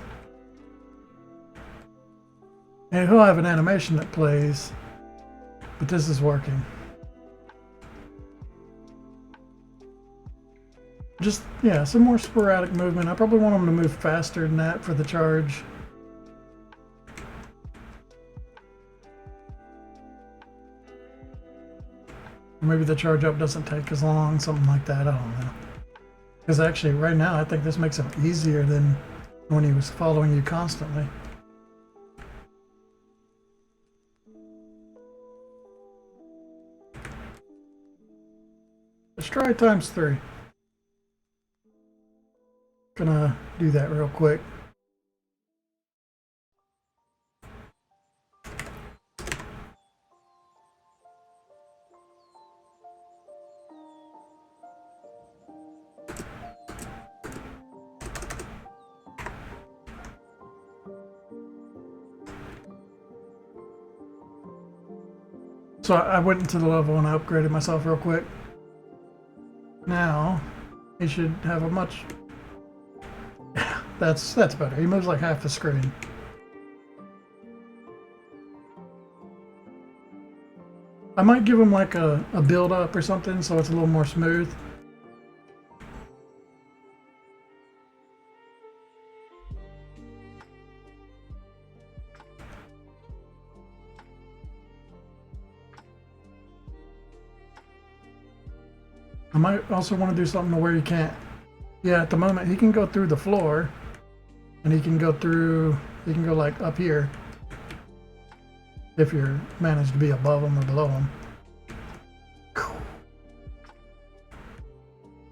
And he'll have an animation that plays, but this is working. Just, yeah, some more sporadic movement. I probably want him to move faster than that for the charge. Maybe the charge up doesn't take as long, something like that, I don't know. Because actually, right now, I think this makes him easier than when he was following you constantly. Let's try ×3. Gonna do that real quick. So I went into the level and I upgraded myself real quick. Now he should have a much. That's better. He moves like half the screen. I might give him like a build up or something so it's a little more smooth. I might also want to do something to where you can't. Yeah, at the moment he can go through the floor, and he can go through. He can go like up here if you're managed to be above him or below him.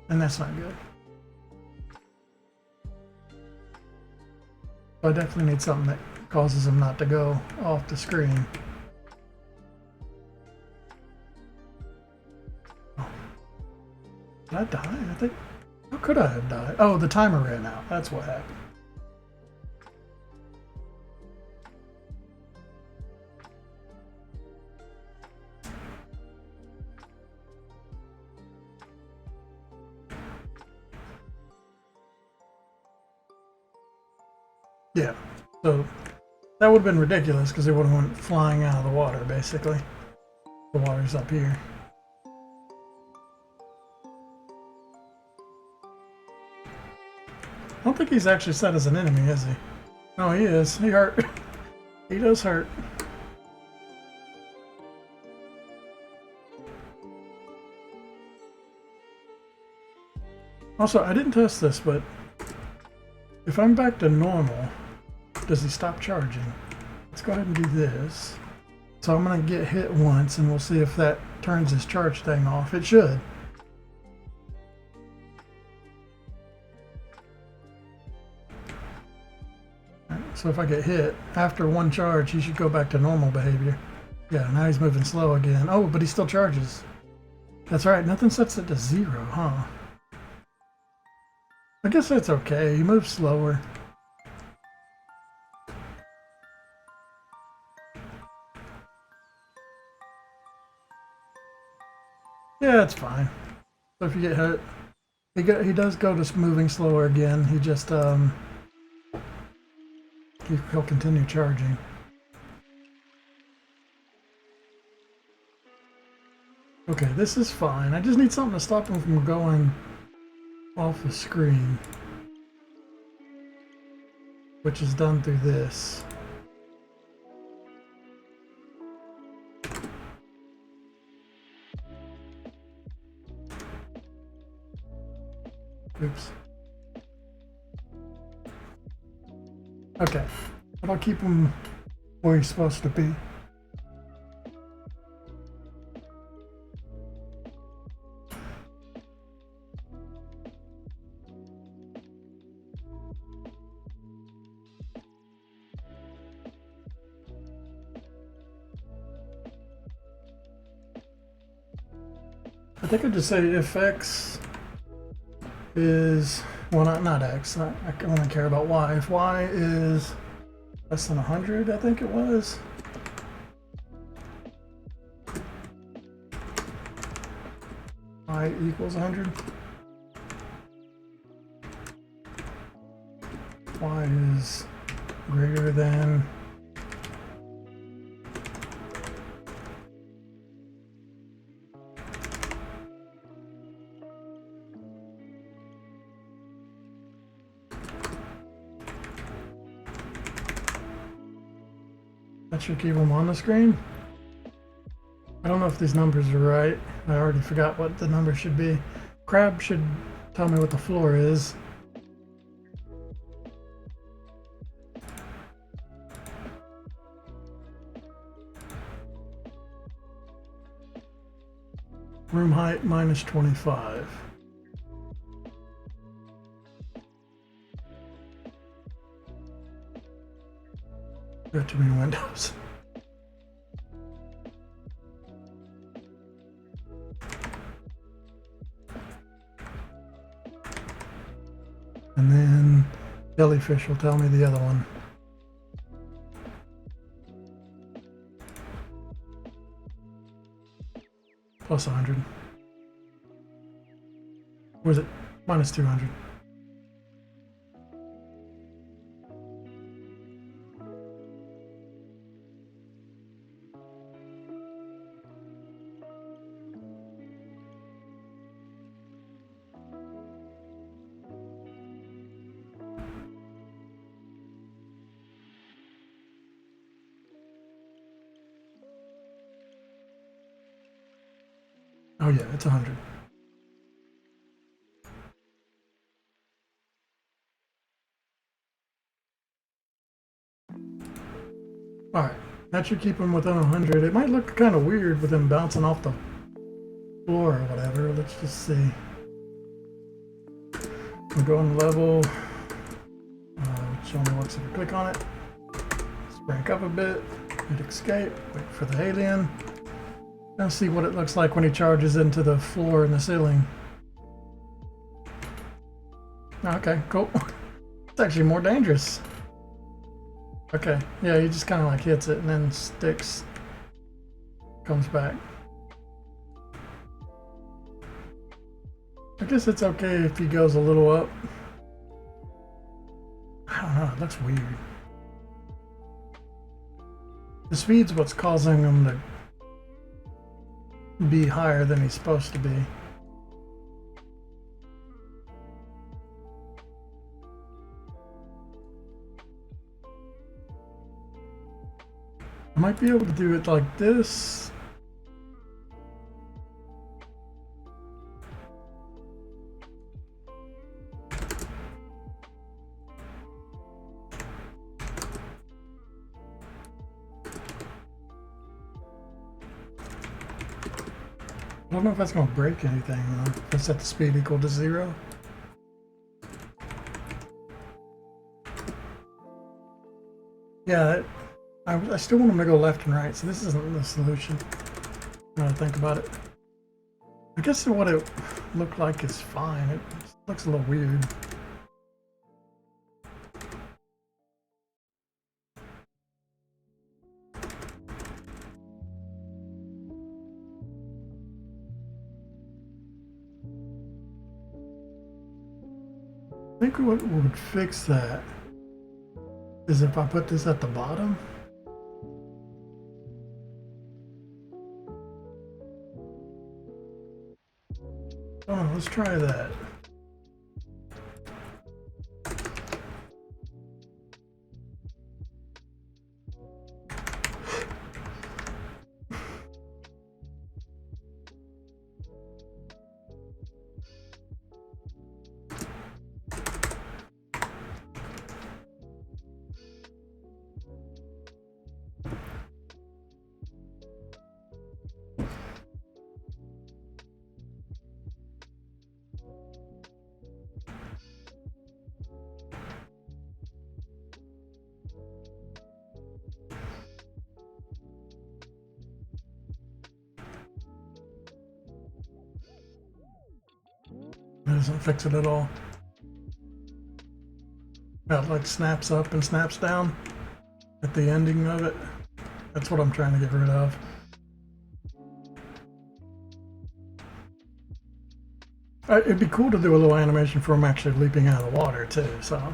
And that's not good. So I definitely need something that causes him not to go off the screen. Did I die? I think. How could I have died? Oh, the timer ran out. That's what happened. Yeah. So that would have been ridiculous because they would have went flying out of the water, basically. The water's up here. I don't think he's actually set as an enemy, is he? No, he is. He hurt. He does hurt. Also, I didn't test this, but if I'm back to normal, does he stop charging? Let's go ahead and do this. So I'm going to get hit once, and we'll see if that turns his charge thing off. It should. So if I get hit, after one charge, he should go back to normal behavior. Yeah, now he's moving slow again. Oh, but he still charges. That's right, nothing sets it to 0, huh? I guess that's okay, he moves slower. Yeah, it's fine. So if you get hit, he does go to moving slower again. He just, he'll continue charging. Okay, this is fine. I just need something to stop him from going off the screen, which is done through this. Oops. Okay, but I'll keep him where he's supposed to be. I think I just say if X is, well, not X, I only care about Y. If Y is less than 100, I think it was. Y equals 100. Y is greater than . That should keep them on the screen. I don't know if these numbers are right. I already forgot what the number should be. Crab should tell me what the floor is. Room height minus 25. Got too many windows. And then Jellyfish will tell me the other one. Plus 100. Or is it minus 200? Oh yeah, it's 100. Alright, that should keep them within 100. It might look kind of weird with them bouncing off the floor or whatever. Let's just see. We'll go on level, which only works if you click on it. Let's crank up a bit, hit escape, wait for the alien. Now see what it looks like when he charges into the floor and the ceiling. Okay, cool. It's actually more dangerous. Okay, yeah, he just kind of like hits it and then sticks, comes back. I guess it's okay if he goes a little up. I don't know, it looks weird. The speed's what's causing him to be higher than he's supposed to be. I might be able to do it like this. I don't know if that's going to break anything though. If I set the speed equal to 0. Yeah, I still want them to go left and right, so this isn't the solution. Now I think about it. I guess what it looked like is fine. It looks a little weird. I think what would fix that is if I put this at the bottom. Oh, let's try that. It doesn't fix it at all. That like snaps up and snaps down at the ending of it. That's what I'm trying to get rid of. It'd be cool to do a little animation for him actually leaping out of the water too, so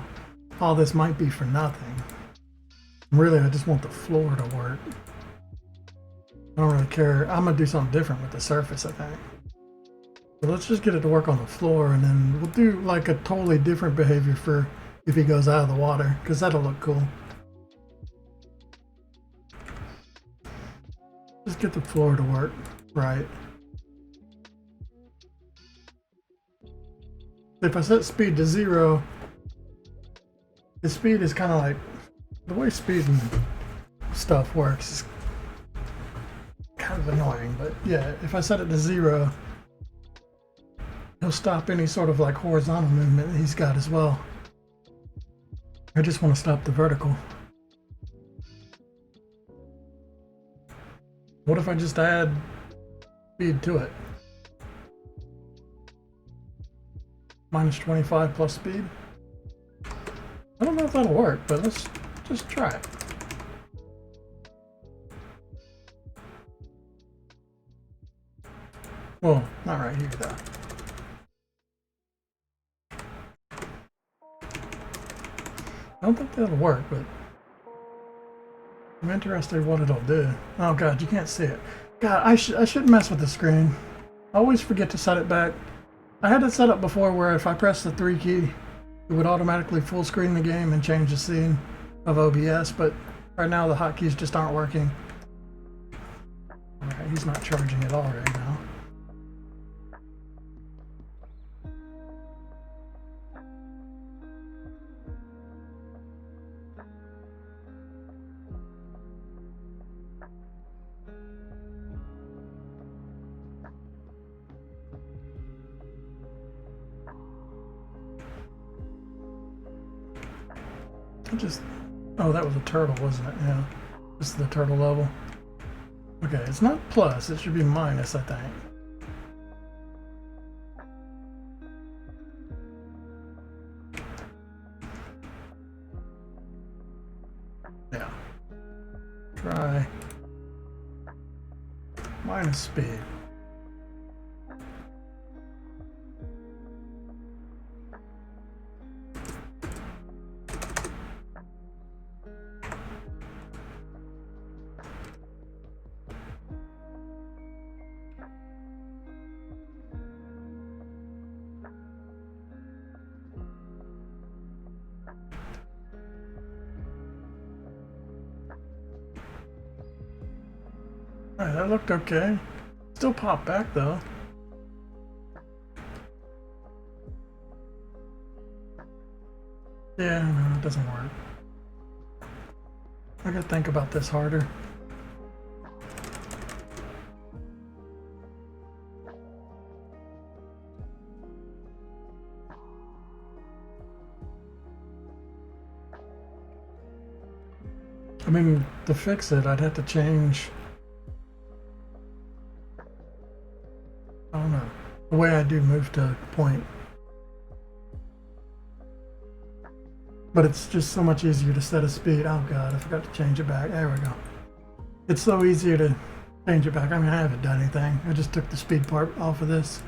all this might be for nothing. Really, I just want the floor to work. I don't really care. I'm gonna do something different with the surface, I think. So let's just get it to work on the floor, and then we'll do like a totally different behavior for if he goes out of the water, because that'll look cool. Just get the floor to work right. If I set speed to 0, the speed is kind of like, the way speed and stuff works is kind of annoying, but yeah, if I set it to 0, he'll stop any sort of like horizontal movement he's got as well. I just want to stop the vertical. What if I just add speed to it? Minus 25 plus speed? I don't know if that'll work, but let's just try it. Well, not right here though. I don't think that'll work, but I'm interested in what it'll do. Oh god, you can't see it. God, I shouldn't mess with the screen. I always forget to set it back. I had it set up before where if I press the 3 key, it would automatically full screen the game and change the scene of OBS, but right now the hotkeys just aren't working. Alright, he's not charging at all right now. Oh, that was a turtle, wasn't it? Yeah. This is the turtle level. Okay, it's not plus, it should be minus, I think. Yeah. Try minus speed. Alright, that looked okay. Still popped back though. Yeah, no, it doesn't work. I gotta think about this harder. I mean, to fix it, I'd have to change, I don't know, the way I do move to point. But it's just so much easier to set a speed. Oh god, I forgot to change it back. There we go. It's so easier to change it back. I mean, I haven't done anything. I just took the speed part off of this.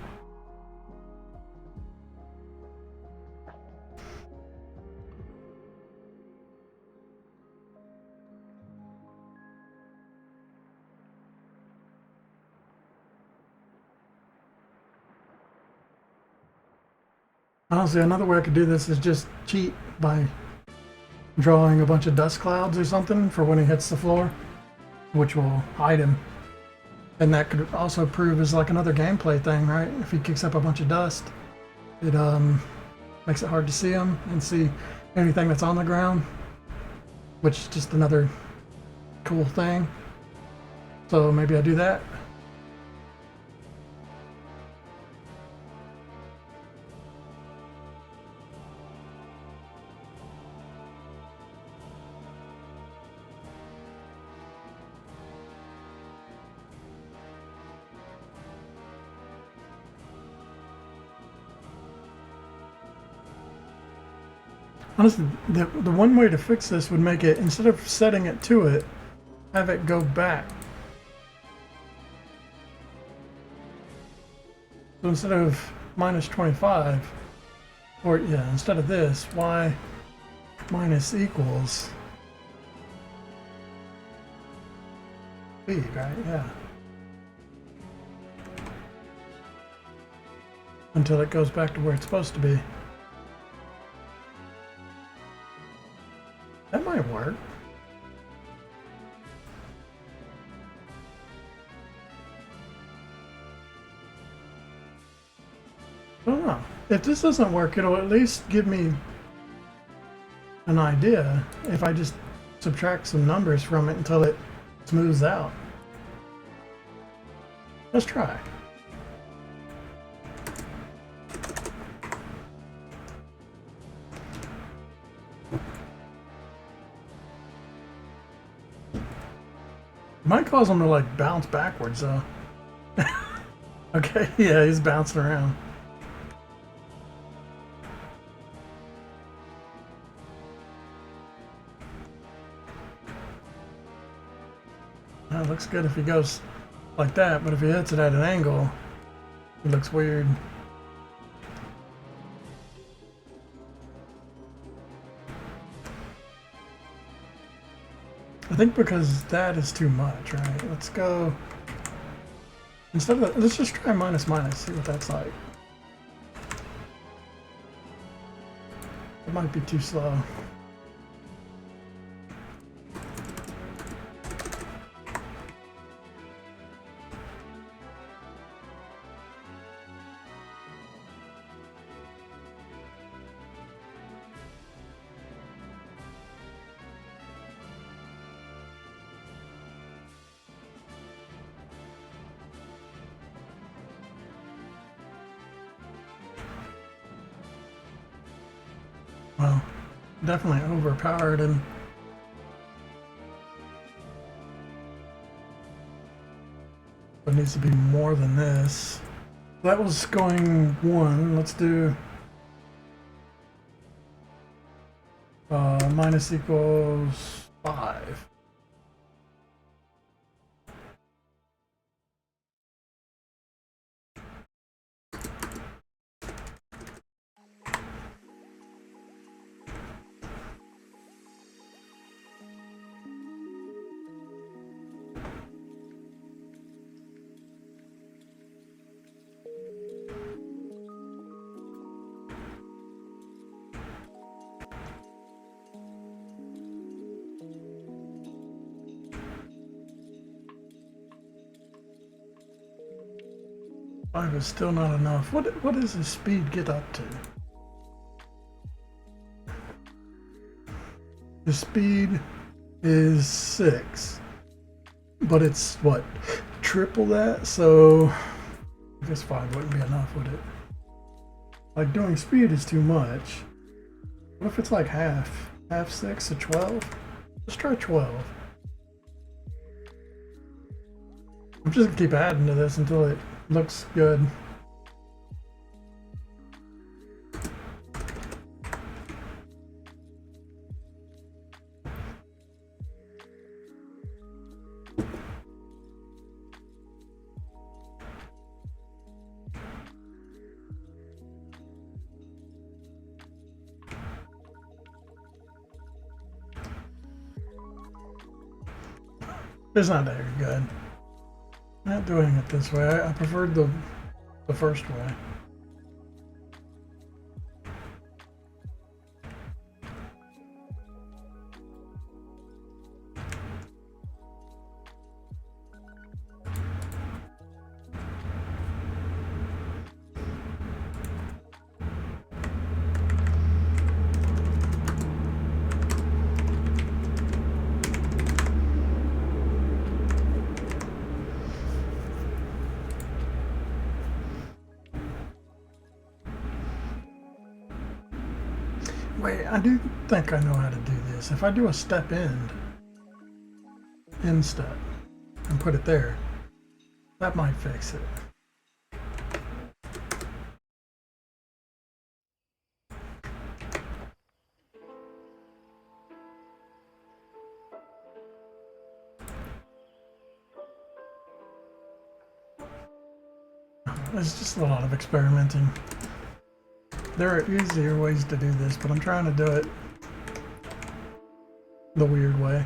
Honestly, another way I could do this is just cheat by drawing a bunch of dust clouds or something for when he hits the floor, which will hide him. And that could also prove as like another gameplay thing, right? If he kicks up a bunch of dust, it makes it hard to see him and see anything that's on the ground, which is just another cool thing. So maybe I do that. Honestly, the one way to fix this would make it, instead of setting it to it, have it go back. So instead of minus 25, or yeah, instead of this, y minus equals speed, right? Yeah. Until it goes back to where it's supposed to be. That might work. I don't know. if this doesn't work, it'll at least give me an idea if I just subtract some numbers from it until it smooths out. Let's try. Might cause him to like bounce backwards though. Okay, yeah, he's bouncing around. That looks good if he goes like that, but if he hits it at an angle, it looks weird. I think because that is too much, right? Let's go, instead of that, let's just try minus minus, see what that's like. It might be too slow. Well, definitely overpowered and it needs to be more than this. That was going 1. Let's do minus equals 5. Five is still not enough. What does his speed get up to? His speed is 6, but it's what, triple that? So I guess 5 wouldn't be enough, would it? Like doing speed is too much. What if it's like half 6 to 12? Let's try 12. I'm just gonna keep adding to this until it looks good. It's not very good. Not doing it this way. I preferred the first way. Wait, I do think I know how to do this. If I do a step end step, and put it there, that might fix it. It's just a lot of experimenting. There are easier ways to do this, but I'm trying to do it the weird way.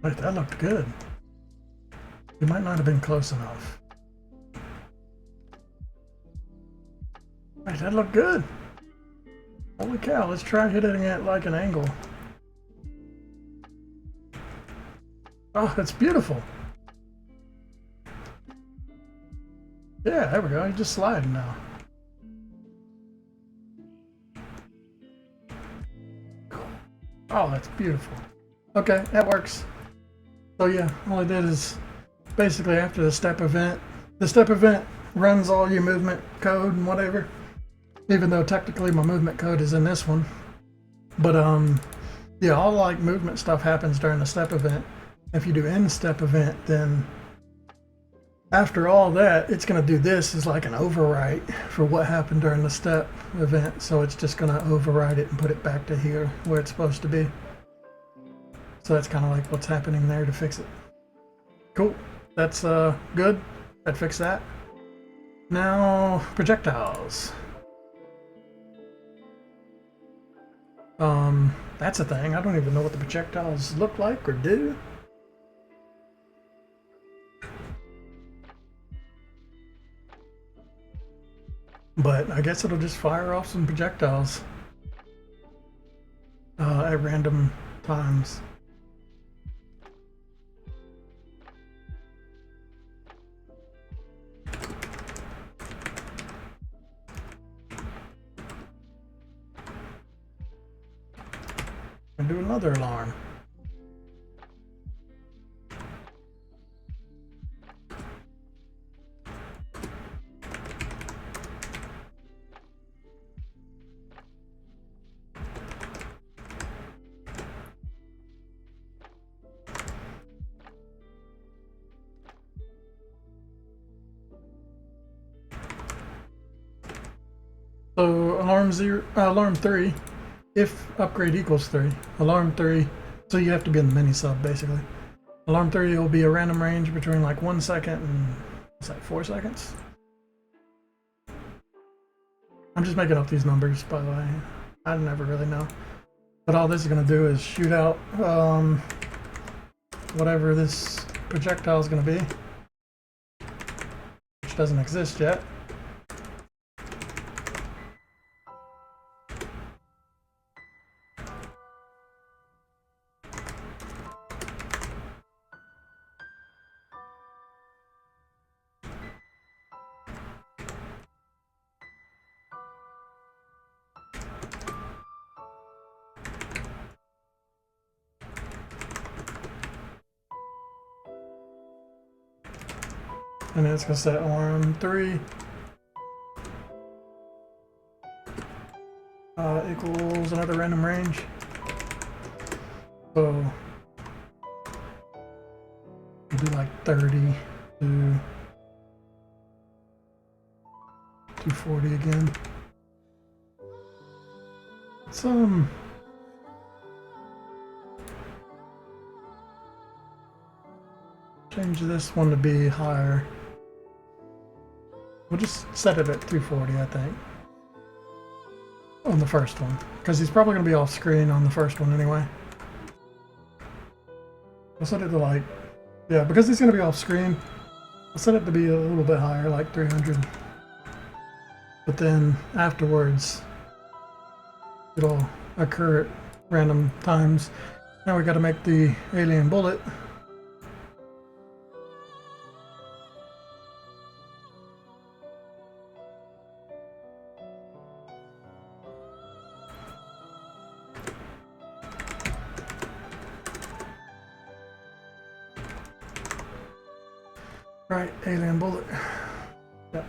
Wait, that looked good. You might not have been close enough. Wait, that looked good. Holy cow, let's try hitting it like an angle. Oh, it's beautiful. Yeah, there we go. You're just sliding now. Oh, that's beautiful. Okay, that works. So yeah, all I did is basically after the step event runs all your movement code and whatever. Even though technically my movement code is in this one. But yeah, all like movement stuff happens during the step event. If you do end step event, then after all that, it's going to do this as like an overwrite for what happened during the step event. So it's just going to overwrite it and put it back to here where it's supposed to be. So that's kind of like what's happening there to fix it. Cool. That's good. That fixed that. Now, projectiles. That's a thing. I don't even know what the projectiles look like or do. But I guess it'll just fire off some projectiles at random times. And do another alarm. So alarm 3, if upgrade equals 3, alarm 3, so you have to be in the mini sub basically. Alarm 3 will be a random range between like 1 second and what's that, 4 seconds? I'm just making up these numbers, by the way. I never really know. But all this is going to do is shoot out whatever this projectile is going to be, which doesn't exist yet. And then it's going to set alarm 3 equals another random range. So we'll do like 30 to 240 again. Some change this one to be higher. We'll just set it at 240, I think, on the first one, because he's probably going to be off screen on the first one anyway. We'll set it to like, yeah, because he's going to be off screen, I'll set it to be a little bit higher, like 300. But then afterwards, it'll occur at random times. Now we got to make the alien bullet. Right, alien bullet. Yep.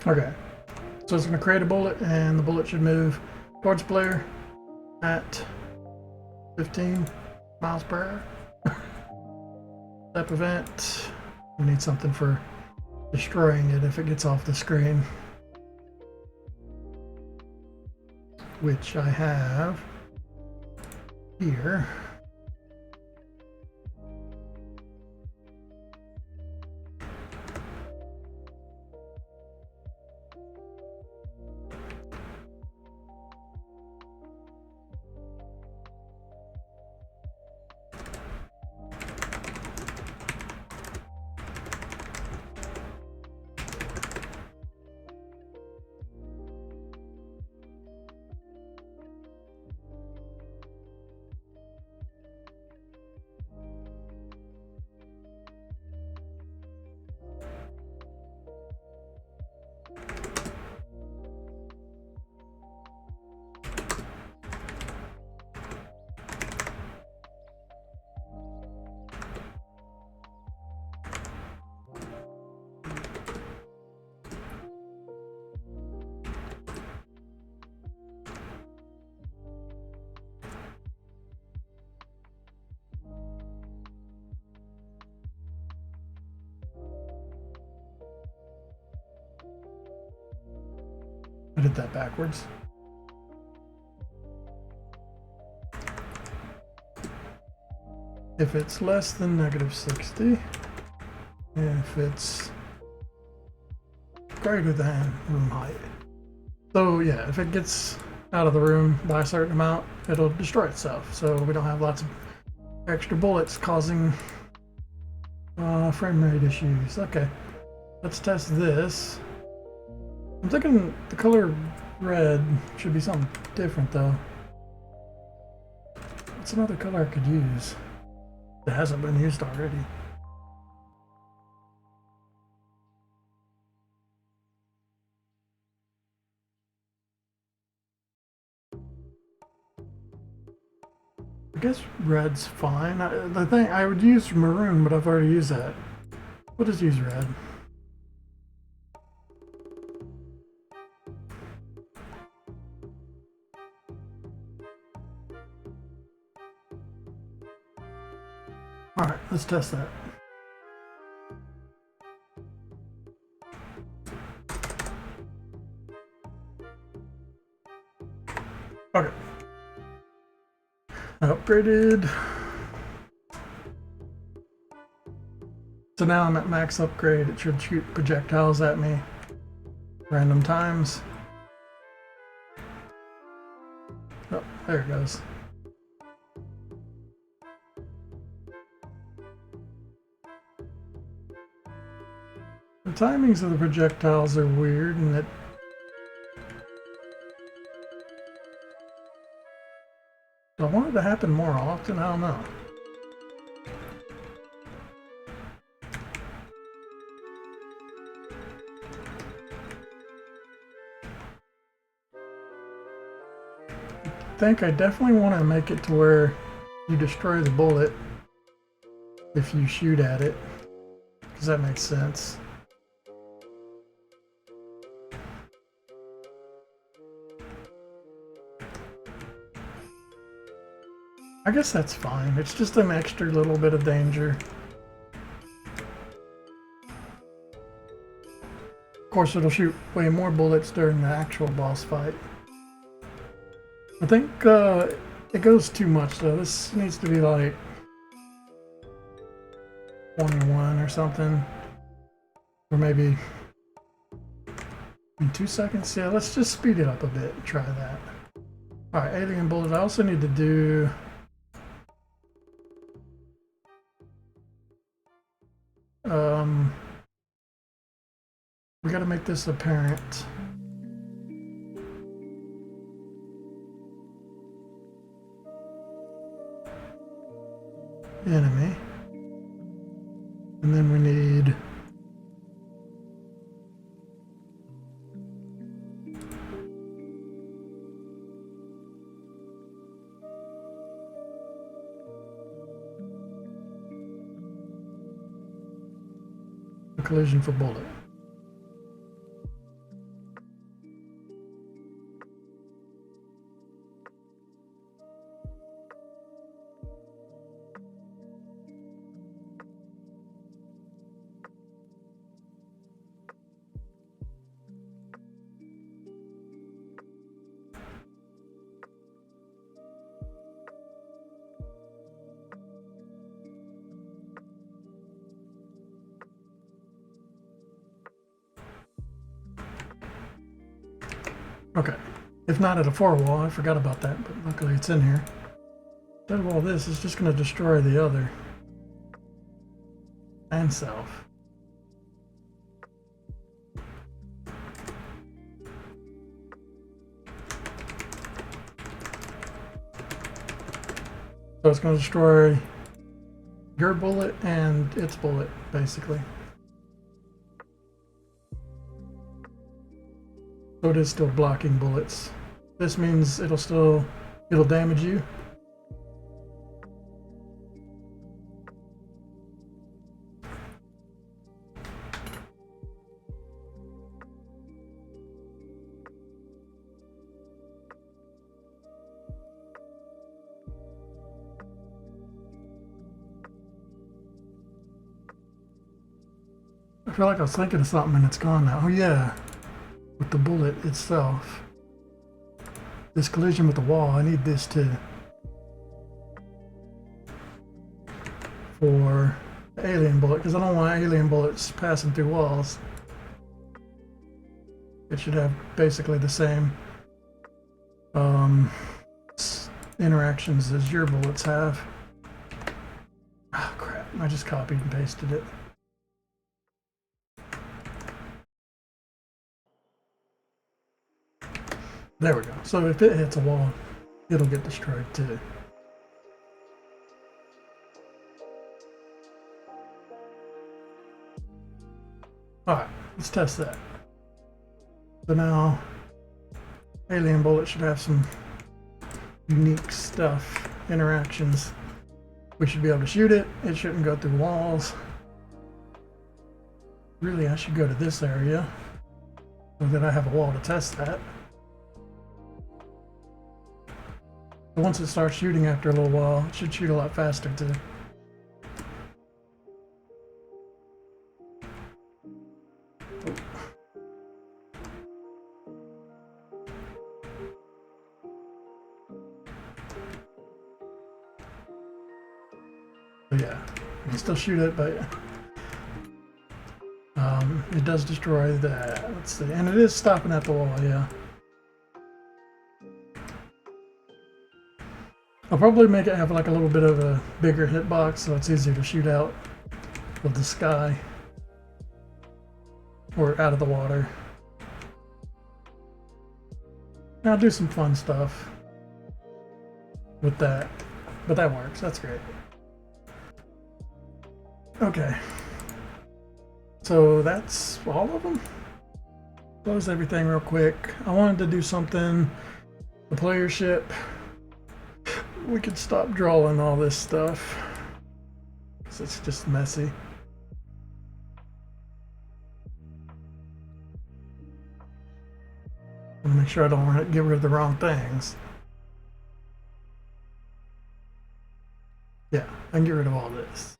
Okay, so it's going to create a bullet, and the bullet should move towards player. at 15 miles per hour. Step event. We need something for destroying it if it gets off the screen. Which I have here. I did that backwards. If it's less than -60, if it's greater than room height. So yeah, if it gets out of the room by a certain amount, it'll destroy itself. So we don't have lots of extra bullets causing frame rate issues. Okay, let's test this. I'm thinking the color red should be something different though. What's another color I could use that hasn't been used already? I guess red's fine. The thing I would use maroon, but I've already used that. We'll just use red. Alright, let's test that. Okay. Upgraded. So now I'm at max upgrade. It should shoot projectiles at me random times. Oh, there it goes. The timings of the projectiles are weird, and it I want it to happen more often. I don't know. I think I definitely want to make it to where you destroy the bullet if you shoot at it, because that makes sense. I guess that's fine. It's just an extra little bit of danger. Of course, it'll shoot way more bullets during the actual boss fight. I think it goes too much though. This needs to be like 21 or something. Or maybe in 2 seconds. Yeah, let's just speed it up a bit and try that. Alright, alien bullet. I also need to do we gotta make this apparent. Enemy. And then we need a collision for bullet. Okay. If not at a 4 wall, I forgot about that, but luckily it's in here. Instead of all this, it's just going to destroy the other. And self. So it's going to destroy your bullet and its bullet, basically. So it is still blocking bullets. This means it'll damage you. I feel like I was thinking of something and it's gone now. Oh yeah, with the bullet itself. This collision with the wall, I need this too. For the alien bullet, because I don't want alien bullets passing through walls. It should have basically the same interactions as your bullets have. Oh crap, I just copied and pasted it. There we go. So if it hits a wall, it'll get destroyed too. Alright, let's test that. So now, alien bullet should have some unique stuff, interactions. We should be able to shoot it. It shouldn't go through walls. Really, I should go to this area so that I have a wall to test that. Once it starts shooting after a little while, it should shoot a lot faster too. So yeah, you can still shoot it, but it does destroy that. Let's see, and it is stopping at the wall, yeah. I'll probably make it have like a little bit of a bigger hitbox so it's easier to shoot out of the sky or out of the water. And I'll do some fun stuff with that, but that works, that's great. Okay, so that's all of them. Close everything real quick. I wanted to do something, the player ship. We could stop drawing all this stuff because it's just messy. I want to make sure I don't get rid of the wrong things. Yeah, I can get rid of all this.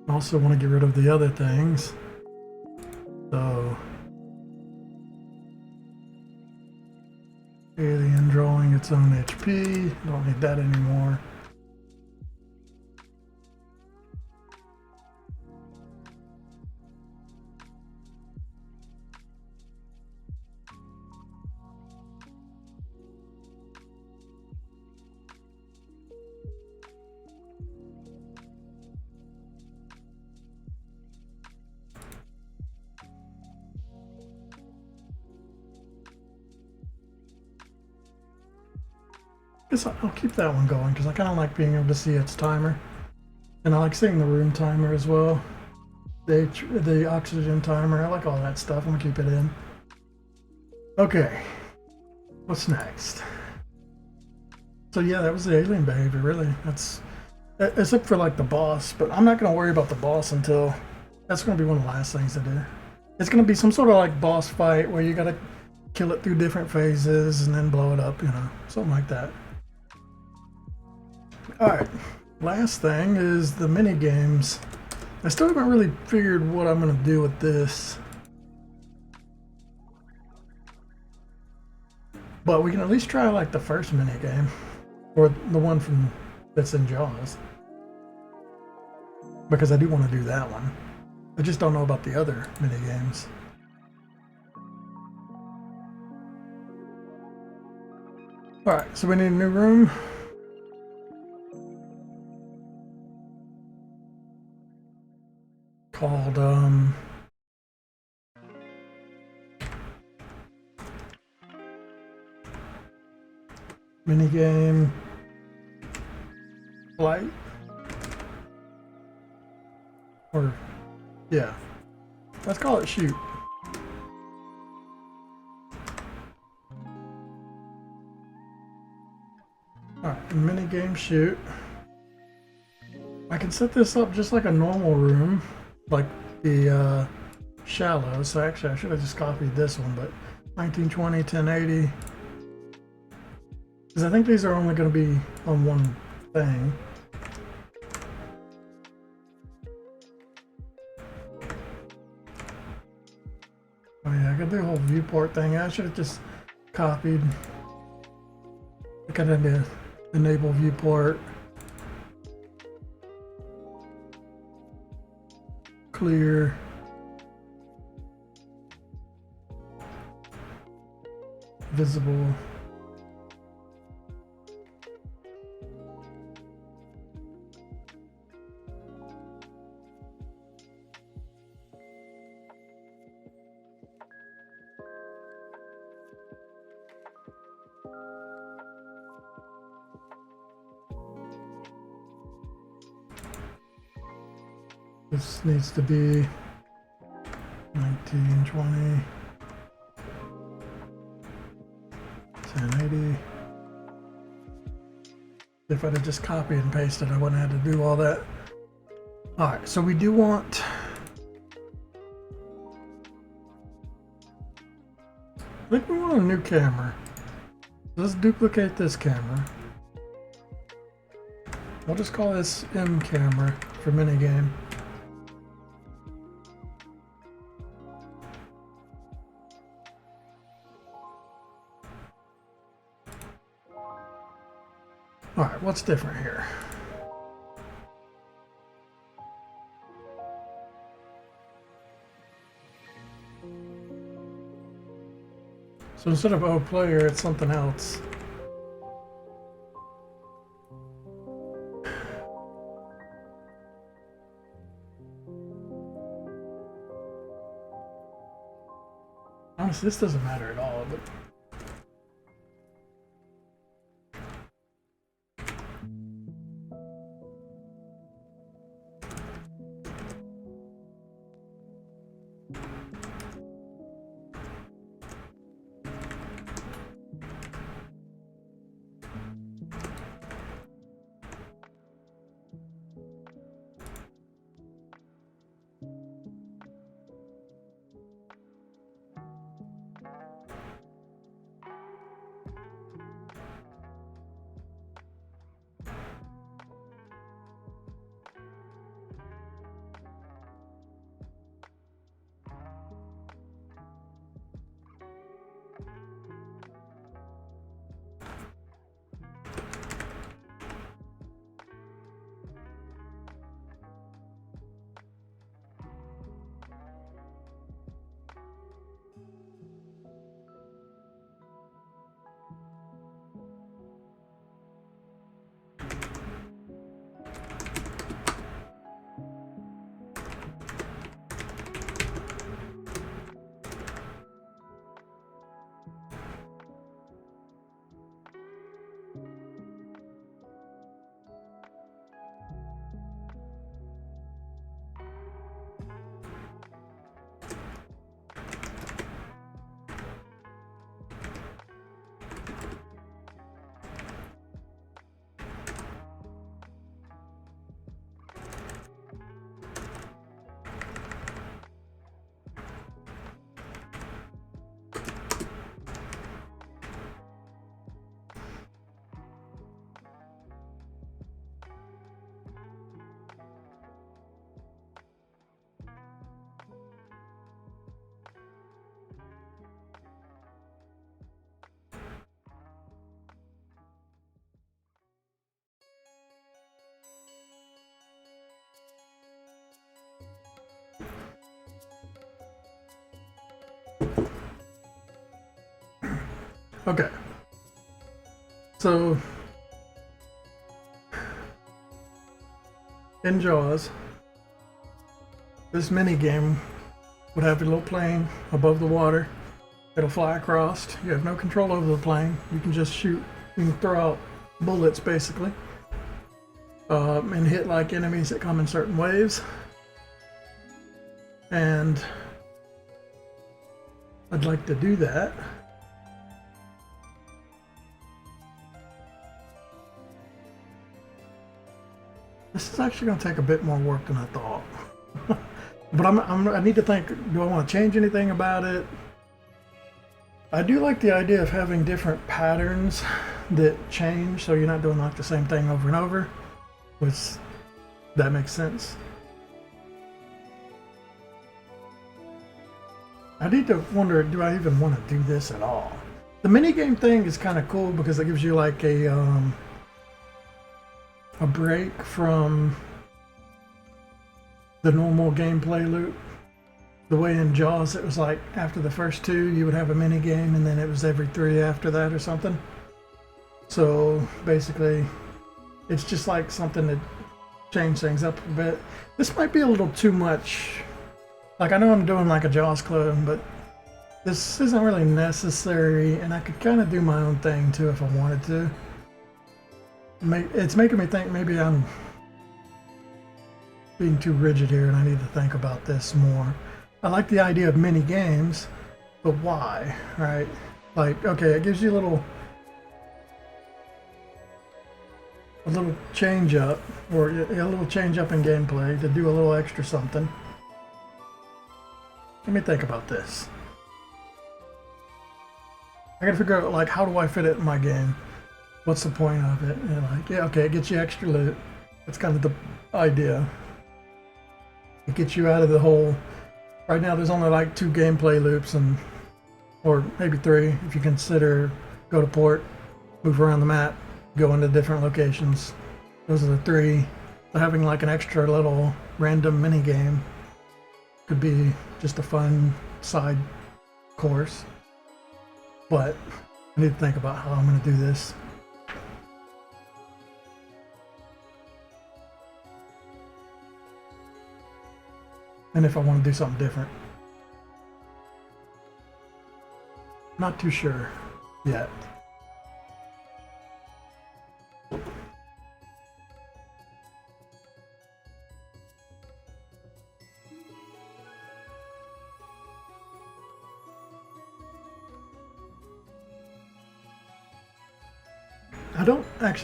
I also want to get rid of the other things. So, alien drawing its own HP. Don't need that anymore. Guess I'll keep that one going because I kind of like being able to see its timer, and I like seeing the room timer as well. The oxygen timer, I like all that stuff. I'm gonna keep it in. Okay, what's next? So yeah, that was the alien behavior. Really, that's except for like the boss, but I'm not gonna worry about the boss until that's gonna be one of the last things to do. It's gonna be some sort of like boss fight where you gotta kill it through different phases and then blow it up, you know, something like that. Alright, last thing is the mini games. I still haven't really figured what I'm going to do with this. But we can at least try like the first mini game, or the one from that's in Jaws, because I do want to do that one. I just don't know about the other mini games. All right, so we need a new room. Called minigame flight, or yeah, let's call it shoot. All right, minigame shoot. I can set this up just like a normal room, like the shallow. So actually I should have just copied this one, but 1920, 1080. Because I think these are only going to be on one thing. Oh yeah, I got the whole viewport thing. I should have just copied. I got to enable viewport. Clear. Visible. This needs to be 1920, 1080. If I'd have just copied and pasted, I wouldn't have had to do all that. All right, so we do want, I think we want a new camera. Let's duplicate this camera. We'll just call this M camera for minigame. All right, what's different here? So instead of O player, it's something else. Honestly, this doesn't matter at all, but Okay. So in Jaws, this mini game would have a little plane above the water. It'll fly across. You have no control over the plane. You can just shoot. You can throw out bullets basically, and hit like enemies that come in certain waves. And I'd like to do that. This is actually going to take a bit more work than I thought. But I need to think, do I want to change anything about it? I do like the idea of having different patterns that change, so you're not doing like the same thing over and over, which that makes sense. I need to wonder, do I even want to do this at all? The minigame thing is kind of cool because it gives you like a break from the normal gameplay loop. The way in Jaws it was like after the first 2 you would have a mini game and then it was every 3 after that or something. So basically it's just like something to change things up a bit. This might be a little too much. Like I know I'm doing like a Jaws clone, but this isn't really necessary and I could kind of do my own thing too if I wanted to. It's making me think maybe I'm being too rigid here and I need to think about this more. I like the idea of mini games, but why, right? Like, okay, it gives you a little change up, or a little change up in gameplay to do a little extra something. Let me think about this. I gotta figure out, like, how do I fit it in my game? What's the point of it? And like, yeah, okay, it gets you extra loot. That's kind of the idea. It gets you out of the whole. Right now, there's only like 2 gameplay loops, or maybe 3 if you consider go to port, move around the map, go into different locations. Those are the 3. So having like an extra little random mini game could be just a fun side course. But I need to think about how I'm going to do this. And if I want to do something different. Not too sure yet.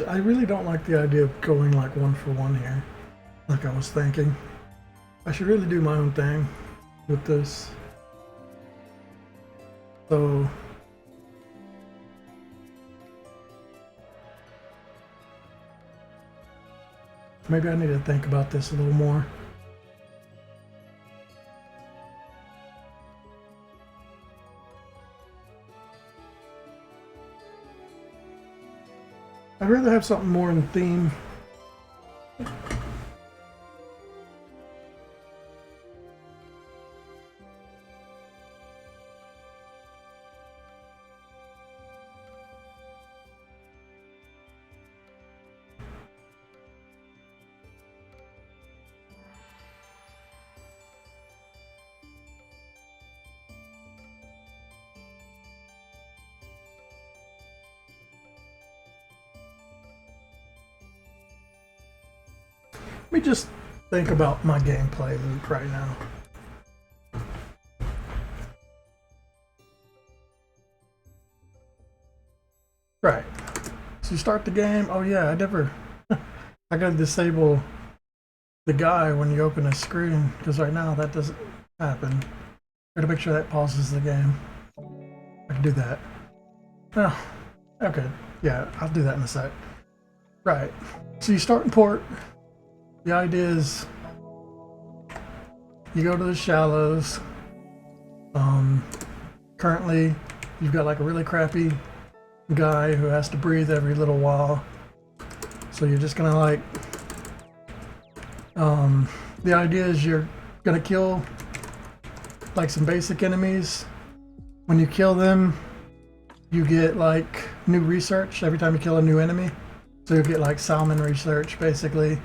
I really don't like the idea of going like 1-for-1 here, like I was thinking. I should really do my own thing with this. So maybe I need to think about this a little more. I'd rather have something more in theme. Let me just think about my gameplay loop right now. Right. So you start the game. Oh yeah, I gotta disable the guy when you open a screen, because right now that doesn't happen. Gotta make sure that pauses the game. I can do that. Oh, okay. Yeah, I'll do that in a sec. Right. So you start in port. The idea is you go to the shallows. Currently, you've got like a really crappy guy who has to breathe every little while. So you're just gonna like, the idea is you're gonna kill like some basic enemies. When you kill them, you get like new research every time you kill a new enemy. So you'll get like salmon research basically.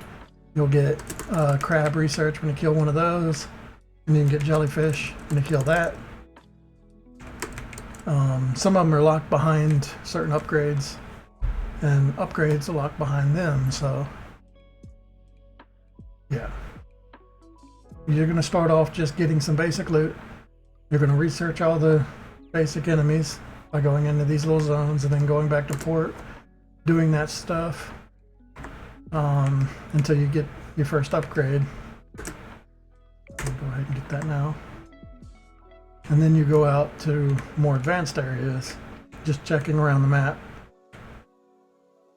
You'll get crab research when you kill one of those. And you can get jellyfish when you kill that. Some of them are locked behind certain upgrades. And upgrades are locked behind them, so yeah. You're going to start off just getting some basic loot. You're going to research all the basic enemies by going into these little zones and then going back to port, doing that stuff until you get your first upgrade. I'll go ahead and get that now. And then you go out to more advanced areas, just checking around the map.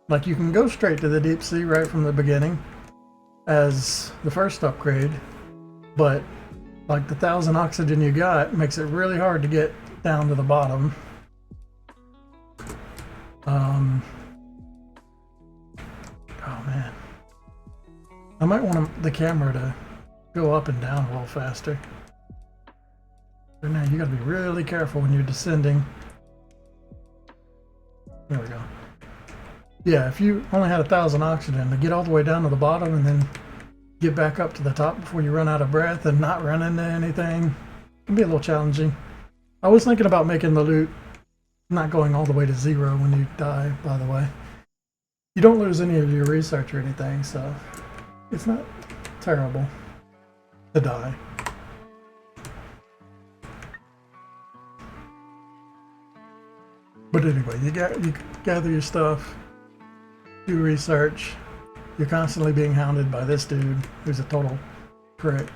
Like you can go straight to the deep sea right from the beginning as the first upgrade, but like the 1,000 oxygen you got makes it really hard to get down to the bottom. Oh man. I might want the camera to go up and down a little faster. But now you gotta be really careful when you're descending. There we go. Yeah, if you only had 1,000 oxygen, to get all the way down to the bottom and then get back up to the top before you run out of breath and not run into anything can be a little challenging. I was thinking about making the loot not going all the way to 0 when you die, by the way. You don't lose any of your research or anything, so it's not terrible to die. But anyway, you gather your stuff, do research. You're constantly being hounded by this dude who's a total prick.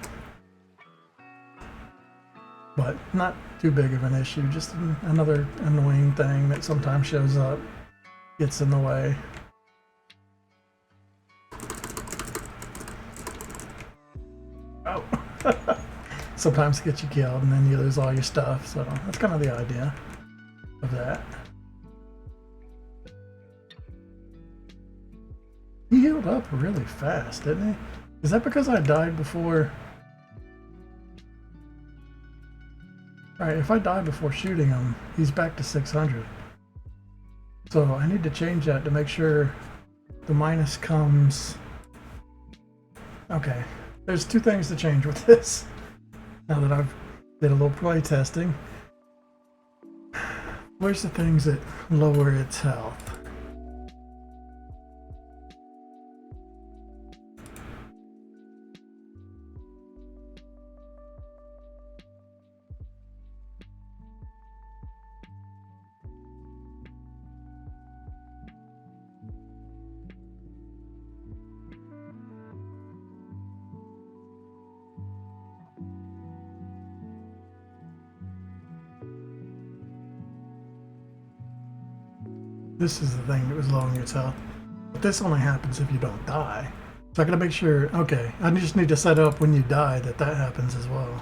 But not too big of an issue, just another annoying thing that sometimes shows up, gets in the way. Oh. Sometimes gets you killed and then you lose all your stuff, so that's kind of the idea of that. He healed up really fast, didn't he? Is that because I died before? Alright, if I die before shooting him, he's back to 600. So I need to change that to make sure the minus comes... Okay, there's two things to change with this. Now that I've did a little play testing. Where's the things that lower its health? This is the thing that was lowering its health. But this only happens if you don't die. So I gotta make sure, okay, I just need to set up when you die that happens as well.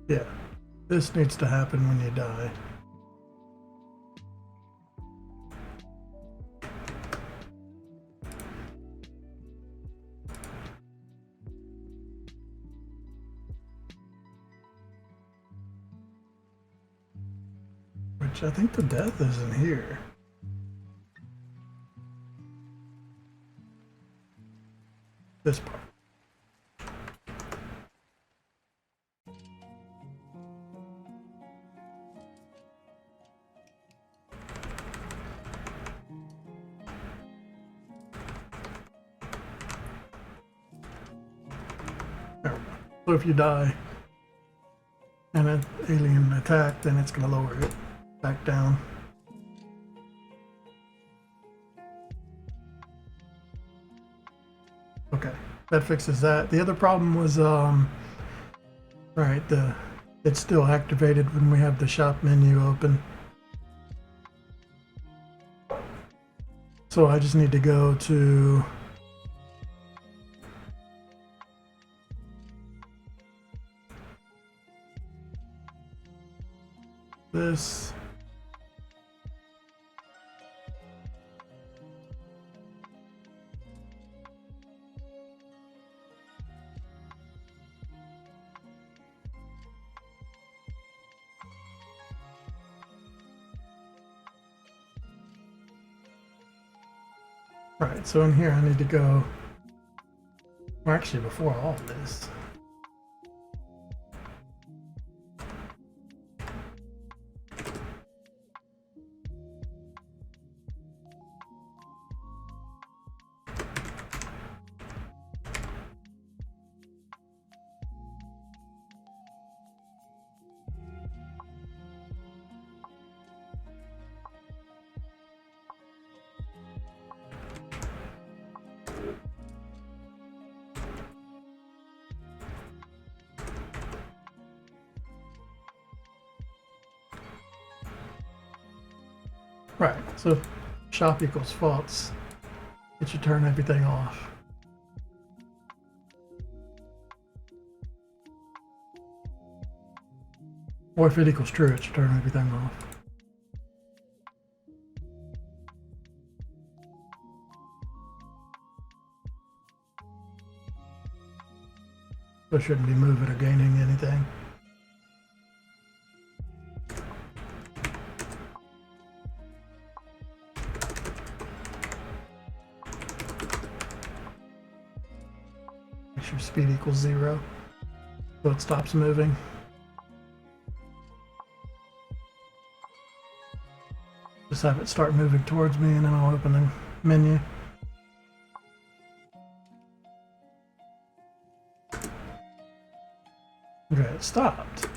Yeah, this needs to happen when you die. Which I think the death is in here. This part. So if you die and an alien attack, then it's going to lower it back down. Okay, that fixes that. The other problem was, right, it's still activated when we have the shop menu open. So I just need to go to this. Alright, so in here I need to go, well actually before all of this. Right, so shop equals false. It should turn everything off. Or if it equals true, it should turn everything off. So it shouldn't be moving or gaining anything. Make sure speed equals 0, so it stops moving. Just have it start moving towards me and then I'll open the menu. Okay, it stopped.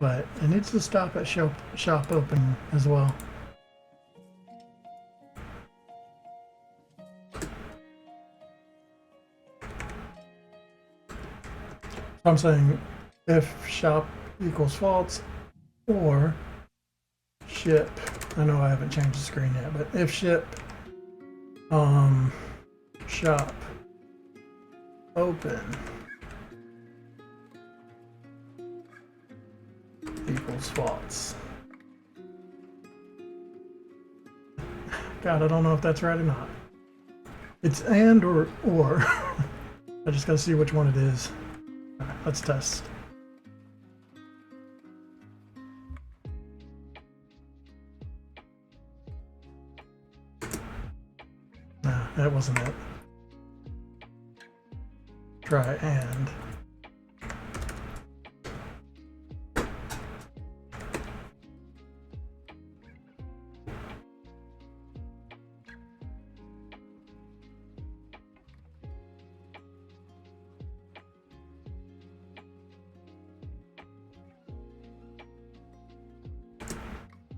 But it needs to stop at shop open as well. So I'm saying if shop equals false or ship, I know I haven't changed the screen yet, but if ship shop open equals false. God, I don't know if that's right or not. It's and or. I just gotta see which one it is. All right, let's test. No, that wasn't it. Try and.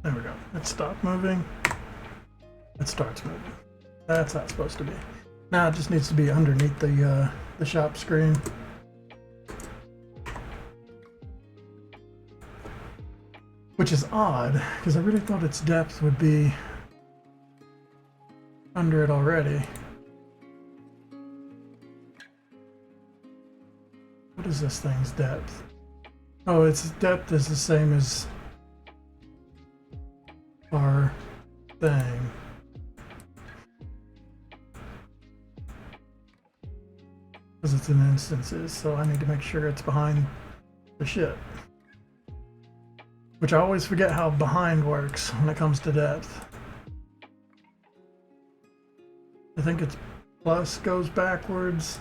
There we go. It stopped moving. It starts moving. That's how it's supposed to be. Now it just needs to be underneath the shop screen. Which is odd, because I really thought its depth would be under it already. What is this thing's depth? Oh, its depth is the same as our thing. Because it's in instances, so I need to make sure it's behind the ship. Which I always forget how behind works when it comes to depth. I think it's plus goes backwards.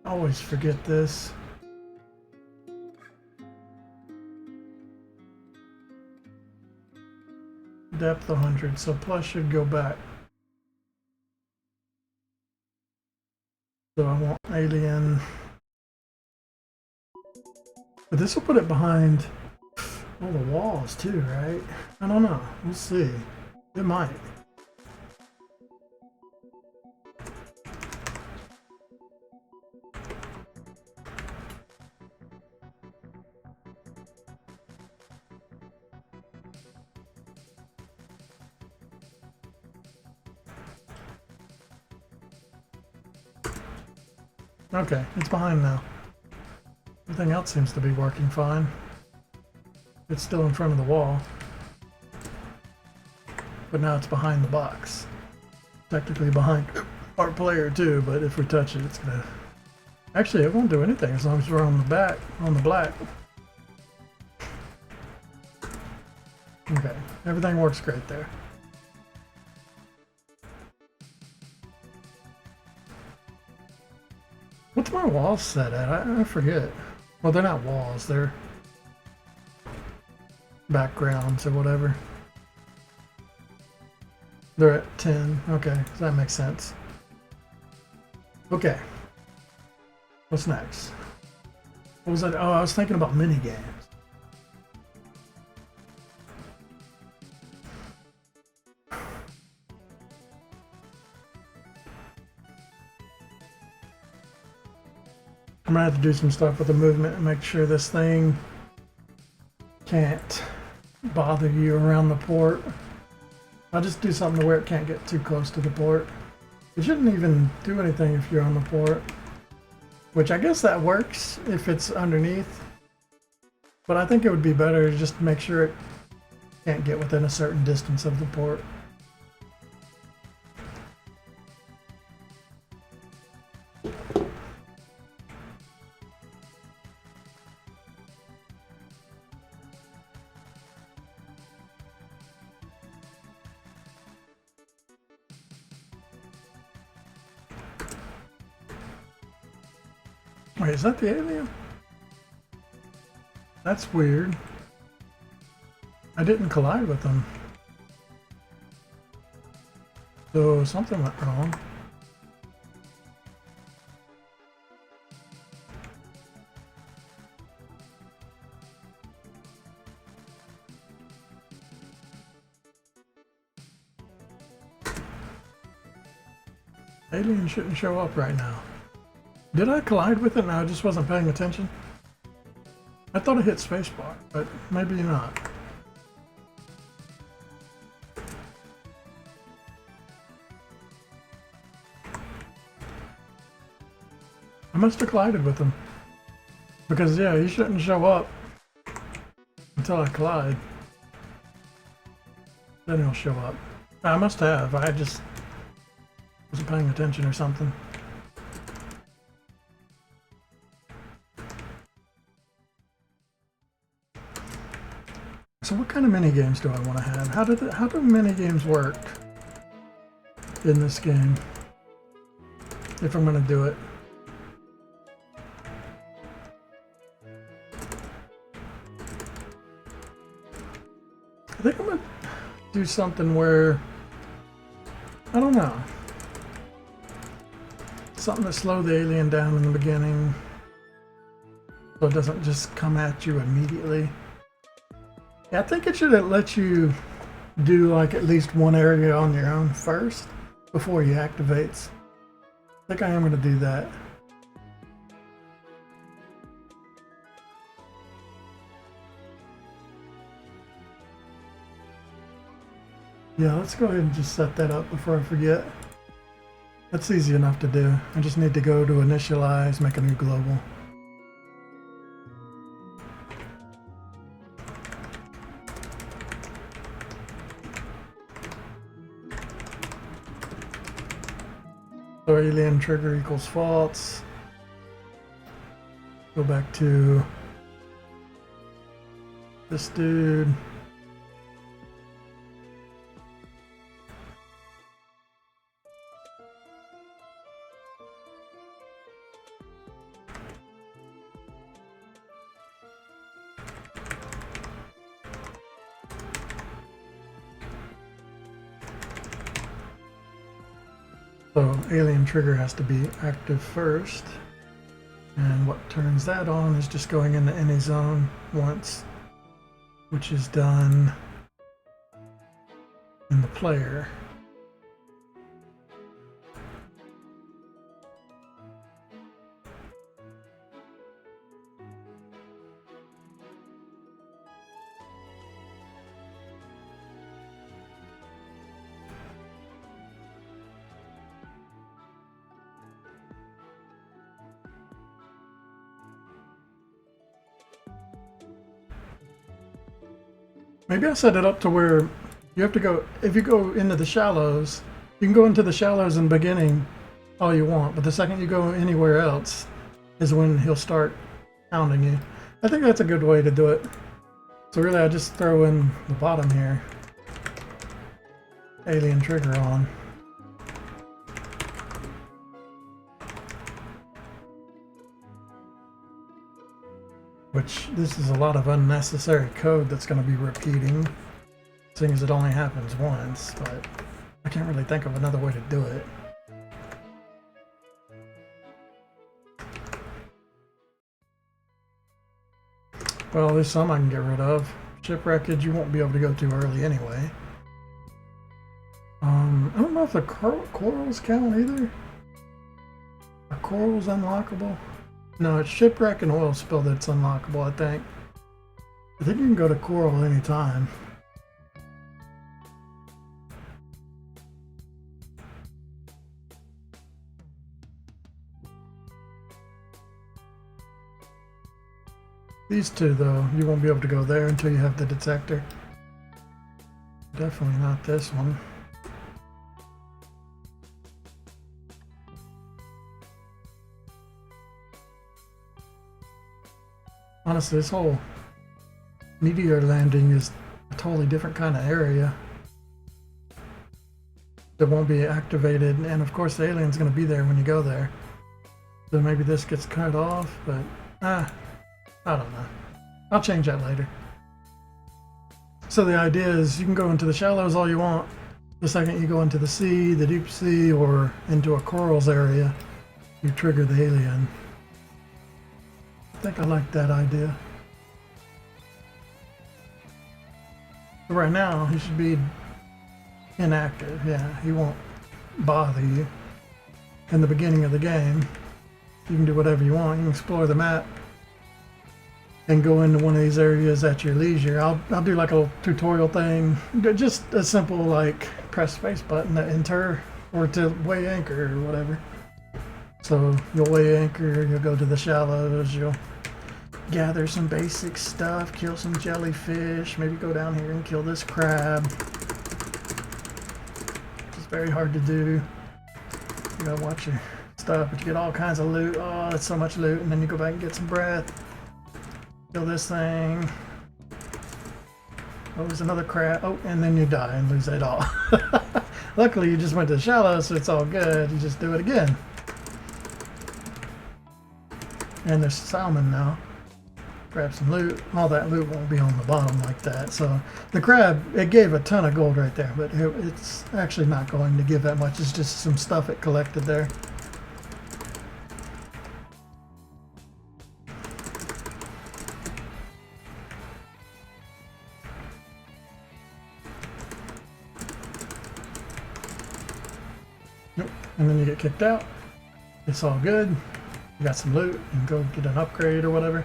I always forget this. Depth 100, so plus should go back. So I want alien. But this will put it behind all the walls too, right? I don't know. We'll see. It might. Okay, it's behind now. Everything else seems to be working fine. It's still in front of the wall. But now it's behind the box. Technically behind our player too, but if we touch it, it's gonna... Actually, it won't do anything as long as we're on the back, on the black. Okay, everything works great there. What's my walls set at? I forget. Well, they're not walls, they're backgrounds or whatever. They're at 10. Okay, so that makes sense. Okay. What's next? What was that? Oh, I was thinking about mini games. I'm gonna have to do some stuff with the movement and make sure this thing can't bother you around the port. I'll just do something to where it can't get too close to the port. It shouldn't even do anything if you're on the port, which I guess that works if it's underneath. But I think it would be better to just make sure it can't get within a certain distance of the port. Wait, is that the alien? That's weird. I didn't collide with them. So something went wrong. Alien shouldn't show up right now. Did I collide with it and I just wasn't paying attention? I thought I hit spacebar, but maybe not. I must have collided with him. Because yeah, he shouldn't show up until I collide. Then he'll show up. I must have. I just wasn't paying attention or something. So what kind of mini games do I want to have? How do mini games work in this game? If I'm going to do it. I think I'm going to do something where, I don't know, something to slow the alien down in the beginning so it doesn't just come at you immediately. Yeah, I think it should let you do like at least one area on your own first before he activates. I think I am going to do that. Yeah, let's go ahead and just set that up before I forget. That's easy enough to do. I just need to go to Initialize, make a new global. So alien trigger equals false. Go back to this dude. So alien trigger has to be active first, and what turns that on is just going into any zone once, which is done in the player. Maybe I set it up to where you have to go, if you go into the shallows, you can go into the shallows in the beginning all you want, but the second you go anywhere else is when he'll start pounding you. I think that's a good way to do it. So really I just throw in the bottom here, alien trigger on. Which, this is a lot of unnecessary code that's going to be repeating, seeing as it only happens once, but I can't really think of another way to do it. Well, there's some I can get rid of. Shipwreckage you won't be able to go too early anyway. I don't know if the corals count either. Are corals unlockable? No, it's shipwreck and oil spill that's unlockable, I think. I think you can go to coral anytime. These two, though, you won't be able to go there until you have the detector. Definitely not this one. Honestly, this whole meteor landing is a totally different kind of area that won't be activated, and of course the alien's going to be there when you go there. So maybe this gets cut off, but I don't know. I'll change that later. So the idea is you can go into the shallows all you want. The second you go into the sea, the deep sea, or into a corals area, you trigger the alien. I think I like that idea. But right now, he should be inactive. Yeah, he won't bother you. In the beginning of the game, you can do whatever you want. You can explore the map and go into one of these areas at your leisure. I'll do like a tutorial thing, just a simple like press space button to enter or to weigh anchor or whatever. So you'll weigh anchor, you'll go to the shallows, you'll gather some basic stuff, kill some jellyfish, maybe go down here and kill this crab. It's very hard to do. You gotta watch your stuff, but you get all kinds of loot. Oh, that's so much loot, and then you go back and get some breath. Kill this thing. Oh, there's another crab. Oh, and then you die and lose it all. Luckily, you just went to the shallows, so it's all good. You just do it again. And there's salmon now. Grab some loot. All that loot won't be on the bottom like that. So the crab, it gave a ton of gold right there, but it's actually not going to give that much. It's just some stuff it collected there. Nope. And then you get kicked out. It's all good. You got some loot. You can go get an upgrade or whatever.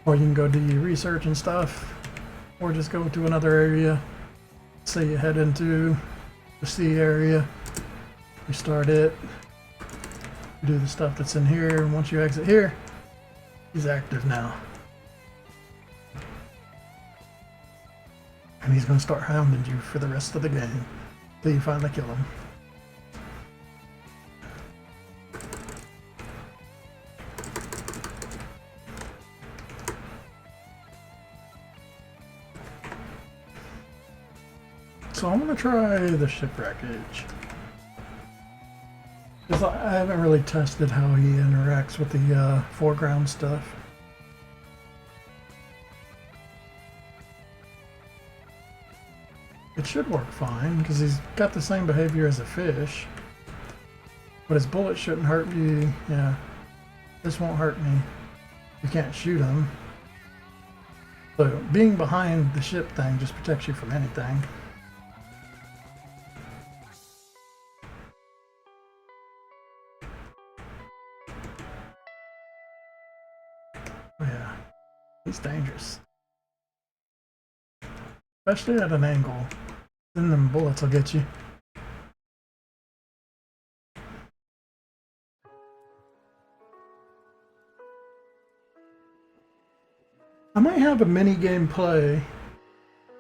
Or you can go do your research and stuff. Or just go to another area. Say you head into the sea area. You start it. You do the stuff that's in here. And once you exit here, he's active now. And he's going to start hounding you for the rest of the game. Till you finally kill him. So I'm going to try the shipwreckage. Because I haven't really tested how he interacts with the foreground stuff. It should work fine, because he's got the same behavior as a fish. But his bullet shouldn't hurt you. Yeah, this won't hurt me. You can't shoot him. So being behind the ship thing just protects you from anything. Yeah, he's dangerous. Especially at an angle. Then them bullets will get you. I might have a mini game play.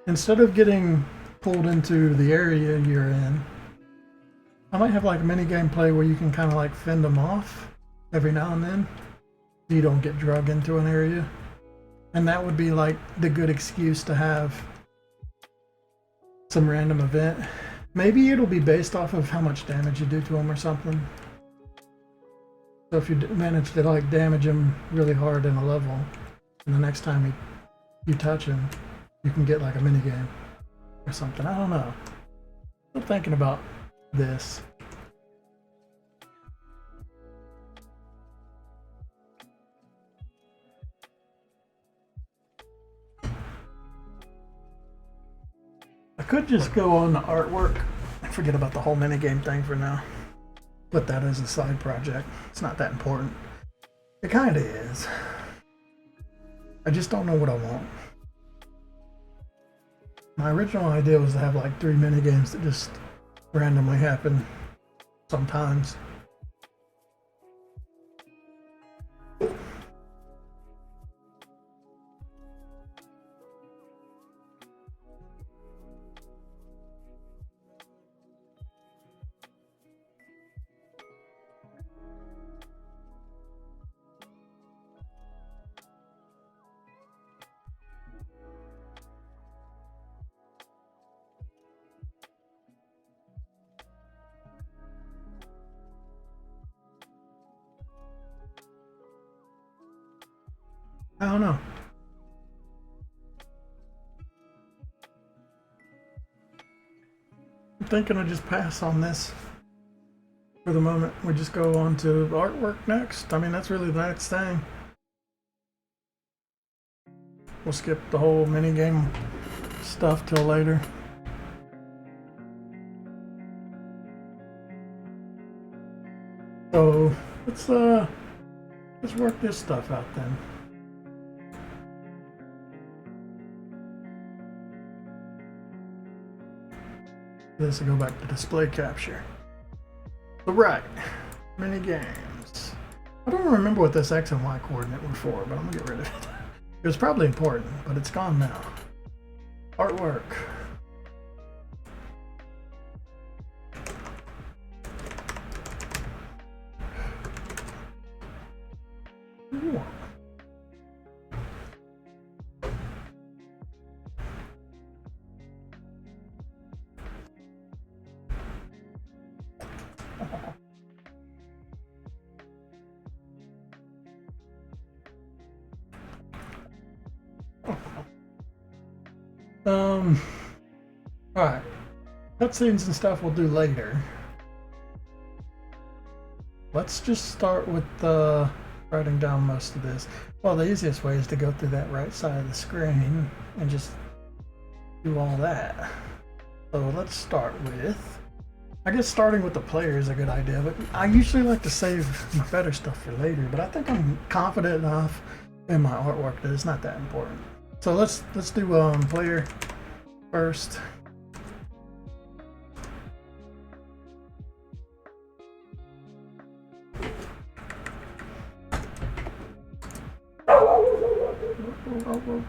Instead of getting pulled into the area you're in, I might have like a mini game play where you can kind of like fend them off every now and then. So you don't get dragged into an area. And that would be like the good excuse to have some random event. Maybe it'll be based off of how much damage you do to them or something. So if you manage to like damage them really hard in a level, And the next time you touch him, you can get like a mini game or something. I don't know. I'm thinking about this. I could just go on the artwork and forget about the whole minigame thing for now. Put that as a side project. It's not that important. It kind of is. I just don't know what I want. My original idea was to have like 3 minigames that just randomly happen sometimes. I don't know. I'm thinking I just pass on this for the moment. We just go on to artwork next. I mean, that's really the next thing. We'll skip the whole minigame stuff till later. So let's work this stuff out then. This will go back to display capture. So right, mini games. I don't remember what this X and Y coordinate were for, but I'm gonna get rid of it. It was probably important, but it's gone now. Artwork. Ooh. Alright. Cutscenes and stuff we'll do later. Let's just start with writing down most of this. Well, the easiest way is to go through that right side of the screen and just do all that. So let's start with, I guess starting with the player is a good idea, but I usually like to save my better stuff for later, but I think I'm confident enough in my artwork that it's not that important. So let's do player first.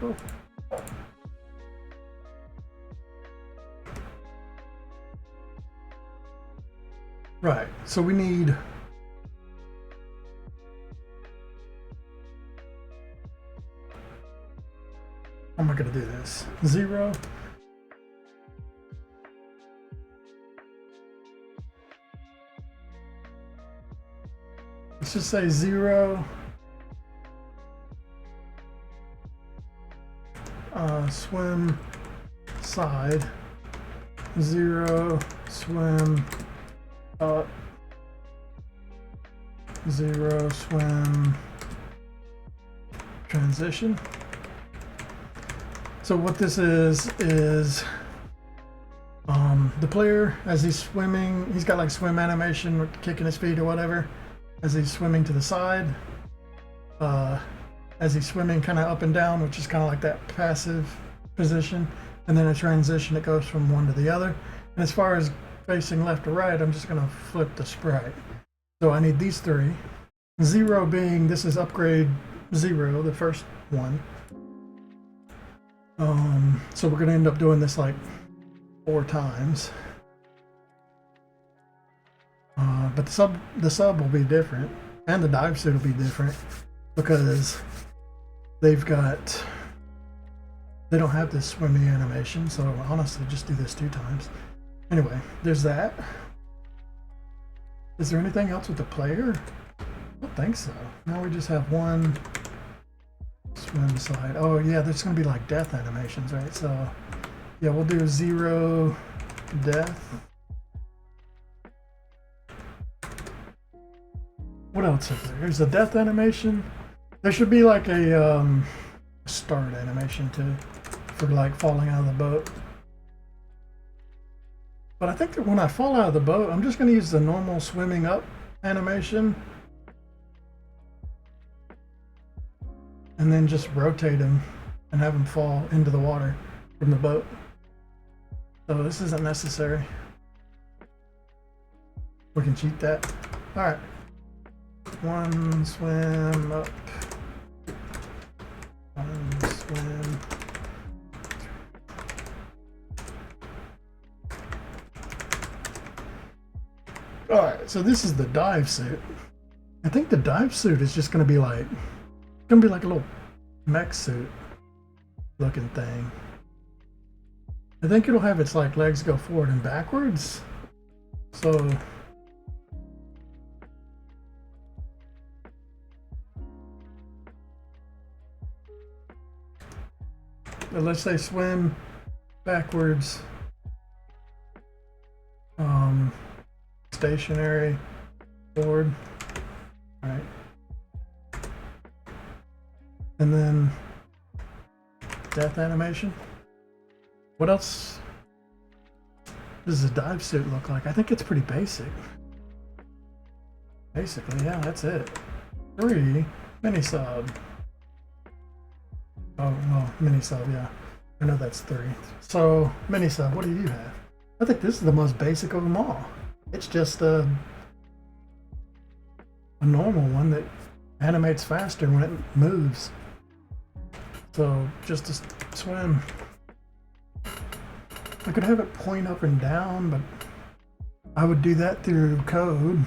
Go. Right, so we need how am I going to do this? 0. Let's just say 0. Swim side. 0. Swim up. 0. Swim transition. So what this is the player, as he's swimming, he's got like swim animation with kicking his feet or whatever, as he's swimming to the side, as he's swimming kind of up and down, which is kind of like that passive position, and then a transition that goes from one to the other. And as far as facing left to right, I'm just going to flip the sprite. So I need these 3. 0 being, this is upgrade 0, the first one. So we're going to end up doing this like 4 times. But the sub will be different, and the dive suit will be different because they don't have this swimming animation. So honestly, just do this 2 times. Anyway, there's that. Is there anything else with the player? I don't think so. Now we just have 1, Swim slide. Oh yeah, there's gonna be like death animations, right? So yeah, we'll do 0 death. What else is there? There's a death animation. There should be like a start animation too, for like falling out of the boat. But I think that when I fall out of the boat, I'm just gonna use the normal swimming up animation. And then just rotate him and have him fall into the water from the boat. So this isn't necessary. We can cheat that. All right. 1 swim up. 1 swim. All right, so this is the dive suit. I think the dive suit is just gonna be like a little mech suit looking thing. I think it'll have its like legs go forward and backwards. So let's say swim backwards, stationary, forward, all right. And then death animation. What else does the dive suit look like? I think it's pretty basic. Basically, yeah, that's it. 3 mini sub. Oh no, mini sub, yeah. I know that's 3. So mini sub, what do you have? I think this is the most basic of them all. It's just a normal one that animates faster when it moves. So just to swim. I could have it point up and down, but I would do that through code.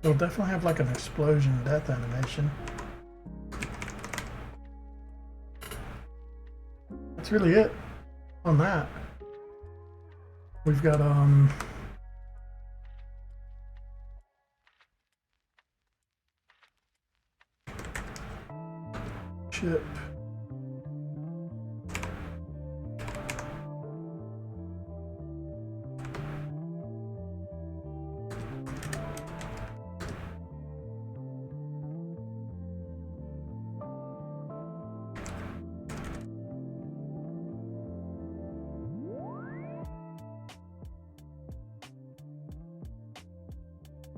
It'll definitely have like an explosion death animation. That's really it on that. We've got ship.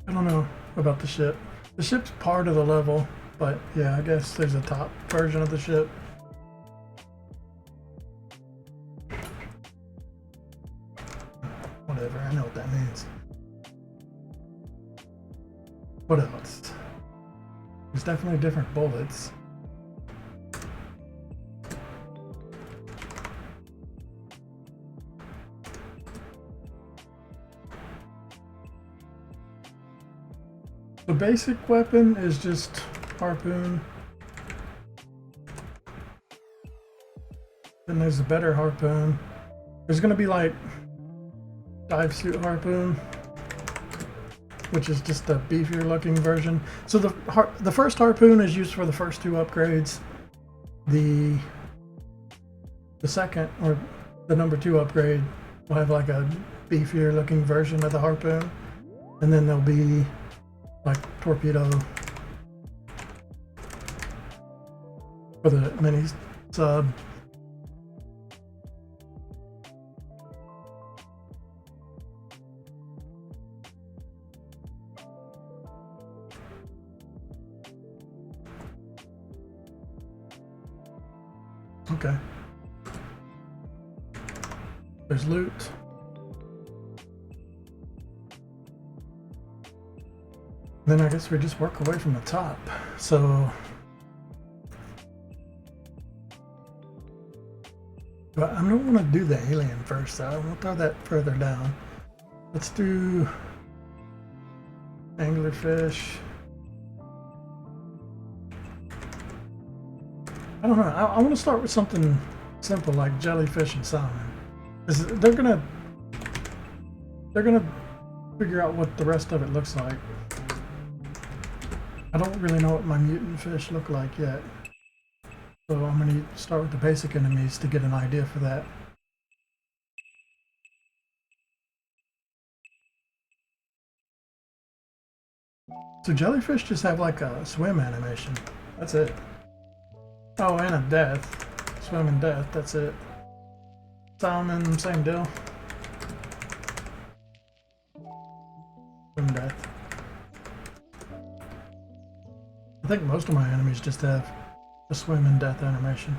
I don't know about the ship. The ship's part of the level, but yeah, I guess there's a top version of the ship. Whatever, I know what that means. What else? There's definitely different bullets. The basic weapon is just harpoon. Then there's a better harpoon. There's gonna be like dive suit harpoon, which is just a beefier looking version. So the first harpoon is used for the first 2 upgrades. The second, or the number 2 upgrade, will have like a beefier looking version of the harpoon, and then there'll be like torpedo for the mini sub. Okay. There's loot. Then I guess we just work away from the top. So, but I don't want to do the alien first, so we'll throw that further down. Let's do anglerfish. I don't know. I want to start with something simple like jellyfish and salmon. They're gonna they're gonna figure out what the rest of it looks like. I don't really know what my mutant fish look like yet. So I'm gonna start with the basic enemies to get an idea for that. So jellyfish just have like a swim animation. That's it. Oh, and a death. Swim and death, that's it. Salmon, same deal. Swim death. I think most of my enemies just have a swim and death animation.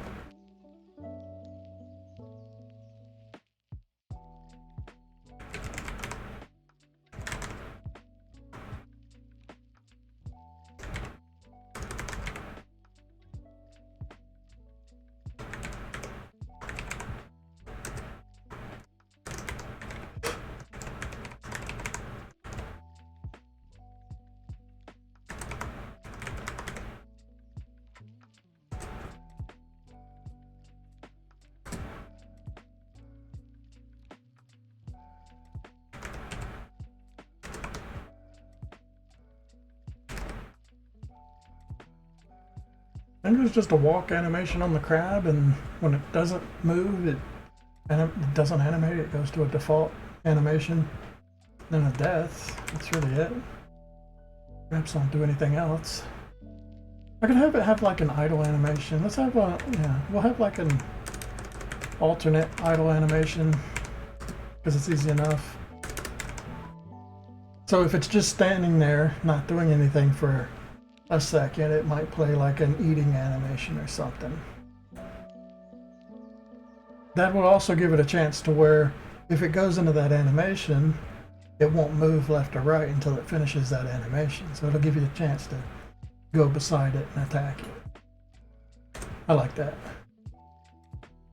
I think there's just a walk animation on the crab, and when it doesn't move, it doesn't animate, it goes to a default animation. Then a death, that's really it. Crabs don't do anything else. I could have it have like an idle animation. Let's have a, yeah, we'll have like an alternate idle animation, because it's easy enough. So if it's just standing there, not doing anything for a second, it might play like an eating animation or something. That will also give it a chance to where if it goes into that animation, it won't move left or right until it finishes that animation. So it'll give you a chance to go beside it and attack it. I like that.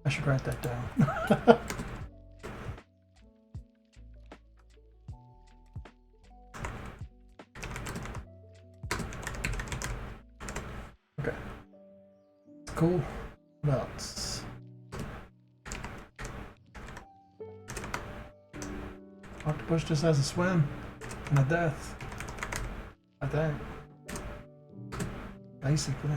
I should write that down. Okay. Cool. What else? Octopus just has a swim and a death, I think. Basically.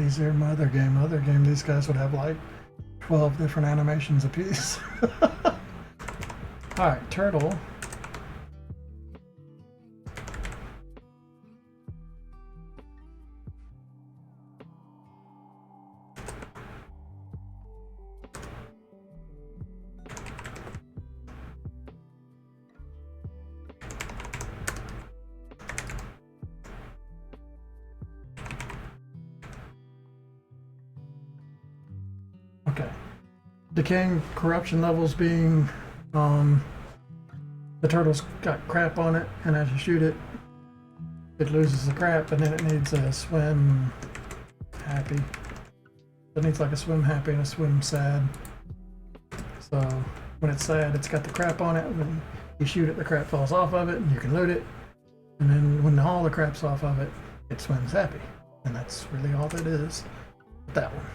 Easier in my other game. Other game, these guys would have like 12 different animations apiece. Alright, turtle. Okay. Decaying corruption levels being the turtle's got crap on it, and as you shoot it, it loses the crap, and then it needs a swim happy. It needs like a swim happy and a swim sad. So when it's sad, it's got the crap on it. When you shoot it, the crap falls off of it, and you can loot it. And then when all the crap's off of it, it swims happy. And that's really all that is with that one.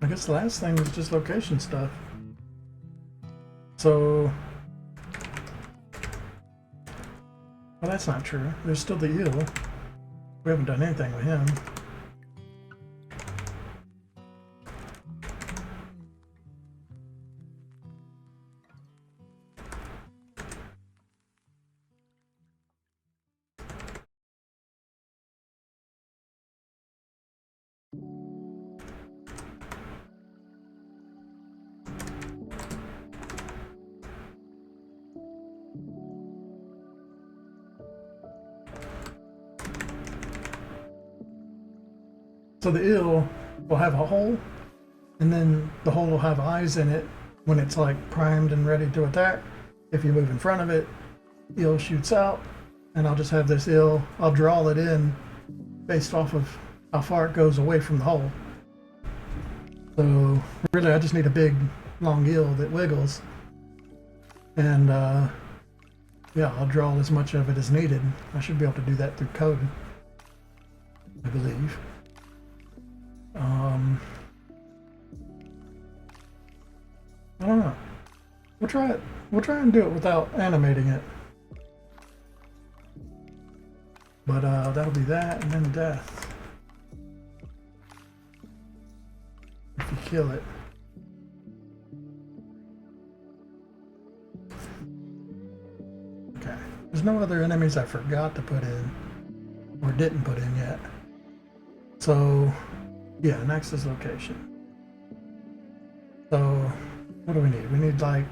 I guess the last thing is just location stuff. So, well, that's not true. There's still the eel. We haven't done anything with him. So the eel will have a hole, and then the hole will have eyes in it when it's like primed and ready to attack. If you move in front of it, eel shoots out, and I'll just have this eel, I'll draw it in based off of how far it goes away from the hole. So really I just need a big long eel that wiggles, and yeah, I'll draw as much of it as needed. I should be able to do that through code, I believe. I don't know. We'll try it. We'll try and do it without animating it. But that'll be that, and then death. If you kill it. Okay. There's no other enemies I forgot to put in, or didn't put in yet. So, yeah, next is location. So, what do we need? We need like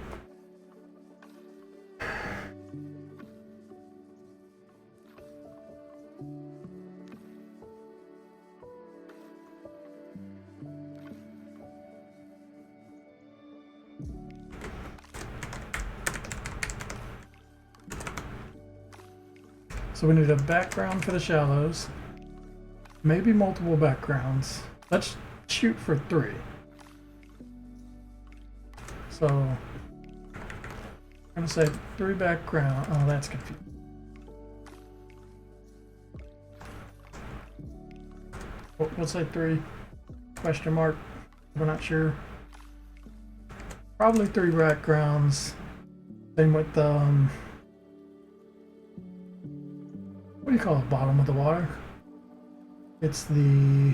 so we need a background for the shallows, maybe multiple backgrounds. Let's shoot for 3. So I'm gonna say 3 background. Oh, that's confusing. We'll say 3 question mark. We're not sure. Probably 3 backgrounds. Same with what do you call it? Bottom of the water. It's the.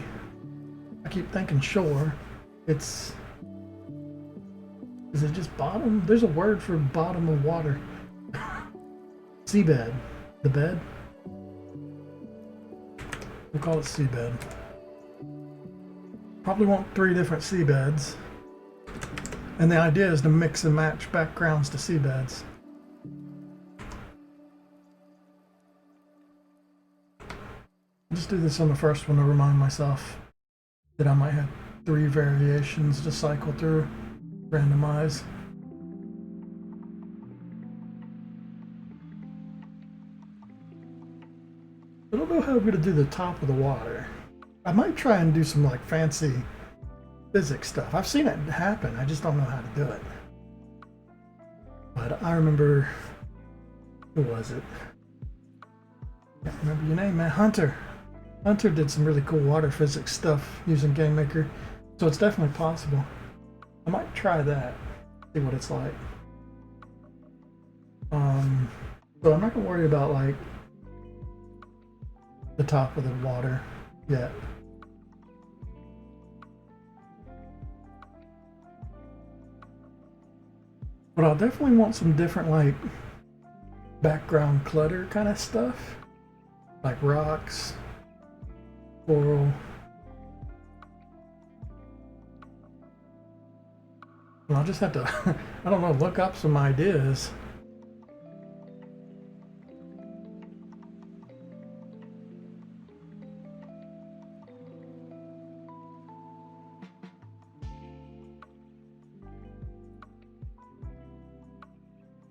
I keep thinking shore. It's. Is it just bottom? There's a word for bottom of water. Seabed. The bed? We'll call it seabed. Probably want 3 different seabeds. And the idea is to mix and match backgrounds to seabeds. I'll just do this on the first one to remind myself that I might have 3 variations to cycle through. Randomize. I don't know how I'm going to do the top of the water. I might try and do some like fancy physics stuff. I've seen it happen. I just don't know how to do it. But I remember, who was it? I can't remember your name, man. Hunter. Hunter did some really cool water physics stuff using Game Maker. So it's definitely possible. I might try that, see what it's like. But I'm not gonna worry about like the top of the water yet. But I'll definitely want some different like background clutter kind of stuff, like rocks, coral. I'll just have to, I don't know, look up some ideas.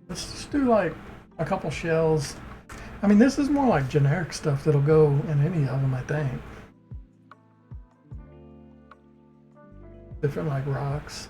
Let's just do like a couple shells. I mean, this is more like generic stuff that'll go in any of them, I think. Different like rocks.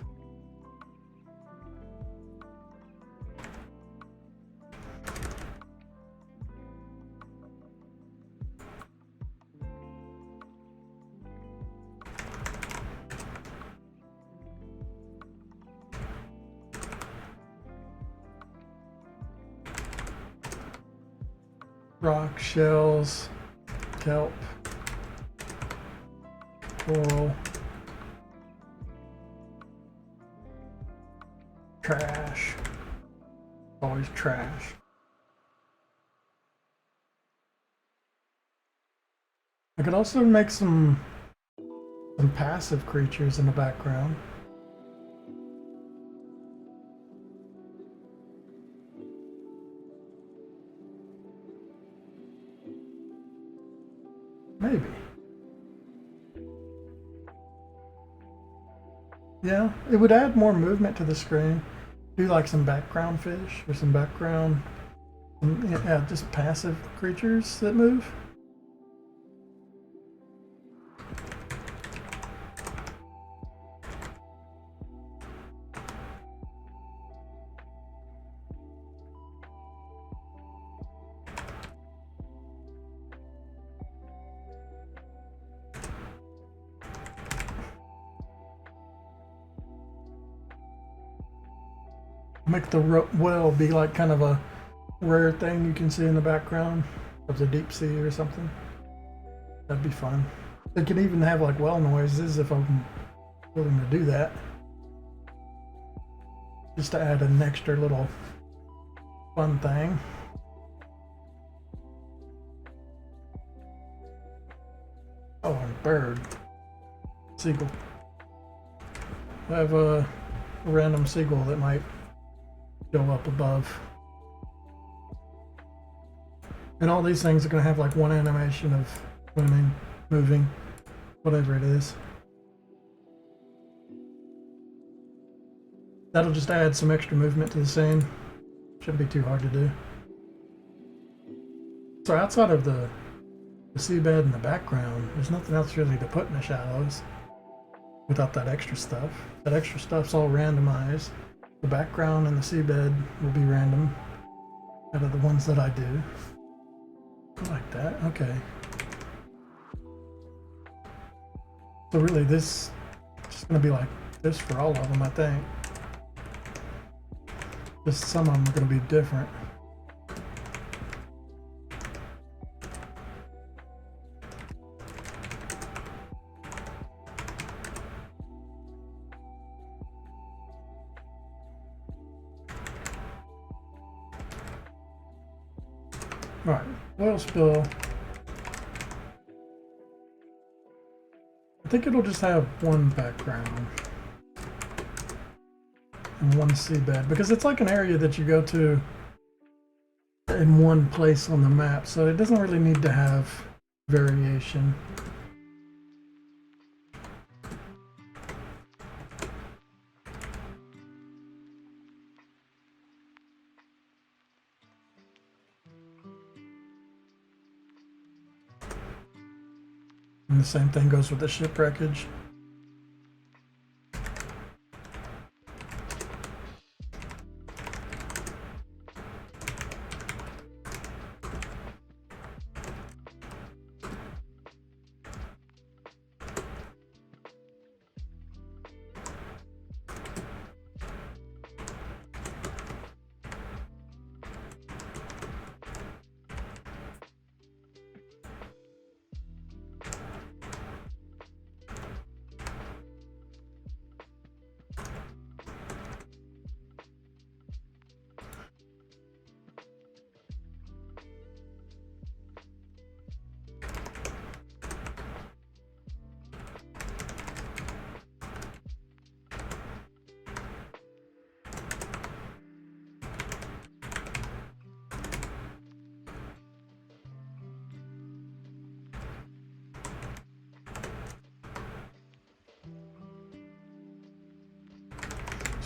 Rock, shells, kelp, coral, trash, always trash. I could also make some passive creatures in the background. Maybe. Yeah, it would add more movement to the screen. Do like some background fish or some background, yeah, just passive creatures that move. Make the well be like kind of a rare thing you can see in the background of the deep sea or something. That'd be fun. It can even have like well noises if I'm willing to do that. Just to add an extra little fun thing. Oh, and a bird. Seagull. I have a random seagull that might go up above. And all these things are going to have like one animation of swimming, moving, whatever it is. That'll just add some extra movement to the scene. Shouldn't be too hard to do. So outside of the seabed in the background, there's nothing else really to put in the shadows without that extra stuff. That extra stuff's all randomized. The background and the seabed will be random out of the ones that I do. I like that. Okay. So really this is just going to be like this for all of them, I think. Just some of them are going to be different. Alright, oil spill. I think it'll just have one background and one seabed, because it's like an area that you go to in one place on the map, so it doesn't really need to have variation. And the same thing goes with the shipwreckage.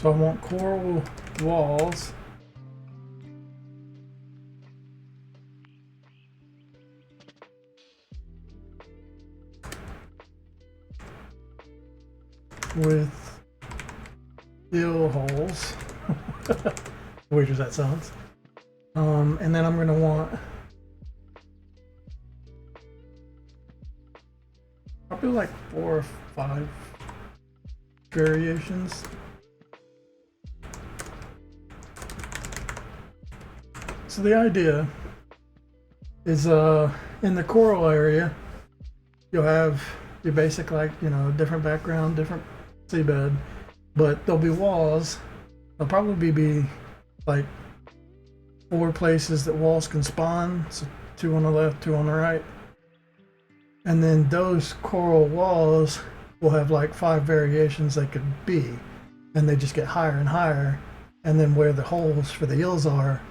So I want coral walls. With eel holes. Weird as that sounds. And then I'm going to want probably like 4 or 5 variations. So the idea is in the coral area you'll have your basic, like, you know, different background, different seabed, but there'll be walls. There'll probably be like 4 places that walls can spawn, so 2 on the left, 2 on the right, and then those coral walls will have like 5 variations they could be, and they just get higher and higher, and then where the holes for the eels are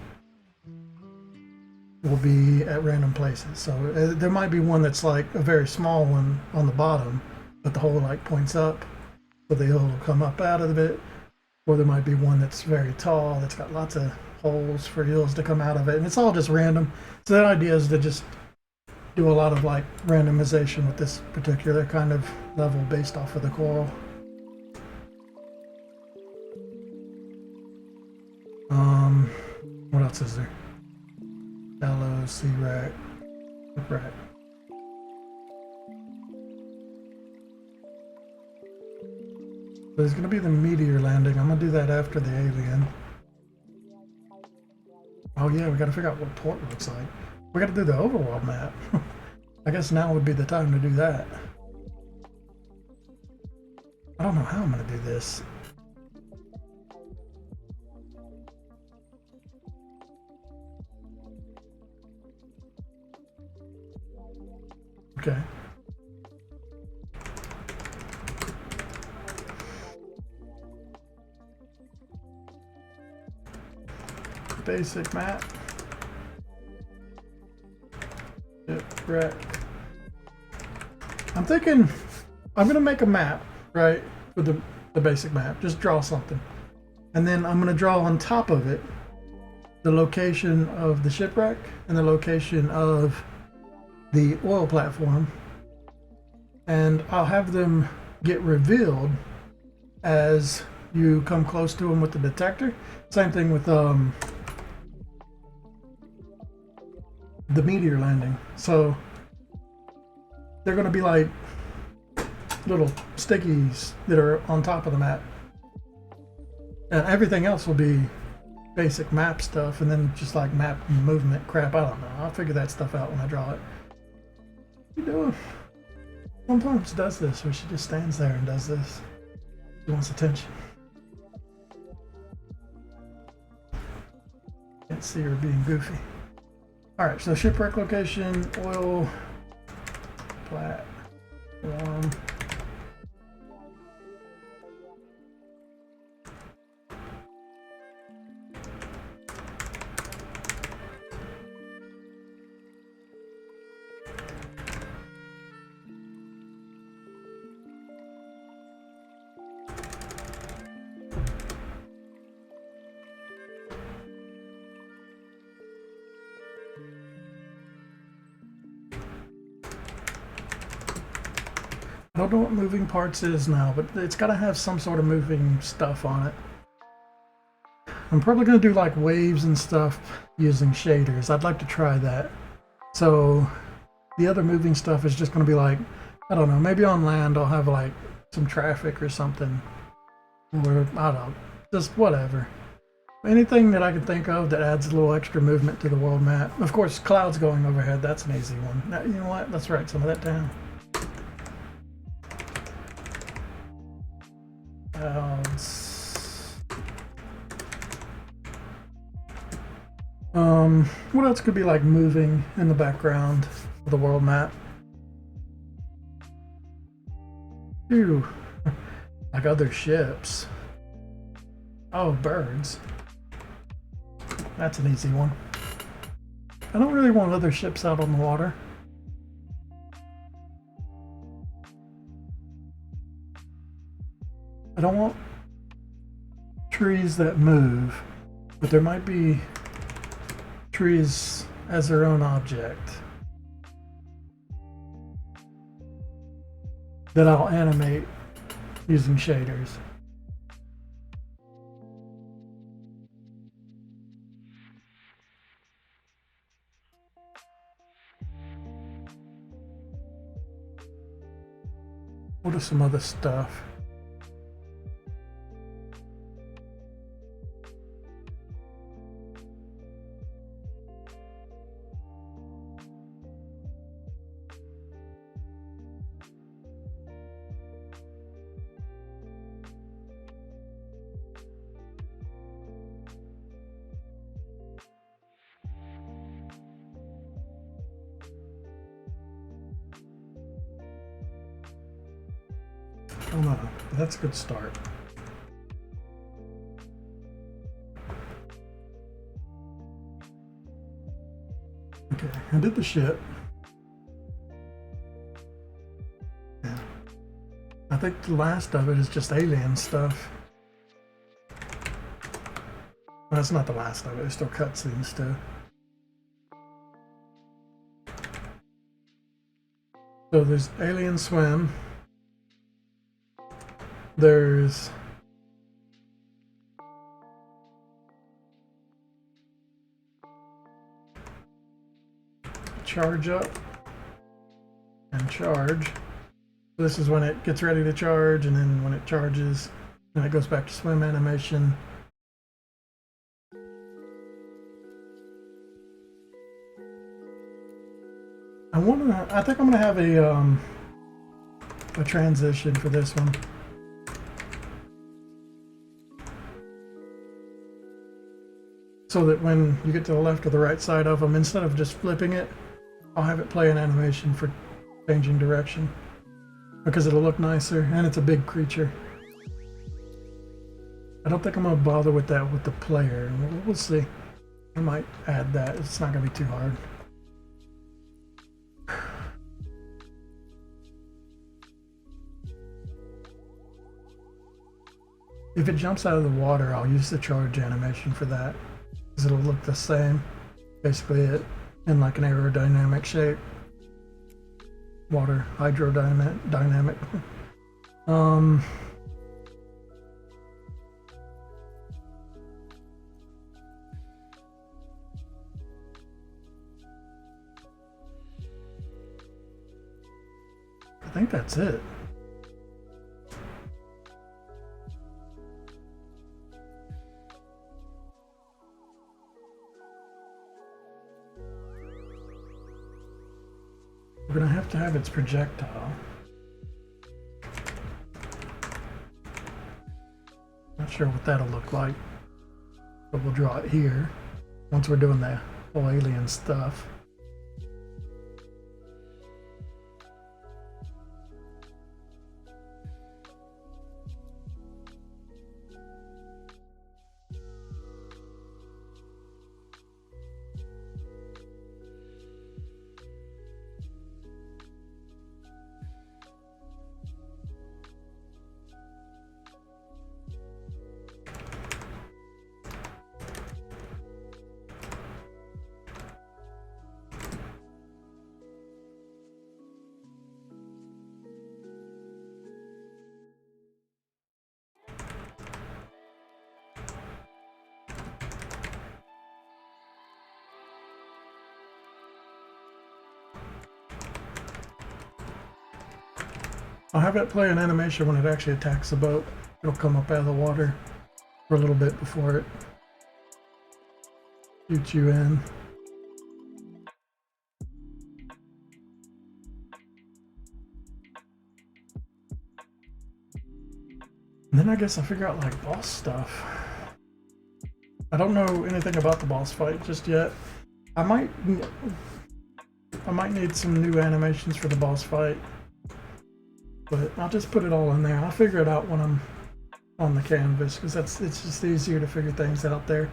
will be at random places. So there might be one that's like a very small one on the bottom, but the hole like points up, So the hill will come up out of it, or there might be one that's very tall that's got lots of holes for hills to come out of it, and it's all just random. So the idea is to just do a lot of like randomization with this particular kind of level based off of the coral. What else is there? Shallow, sea wreck, shipwreck. There's going to be the meteor landing. I'm going to do that after the alien. Oh yeah, we got to figure out what port looks like. We got to do the overworld map. I guess now would be the time to do that. I don't know how I'm going to do this. Okay. Basic map. Shipwreck. I'm thinking I'm gonna make a map, right? With the basic map. Just draw something. And then I'm gonna draw on top of it the location of the shipwreck and the location of the oil platform. And I'll have them get revealed as you come close to them with the detector. Same thing with the meteor landing. So they're going to be like little stickies that are on top of the map, and everything else will be basic map stuff, and then just like map movement crap. I don't know. I'll figure that stuff out when I draw it. What are you doing? Sometimes does this, or she just stands there and does this. She wants attention. Can't see her being goofy. Alright, so shipwreck location, oil, platform. I don't know what moving parts is now, but it's got to have some sort of moving stuff on it. I'm probably going to do like waves and stuff using shaders. I'd like to try that. So the other moving stuff is just going to be like, I don't know, maybe on land I'll have like some traffic or something. Or I don't know, just whatever. Anything that I can think of that adds a little extra movement to the world map. Of course, clouds going overhead, that's an easy one. Now, you know what? Let's write some of that down. What else could be like moving in the background of the world map? Ooh, like other ships. Oh, birds. That's an easy one. I don't really want other ships out on the water. I don't want trees that move, but there might be trees as their own object that I'll animate using shaders. What are some other stuff? Oh no, that's a good start. Okay, I did the ship. Yeah. I think the last of it is just alien stuff. That's not the last of it, there's still cutscenes too. So there's Alien Swim. There's Charge Up and Charge. This is when it gets ready to charge, and then when it charges, then it goes back to swim animation. I think I'm gonna have a transition for this one. So that when you get to the left or the right side of them, instead of just flipping it, I'll have it play an animation for changing direction. Because it'll look nicer, and it's a big creature. I don't think I'm gonna bother with that with the player. We'll see. I might add that. It's not gonna be too hard. If it jumps out of the water, I'll use the charge animation for that, because it'll look the same. Basically it in like an aerodynamic shape. Water hydrodynamic. I think that's it. We're gonna have to have its projectile. Not sure what that'll look like, but we'll draw it here once we're doing the whole alien stuff. I'll have it play an animation when it actually attacks the boat. It'll come up out of the water for a little bit before it shoots you in. And then I guess I'll figure out like boss stuff. I don't know anything about the boss fight just yet. I might need some new animations for the boss fight. But I'll just put it all in there. I'll figure it out when I'm on the canvas, because it's just easier to figure things out there.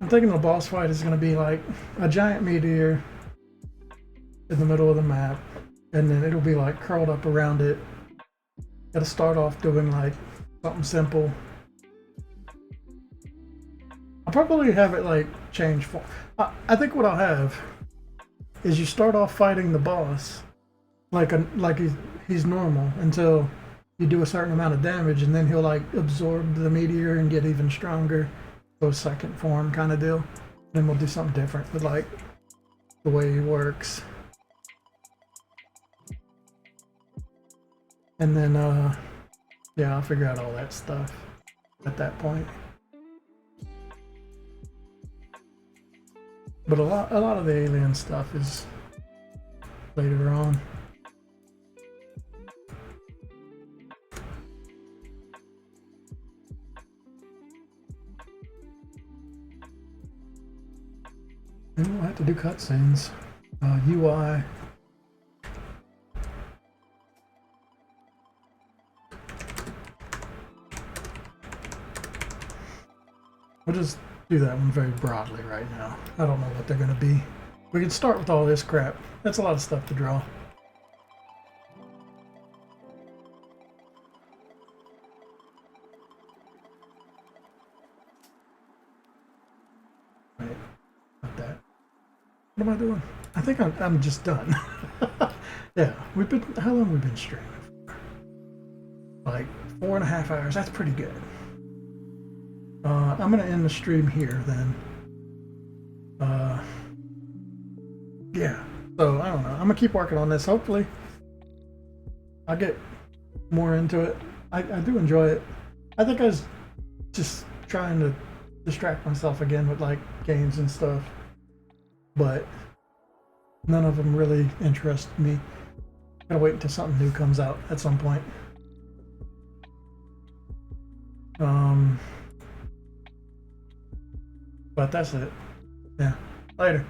I'm thinking the boss fight is going to be like a giant meteor in the middle of the map, and then it'll be like curled up around it. Got to start off doing like something simple. I'll probably have it like change form. I think what I'll have is you start off fighting the boss like he's normal until you do a certain amount of damage, and then he'll like absorb the meteor and get even stronger. So second form kind of deal. Then we'll do something different with like the way he works. And then yeah, I'll figure out all that stuff at that point. But a lot of the alien stuff is later on. And we'll have to do cutscenes. UI. We'll just do that one very broadly right now. I don't know what they're going to be. We can start with all this crap. That's a lot of stuff to draw. What am I doing? I think I'm just done. Yeah, how long have we been streaming for? Like 4.5 hours. That's pretty good. I'm gonna end the stream here then. Yeah. So I don't know. I'm gonna keep working on this. Hopefully, I'll get more into it. I do enjoy it. I think I was just trying to distract myself again with like games and stuff, but none of them really interest me. Gotta wait until something new comes out at some point. But that's it. Yeah. Later.